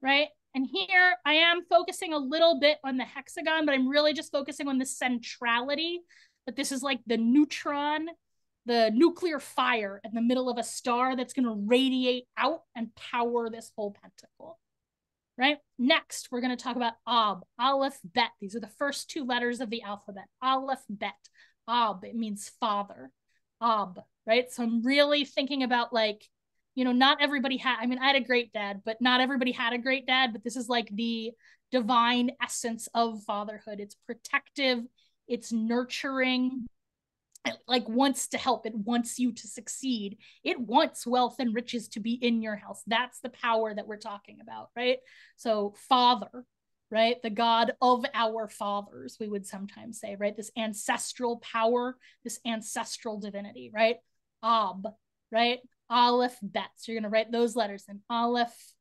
Right? And here I am focusing a little bit on the hexagon, but I'm really just focusing on the centrality. But this is like the neutron, the nuclear fire in the middle of a star that's going to radiate out and power this whole pentacle. Right? Next, we're going to talk about Ab, Aleph, Bet. These are the first two letters of the alphabet. Aleph, Bet. Ab, it means father. Ab, right? So I'm really thinking about like, you know, not everybody had, I mean, I had a great dad, but not everybody had a great dad, but this is like the divine essence of fatherhood. It's protective, it's nurturing, like wants to help, it wants you to succeed, it wants wealth and riches to be in your house. That's the power that we're talking about, right? So father, right, the God of our fathers, we would sometimes say, right, this ancestral power, this ancestral divinity, right? Ab, right? Aleph, Bet. So you're going to write those letters in, Aleph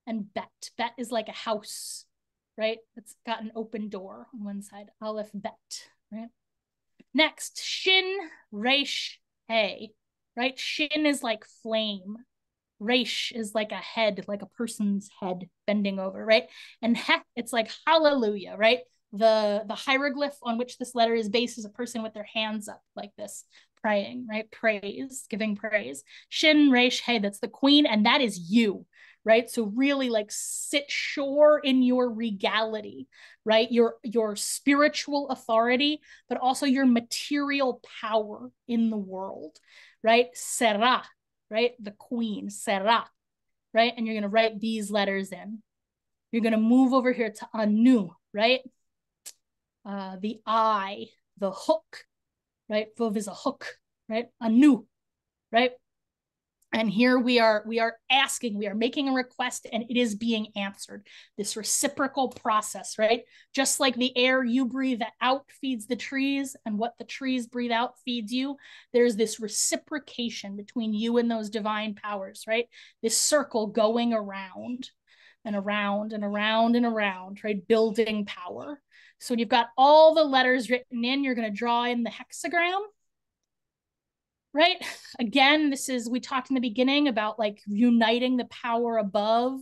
and Bet. Bet is like a house, right? It's got an open door on one side. Aleph, Bet, right? Next, Shin, Resh, Hey, right? Shin is like flame. Resh is like a head, like a person's head bending over, right? And He, it's like hallelujah, right? The hieroglyph on which this letter is based is a person with their hands up like this, praying, right? Praise, giving praise. Shin, Resh, Hey, that's the queen, and that is you, right? So really like sit sure in your regality, right? Your spiritual authority, but also your material power in the world, right? Sara, right? The queen, Sara, right? And you're going to write these letters in. You're going to move over here to Anu, right? The eye, the hook, right? Vuv is a hook, right? Anu, right? And here we are asking, we are making a request, and it is being answered. This reciprocal process, right? Just like the air you breathe out feeds the trees, and what the trees breathe out feeds you. There's this reciprocation between you and those divine powers, right? This circle going around and around and around and around, right? Building power. So when you've got all the letters written in, you're going to draw in the hexagram. Right? Again, this is, we talked in the beginning about like uniting the power above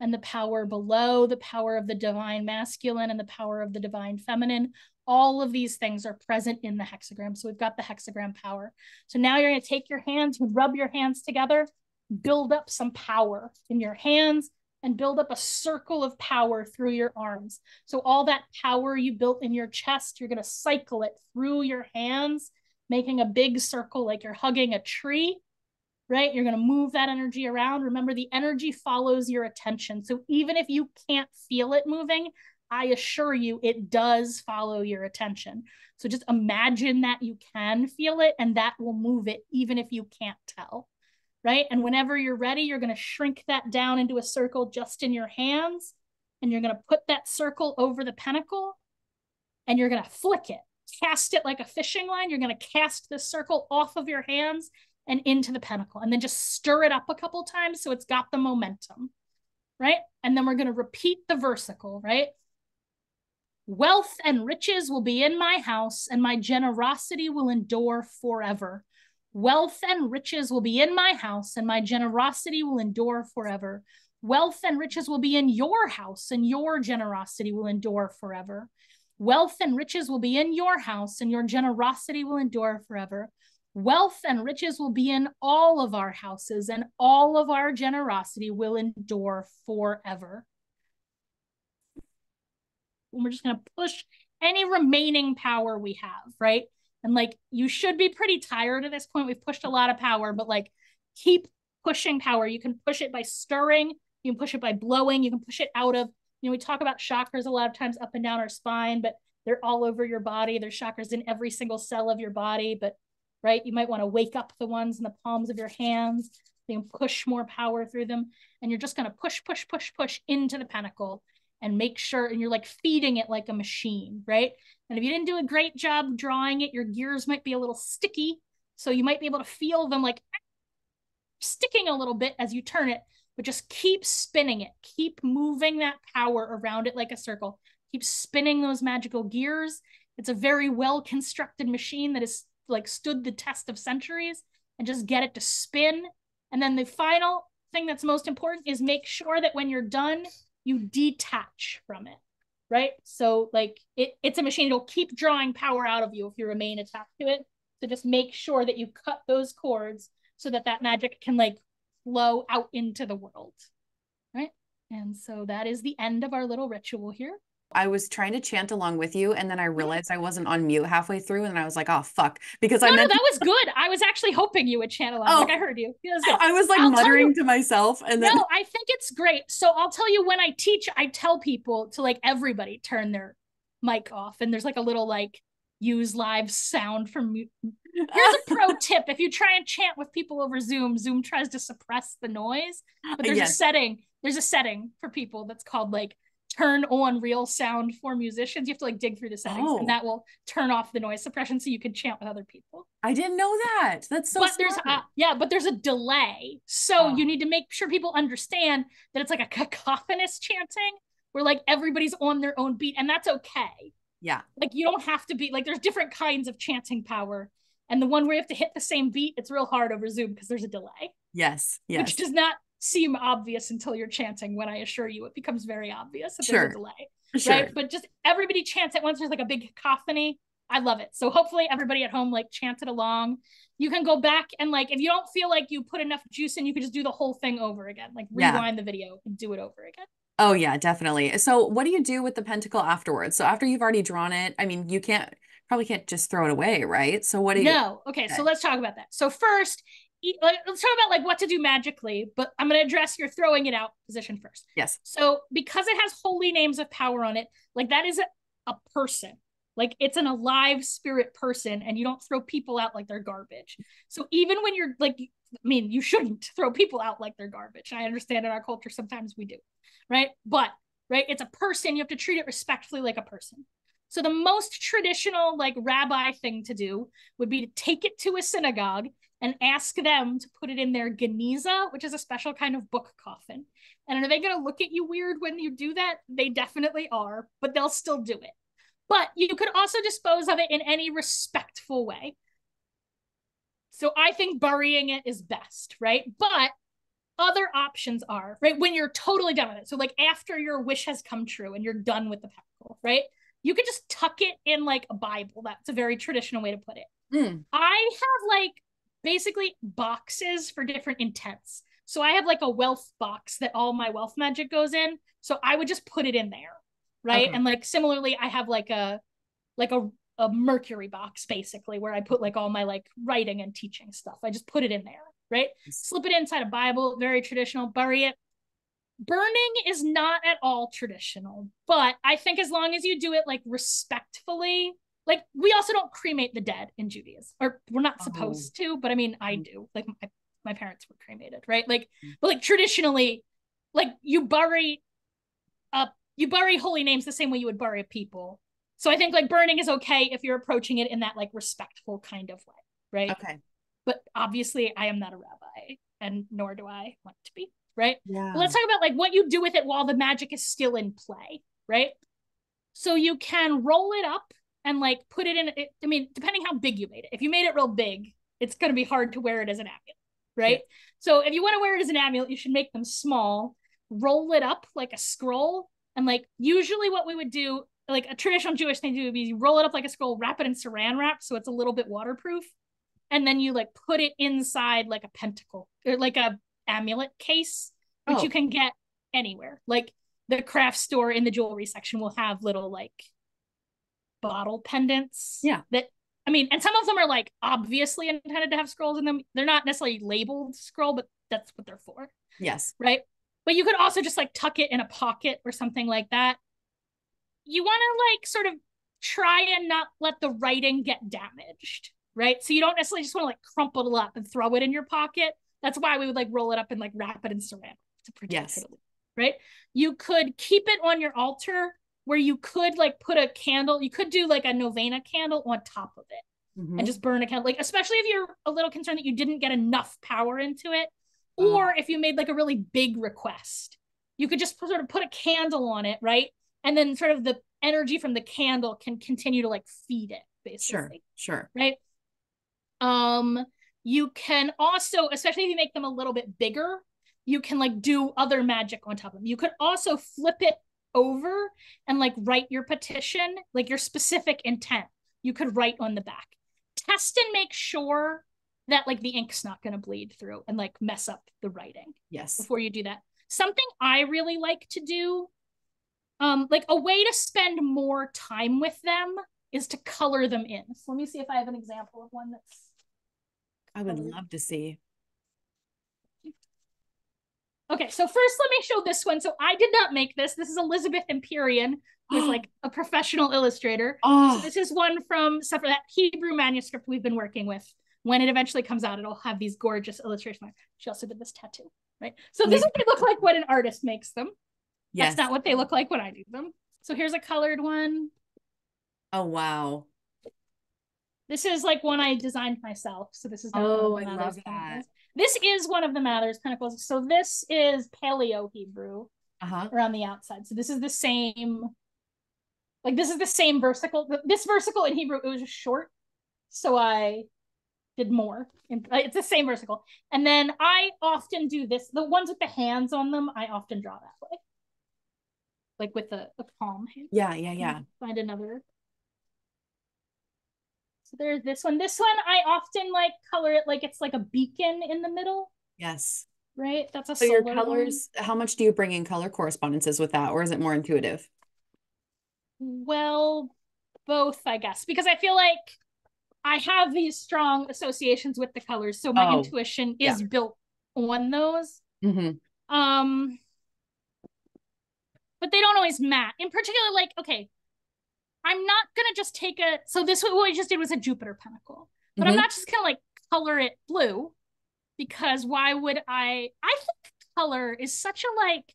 and the power below, the power of the divine masculine and the power of the divine feminine. All of these things are present in the hexagram. So we've got the hexagram power. So now you're going to take your hands, rub your hands together, build up some power in your hands, and build up a circle of power through your arms. So all that power you built in your chest, you're going to cycle it through your hands, making a big circle like you're hugging a tree, right? You're going to move that energy around. Remember, the energy follows your attention. So even if you can't feel it moving, I assure you it does follow your attention. So just imagine that you can feel it, and that will move it even if you can't tell, right? And whenever you're ready, you're going to shrink that down into a circle just in your hands, and you're going to put that circle over the pentacle, and you're going to flick it. Cast it like a fishing line. You're going to cast this circle off of your hands and into the pentacle, and then just stir it up a couple times so it's got the momentum, right? And then we're going to repeat the versicle, right? Wealth and riches will be in my house, and my generosity will endure forever. Wealth and riches will be in my house, and my generosity will endure forever. Wealth and riches will be in your house, and your generosity will endure forever. Wealth and riches will be in your house, and your generosity will endure forever. Wealth and riches will be in all of our houses, and all of our generosity will endure forever. And we're just going to push any remaining power we have, right? And like, you should be pretty tired at this point. We've pushed a lot of power, but like, keep pushing power. You can push it by stirring. You can push it by blowing. You can push it out of, we talk about chakras a lot of times up and down our spine, but they're all over your body. There's chakras in every single cell of your body, but right, you might want to wake up the ones in the palms of your hands. You can push more power through them. And you're just going to push, push, push, push into the pentacle and make sure, and you're like feeding it like a machine, right? And if you didn't do a great job drawing it, your gears might be a little sticky. So you might be able to feel them like sticking a little bit as you turn it, but just keep spinning it. Keep moving that power around it like a circle. Keep spinning those magical gears. It's a very well-constructed machine that has like stood the test of centuries, and just get it to spin. And then the final thing that's most important is make sure that when you're done, you detach from it, right? So like it's a machine. It'll keep drawing power out of you if you remain attached to it. So just make sure that you cut those cords so that that magic can like flow out into the world, right? And so that is the end of our little ritual here. I was trying to chant along with you, and then I realized I wasn't on mute halfway through, and I was like, oh, fuck. Because I meant that was good. I was actually hoping you would chant along. Like, I heard you. It was good. I was like muttering to myself. And then no, I think it's great. So I'll tell you, when I teach, I tell people to like everybody turn their mic off. And there's like a little like use live sound from mute. Here's a pro tip. If you try and chant with people over Zoom, Zoom tries to suppress the noise. But there's a setting. There's a setting for people that's called like turn on real sound for musicians. You have to like dig through the settings, and that will turn off the noise suppression so you can chant with other people. I didn't know that. That's so smart. But there's a delay. So you need to make sure people understand that it's like a cacophonous chanting where like everybody's on their own beat, and that's okay. Yeah. Like you don't have to be like, there's different kinds of chanting power. And the one where you have to hit the same beat, it's real hard over Zoom because there's a delay. Yes. Which does not seem obvious until you're chanting. When I assure you, it becomes very obvious that there's a delay. Right? But just everybody chants at once. There's like a big cacophony. I love it. So hopefully everybody at home like chanted along. You can go back and like, if you don't feel like you put enough juice in, you can just do the whole thing over again. Like rewind the video and do it over again. Oh yeah, definitely. So what do you do with the pentacle afterwards? So after you've already drawn it, I mean, you probably can't just throw it away, right? So what do you? No. Okay. So let's talk about that. So first, let's talk about like what to do magically, but I'm going to address your throwing it out position first. Yes. So because it has holy names of power on it, like that is a person. Like it's an alive spirit person, and you don't throw people out like they're garbage. So even when you're like, I mean, you shouldn't throw people out like they're garbage. I understand in our culture sometimes we do, right? But right, it's a person. You have to treat it respectfully like a person. So the most traditional like rabbi thing to do would be to take it to a synagogue and ask them to put it in their geniza, which is a special kind of book coffin. And are they going to look at you weird when you do that? They definitely are, but they'll still do it. But you could also dispose of it in any respectful way. So I think burying it is best, right? But other options are, right, when you're totally done with it. So like after your wish has come true and you're done with the pentacle, right? You could just tuck it in like a Bible. That's a very traditional way to put it. I have like basically boxes for different intents. So I have like a wealth box that all my wealth magic goes in. So I would just put it in there, right? And like similarly, I have like a Mercury box basically where I put like all my like writing and teaching stuff. I just put it in there, right? Slip it inside a Bible, very traditional, bury it. Burning is not at all traditional, but I think as long as you do it like respectfully, like we also don't cremate the dead in Judaism, or we're not supposed to, but I mean, I do. Like my parents were cremated, right? Like, but like traditionally, like you bury holy names the same way you would bury people. So I think like burning is okay if you're approaching it in that like respectful kind of way, right? Okay. But obviously I am not a rabbi, and nor do I want to be, right? Yeah. But let's talk about like what you do with it while the magic is still in play, right? So you can roll it up and like put it in, I mean, depending how big you made it. If you made it real big, it's going to be hard to wear it as an amulet, right? Yeah. So if you want to wear it as an amulet, you should make them small, roll it up like a scroll, and like usually what we would do, like a traditional Jewish thing to do would be you roll it up like a scroll, wrap it in saran wrap so it's a little bit waterproof, and then you like put it inside like a pentacle or like a amulet case, which you Oh, can get anywhere. Like the craft store in the jewelry section will have little like bottle pendants yeah. that, I mean, and some of them are like obviously intended to have scrolls in them. They're not necessarily labeled scroll, but that's what they're for, Yes. right? But you could also just like tuck it in a pocket or something like that. You want to like sort of try and not let the writing get damaged, right? So you don't necessarily just want to like crumple it up and throw it in your pocket. That's why we would like roll it up and like wrap it in saran to protect Yes. it, right? You could keep it on your altar where you could like put a candle. You could do like a novena candle on top of it and Mm-hmm. just burn a candle. Like, especially if you're a little concerned that you didn't get enough power into it, or if you made like a really big request, you could just sort of put a candle on it, right? And then sort of the energy from the candle can continue to like feed it, Sure. basically, Sure. right? Um, you can also, especially if you make them a little bit bigger, you can like do other magic on top of them. You could also flip it over and like write your petition, like your specific intent. You could write on the back. Test and make sure that like the ink's not going to bleed through and like mess up the writing Yes. before you do that. Something I really like to do, like a way to spend more time with them is to color them in. So let me see if I have an example of one that's I would colored. love to see. Okay, so first let me show this one. So I did not make this. This is Elizabeth Empyrean, who's like a professional illustrator. So Oh, this is one from stuff for that Hebrew manuscript we've been working with. When it eventually comes out, it'll have these gorgeous illustrations. She also did this tattoo, right? So this is what they look like when an artist makes them. That's yes. not what they look like when I do them. So here's a colored one. Oh, wow. This is like one I designed myself. So this is not one of Oh, the I love Mather's that. Pentacles. This is one of the Mather's Pentacles. So this is Paleo Hebrew Uh-huh. around the outside. So this is the same, like this is the same versicle. This versicle in Hebrew, it was just short. So I did more. It's the same versicle. And then I often do this. The ones with the hands on them, I often draw that way. Like with a palm hand. Yeah, yeah, yeah. Find another. So there's this one. This one I often like color it like it's like a beacon in the middle, Yes. right? That's a So your solar one. colors, how much do you bring in color correspondences with that, or is it more intuitive? Well, both, I guess, because I feel like I have these strong associations with the colors, so my Oh, intuition yeah. is built on those. Mm-hmm. Um, but they don't always match. In particular, like, okay, I'm not gonna just take a, so this what we just did was a Jupiter pentacle, but I'm Mm-hmm. not just gonna like color it blue, because why would I think color is such a like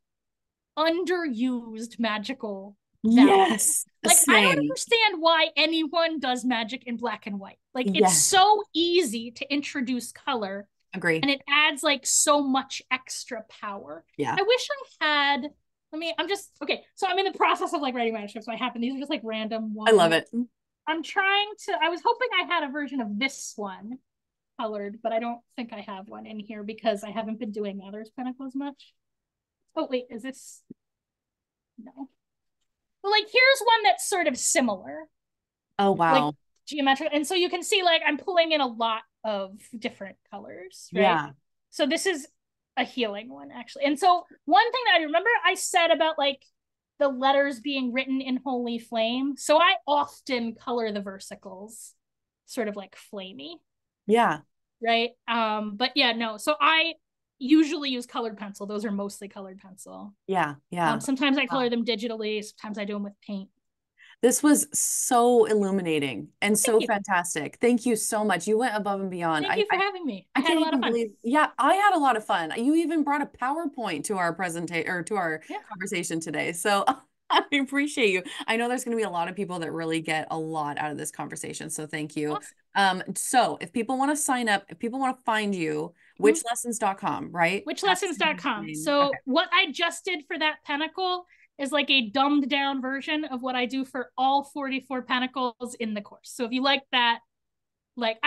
underused magical value. Yes. Like, I don't Same. understand why anyone does magic in black and white. Like, it's Yes. so easy to introduce color Agree. and it adds like so much extra power. Yeah. I wish I had. I'm just okay. So I'm in the process of like writing manuscripts. So I happen these are just like random I love ones. it. I'm trying to. I was hoping I had a version of this one colored, but I don't think I have one in here because I haven't been doing Mother's Pentacles much. Oh wait, is this no? But like here's one that's sort of similar, Oh, like wow. geometric, and so you can see like I'm pulling in a lot of different colors, right? Yeah. So this is a healing one actually. And so one thing that I remember I said about like the letters being written in holy flame. So I often color the versicles sort of like flamey, Yeah. right? But yeah, no. So I usually use colored pencil. Those are mostly colored pencil. Yeah. Yeah. Sometimes I color Wow. them digitally. Sometimes I do them with paint. This was so illuminating and Thank so you. fantastic. Thank you so much. You went above and beyond. Thank you for having me. I I had can't a lot of even fun. believe. Yeah, I had a lot of fun. You even brought a PowerPoint to our presentation or to our Yeah. conversation today. So I appreciate you. I know there's going to be a lot of people that really get a lot out of this conversation. So thank you. Awesome. So if people want to sign up, if people want to find you, Mm-hmm. witchlessons.com, right? That's the Witchlessons.com. name. Okay. So what I just did for that pentacle is like a dumbed down version of what I do for all 44 pentacles in the course. So if you like that, Like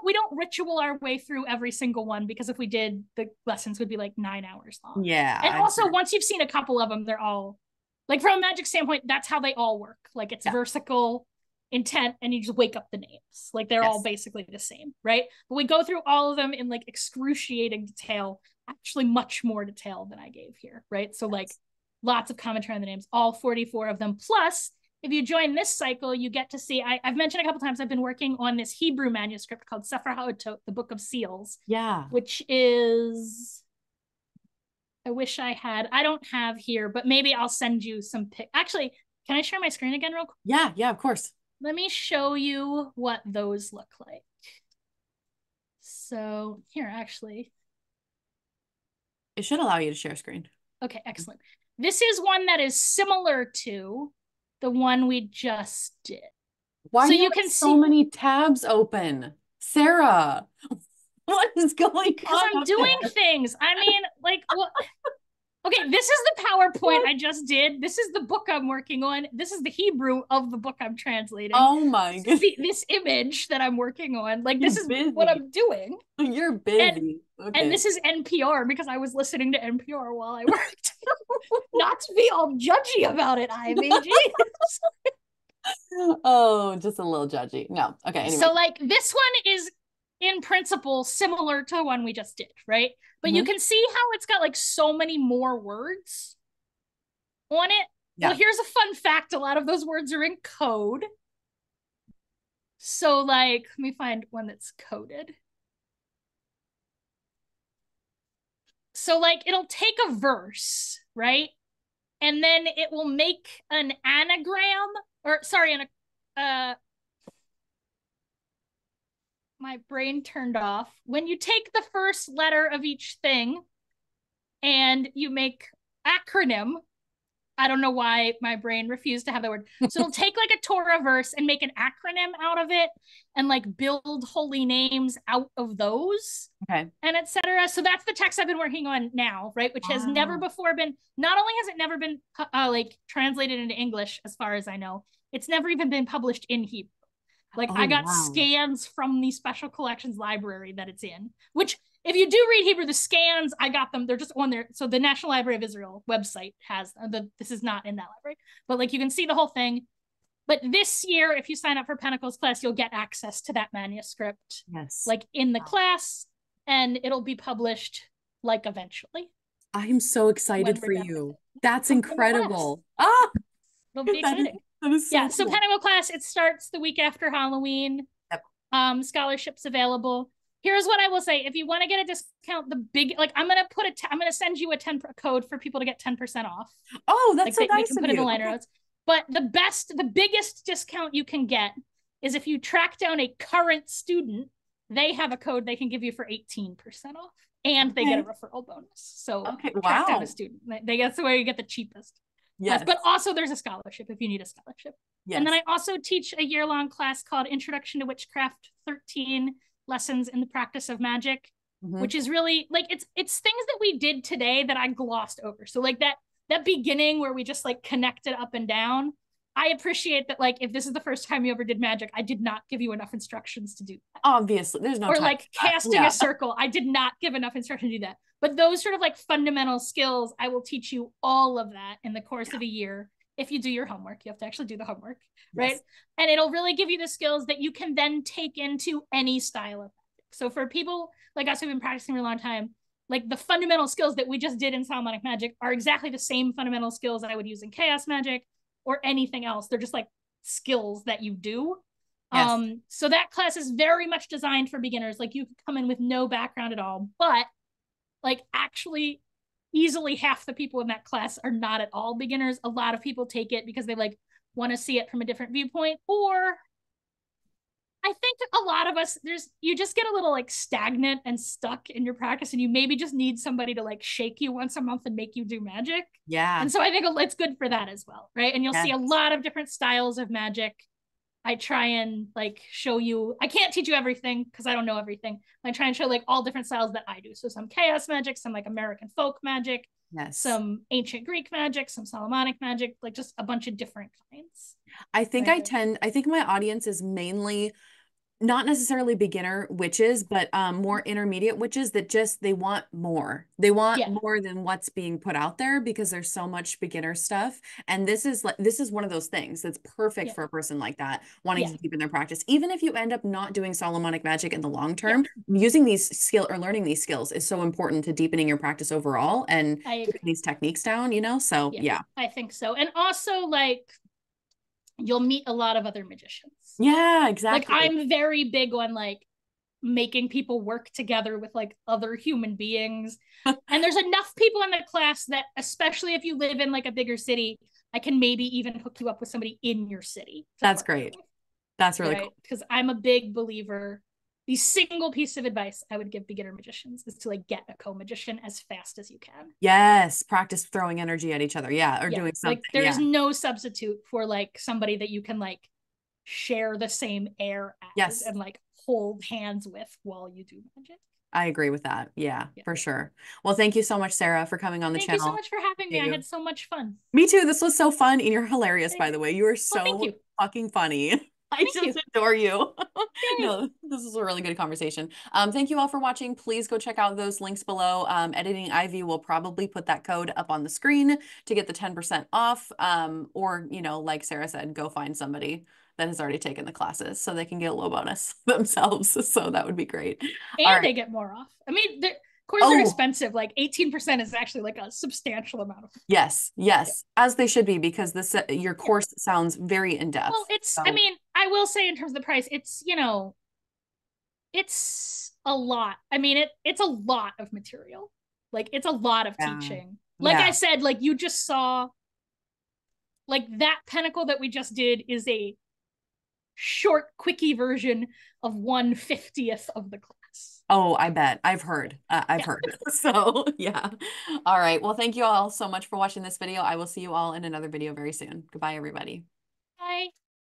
we don't ritual our way through every single one, because if we did, the lessons would be like 9 hours long. And Yeah. also, once you've seen a couple of them, they're all like, from a magic standpoint, that's how they all work. Like, it's Yeah. versicle, intent, and you just wake up the names. Like, they're all basically the same, right? But we go through all of them in like excruciating detail, actually much more detail than I gave here, right? So like lots of commentary on the names, all 44 of them. Plus, if you join this cycle, you get to see, I've mentioned a couple times, I've been working on this Hebrew manuscript called Sefer HaOtot, the Book of Seals. Yeah. Which is, I wish I had, I don't have here, but maybe I'll send you some Actually, can I share my screen again real quick? Yeah, yeah, of course. Let me show you what those look like. So here, actually. It should allow you to share screen. Okay, excellent. This is one that is similar to the one we just did. Why so do you can so see many tabs open? Sarah, what is going because on? I'm doing things. I mean, like, what? Okay, this is the PowerPoint I just did. This is the book I'm working on. This is the Hebrew of the book I'm translating. Oh my god. This image that I'm working on. Like, You're this is busy. what I'm doing. You're busy. And this is NPR because I was listening to NPR while I worked. Not to be all judgy about it, Ivy. Jeez. Oh, just a little judgy. No. Okay, anyway. So like this one is in principle similar to the one we just did, right? But you can see how it's got like so many more words on it. Yeah. Well, here's a fun fact. A lot of those words are in code. So like, let me find one that's coded. So like, it'll take a verse, right? And then it will make an anagram, or sorry, my brain turned off. When you take the first letter of each thing and you make acronym, I don't know why my brain refused to have that word. So it'll take like a Torah verse and make an acronym out of it and like build holy names out of those. Okay. And etc. So that's the text I've been working on now, right? Which has never before been, not only has it never been like translated into English, as far as I know, it's never even been published in Hebrew. Like I got scans from the special collections library that it's in, which if you do read Hebrew, the scans, I got them. They're just on there. So the National Library of Israel website has this is not in that library, but like you can see the whole thing. But this year, if you sign up for Pentacles class, you'll get access to that manuscript, like in the class, and it'll be published like eventually. I'm so excited for you. That's incredible. Ah, it'll be exciting. That is so cool. So Pentacle class, it starts the week after Halloween. Yep. Scholarships available. Here's what I will say: if you want to get a discount, the big I'm gonna send you a code for people to get 10% off. Oh, that's like so nice. They can put in the liner notes. But the biggest discount you can get is if you track down a current student. They have a code they can give you for 18% off, and they get a referral bonus. So track down a student. That's the way you get the cheapest. Yes. But also there's a scholarship if you need a scholarship. Yes. And then I also teach a year-long class called Introduction to Witchcraft, 13 Lessons in the Practice of Magic, which is really like, it's things that we did today that I glossed over. So like that beginning where we just like connected up and down, I appreciate that. Like, if this is the first time you ever did magic, I did not give you enough instructions to do that. Obviously, there's no or like casting a circle. I did not give enough instruction to do that. But those sort of like fundamental skills, I will teach you all of that in the course of a year. If you do your homework, you have to actually do the homework, right? And it'll really give you the skills that you can then take into any style of magic. So for people like us who've been practicing for a long time, like the fundamental skills that we just did in Solomonic magic are exactly the same fundamental skills that I would use in chaos magic or anything else. They're just like skills that you do. Yes. So that class is very much designed for beginners. Like you could come in with no background at all, but like actually easily half the people in that class are not at all beginners. A lot of people take it because they like want to see it from a different viewpoint, or I think a lot of us, you just get a little like stagnant and stuck in your practice, and you maybe just need somebody to like shake you once a month and make you do magic. Yeah. And so I think it's good for that as well, right? And you'll see a lot of different styles of magic. I try and like show you, I can't teach you everything because I don't know everything. I try and show like all different styles that I do. So some chaos magic, some like American folk magic, some ancient Greek magic, some Solomonic magic, like just a bunch of different kinds. I think I think my audience is mainly not necessarily beginner witches, but more intermediate witches that just they want more. They want Yeah, more than what's being put out there because there's so much beginner stuff. And this is one of those things that's perfect yeah, for a person like that, wanting yeah, to deepen their practice. Even if you end up not doing Solomonic magic in the long yeah. term, using these skill or learning these skills is so important to deepening your practice overall and I keeping agree. these techniques down, you know? So Yeah, yeah. I think so. And also, like, you'll meet a lot of other magicians. Yeah, Like, exactly. I'm very big on like making people work together with like other human beings. And there's enough people in the class that, especially if you live in like a bigger city, I can maybe even hook you up with somebody in your city to That's partner great. with, That's really right? cool. Because I'm a big believer. The single piece of advice I would give beginner magicians is to like get a co-magician as fast as you can. Yes, practice throwing energy at each other. Yeah, or Yeah, doing like something. there is Yeah. no substitute for like somebody that you can like share the same air as Yes, and like hold hands with while you do magic. I agree with that. Yeah, Yeah. for sure. Well, thank you so much, Sarah, for coming on the Thank you so channel. much for having me. I You. had so much fun. Me too. This was so fun, and you're hilarious, I by the agree. way. You are Well, thank so you. fucking funny. I Thank just you. adore you. Yay. No, this is a really good conversation. Thank you all for watching. Please go check out those links below. Editing Ivy will probably put that code up on the screen to get the 10% off. Or, like Sarah said, go find somebody that has already taken the classes so they can get a low bonus themselves. So that would be great. And All right. they get more off. I mean, the courses are Oh, expensive. Like 18% is actually like a substantial amount of. yes, Yeah. yes, as they should be because your Yeah. course sounds very in Well, depth. I So, mean, I will say in terms of the price, it's a lot. I mean, it's a lot of material. Like it's a lot of yeah. teaching. Like I Yeah. said, like you just saw, like that pentacle that we just did is a short, quickie version of 1/50th of the class. Oh, I bet. I've heard. I've Yeah. heard. So, yeah. All right. Well, thank you all so much for watching this video. I will see you all in another video very soon. Goodbye, everybody. Bye.